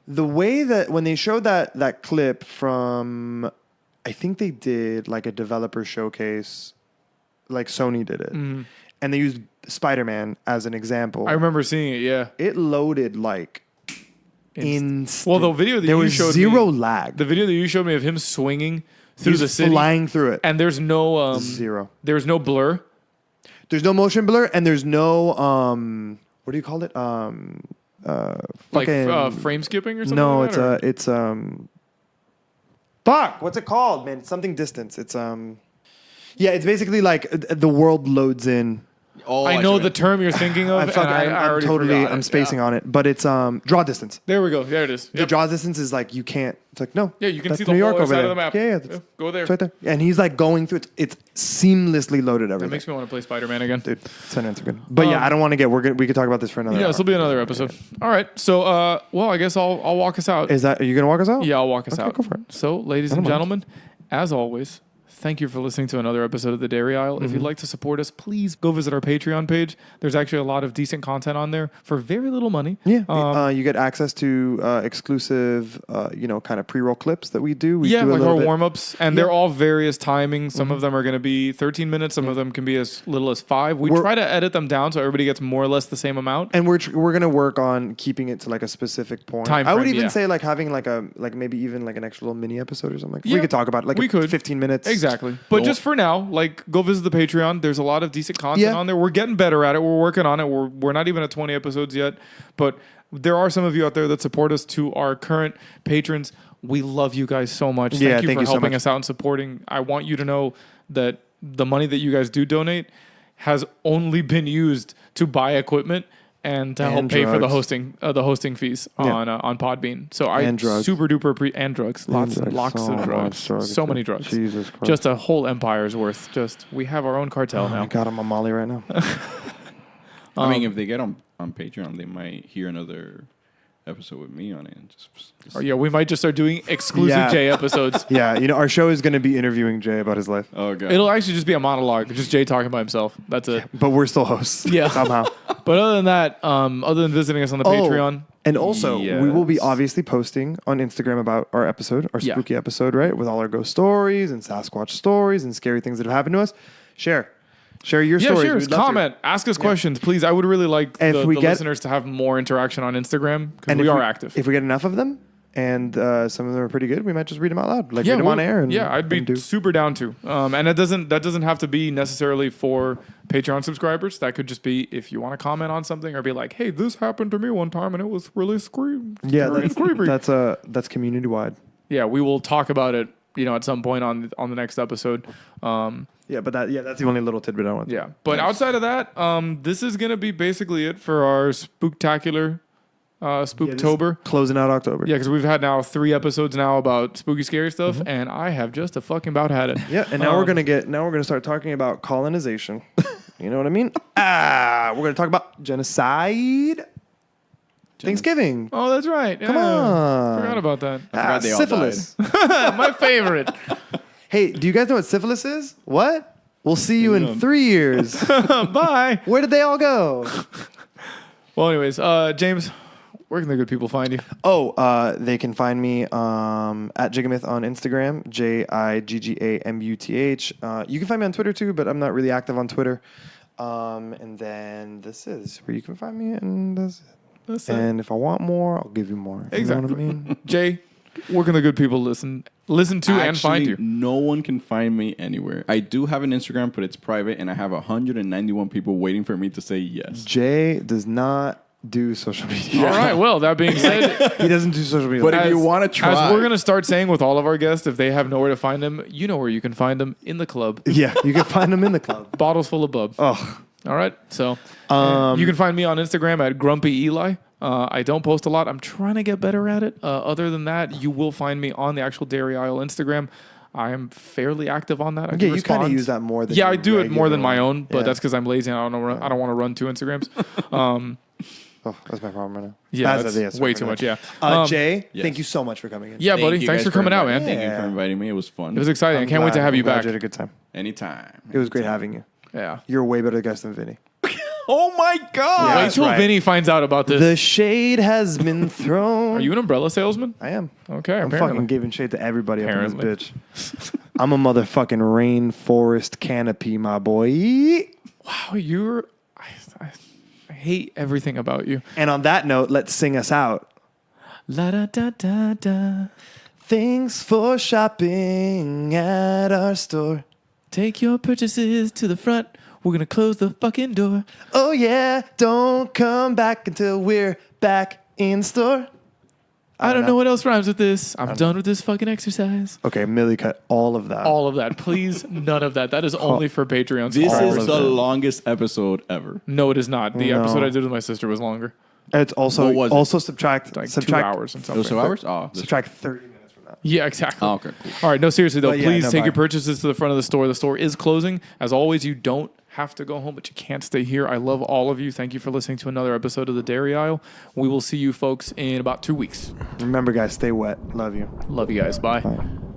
the way that when they showed that clip from, I think they did like a developer showcase, like Sony did it, and they used Spider-Man as an example.
I remember seeing it, yeah.
It loaded like instant.
Well, the video that
there
you
was
showed
zero
me,
lag.
the video that you showed me of him swinging through
He's
the city,
flying through it.
and there's no
Zero.
there's no blur.
There's no motion blur, and there's no what do you call it?
Like
fucking-
frame skipping or something?
No,
like that, or-
it's fuck. What's it called, man? It's something distance. It's yeah. It's basically like the world loads in.
Oh,
I know
see.
the term you're thinking of,
I'm,
and I
I'm
already
totally.
forgot
I'm
it.
spacing
Yeah.
on it, but it's draw distance.
There we go. There it is.
The
Yep.
draw distance is like you can't. It's like no.
Yeah, you can
that's
see the
New
whole
York
other
over
side
there.
of the map.
Yeah,
Yeah, go there.
It's right there. Yeah, and he's like going through. It's seamlessly loaded everything.
That makes me want to play Spider-Man again.
Dude, Spider-Man's good. But yeah, I don't want to get. We could talk about this for another.
Yeah,
hour.
this will be another episode. All right. So, well, I guess I'll walk us out.
Is that? Are you gonna walk us out?
Yeah, I'll walk us
Okay,
out.
go for it.
So, ladies
I
and
don't mind.
gentlemen, as always, thank you for listening to another episode of The Dairy Aisle. If you'd like to support us, please go visit our Patreon page. There's actually a lot of decent content on there for very little money.
Yeah. You get access to exclusive, kind of pre-roll clips that we do. We do
like
a
our
little bit.
warm-ups. And they're all various timings. Some of them are going to be 13 minutes. Some of them can be as little as 5. We try to edit them down so everybody gets more or less the same amount.
And we're going to work on keeping it to like a specific point.
Time
I would
frame,
even
yeah.
say like having maybe even like an extra little mini episode or something.
Yeah,
we could talk about it, like
we could.
15 minutes.
Exactly. But just for now, like, go visit the Patreon. There's a lot of decent content on there. We're getting better at it. We're working on it. We're not even at 20 episodes yet. But there are some of you out there that support us. To our current patrons, we love you guys so much.
Yeah,
Thank you for
so
helping
much.
us out and supporting. I want you to know that the money that you guys do donate has only been used to buy equipment and to help pay for the hosting fees on Podbean. So I super duper and drugs, lots of drugs, so many drugs.
Jesus Christ.
Just a whole empire's worth. We have our own cartel now.
Oh my God, I'm on Molly right now.
I mean, if they get on Patreon, they might hear another episode with me on it. And just
We might just start doing exclusive Jay episodes.
Yeah, our show is going to be interviewing Jay about his life.
Oh God,
it'll actually just be a monologue, just Jay talking by himself. That's it.
But we're still hosts.
Yeah.
Somehow.
But other than that, other than visiting us on the Patreon.
And also, we will be
Yes.
obviously posting on Instagram about our episode, our spooky episode, right? With all our ghost stories and Sasquatch stories and scary things that have happened to us. Share your stories.
Share,
We'd love
comment, ask us questions, please. I would really like
And
the listeners to have more interaction on Instagram because we are active.
If we get enough of them, and some of them are pretty good, we might just read them out loud, read them on air. And,
I'd be super down to. And that doesn't have to be necessarily for Patreon subscribers. That could just be if you want to comment on something or be like, "Hey, this happened to me one time and it was really creepy."
That's community wide.
Yeah, we will talk about it. At some point on the next episode.
That's the only little tidbit I want.
Yeah, but outside of that, this is gonna be basically it for our spooktacular. Spooktober.
Closing out October.
Yeah, because we've had now 3 episodes now about spooky, scary stuff, and I have just fucking about had it.
Yeah, and now we're gonna start talking about colonization. You know what I mean? We're gonna talk about genocide. Thanksgiving.
Oh, that's right. Yeah.
Come on.
Forgot about that.
I forgot they all
syphilis.
My favorite.
Hey, do you guys know what syphilis is? What? We'll see you in 3 years.
Bye.
Where did they all go?
Well, anyways, James, where can the good people find you?
They can find me at Jigamuth on Instagram, JIGGAMUTH. You can find me on Twitter too, but I'm not really active on Twitter. And then this is where you can find me, and that's it. And if I want more, I'll give you more.
Exactly.
You know what I mean?
Jay, where can the good people listen to and find you?
No one can find me anywhere. I do have an Instagram, but it's private, and I have 191 people waiting for me to say yes.
Jay does not do social media.
All right. Well, that being said,
He doesn't do social media.
But if you want to try,
as we're gonna start saying with all of our guests, if they have nowhere to find them, you know where you can find them in the club.
Yeah, you can find them in the club.
Bottles full of bub.
Oh.
All right. So you can find me on Instagram at Grumpy Eli. I don't post a lot. I'm trying to get better at it. Other than that, you will find me on the actual Dairy Aisle Instagram. I am fairly active on that.
You kind of use that more than
I do it more than my own, but
Yeah.
that's because I'm lazy and I don't want to run 2 Instagrams.
That's my problem right now.
Yeah, that's way too much. Yeah.
Jay,
yes.
thank you so much for coming in.
Yeah,
Thank
buddy.
you
Thanks
guys
for coming out, man.
Thank you for inviting me. It was fun.
It was exciting. I can't wait to have you back.
You had a good time.
Anytime.
It was great having you.
Yeah.
You're a way better guest than Vinny.
Oh my God.
Yeah,
Wait
that's
till
right.
Vinny finds out about this.
The shade has been thrown.
Are you an umbrella salesman?
I am.
Okay,
I'm
apparently.
fucking giving shade to everybody
Apparently.
up in this bitch. I'm a motherfucking rainforest canopy, my boy.
Wow, I hate everything about you.
And on that note, let's sing us out.
La da da da da.
Thanks for shopping at our store.
Take your purchases to the front. We're gonna close the fucking door.
Oh yeah, don't come back until we're back in store.
I don't know what else rhymes with this. I'm done with this fucking exercise.
Okay, Millie cut all of that.
All of that. Please, none of that. That is only for Patreon
This
subscribers.
is the longest episode ever.
No, it is not. The
No.
episode I did with my sister was longer.
It's also
What was it?
also subtract
Like
subtract
2 hours and
It
something.
was 2 hours? Oh,
subtract 30 minutes from that.
Yeah, exactly.
Oh, okay, cool.
All right, no, seriously though,
But yeah,
please
no,
take
bye.
your purchases to the front of the store. The store is closing. As always, you don't have to go home, but you can't stay here. I love all of you. Thank you for listening to another episode of The Dairy Aisle. We will see you folks in about 2 weeks.
Remember, guys, stay wet. Love you.
Love you guys. Bye.
Bye.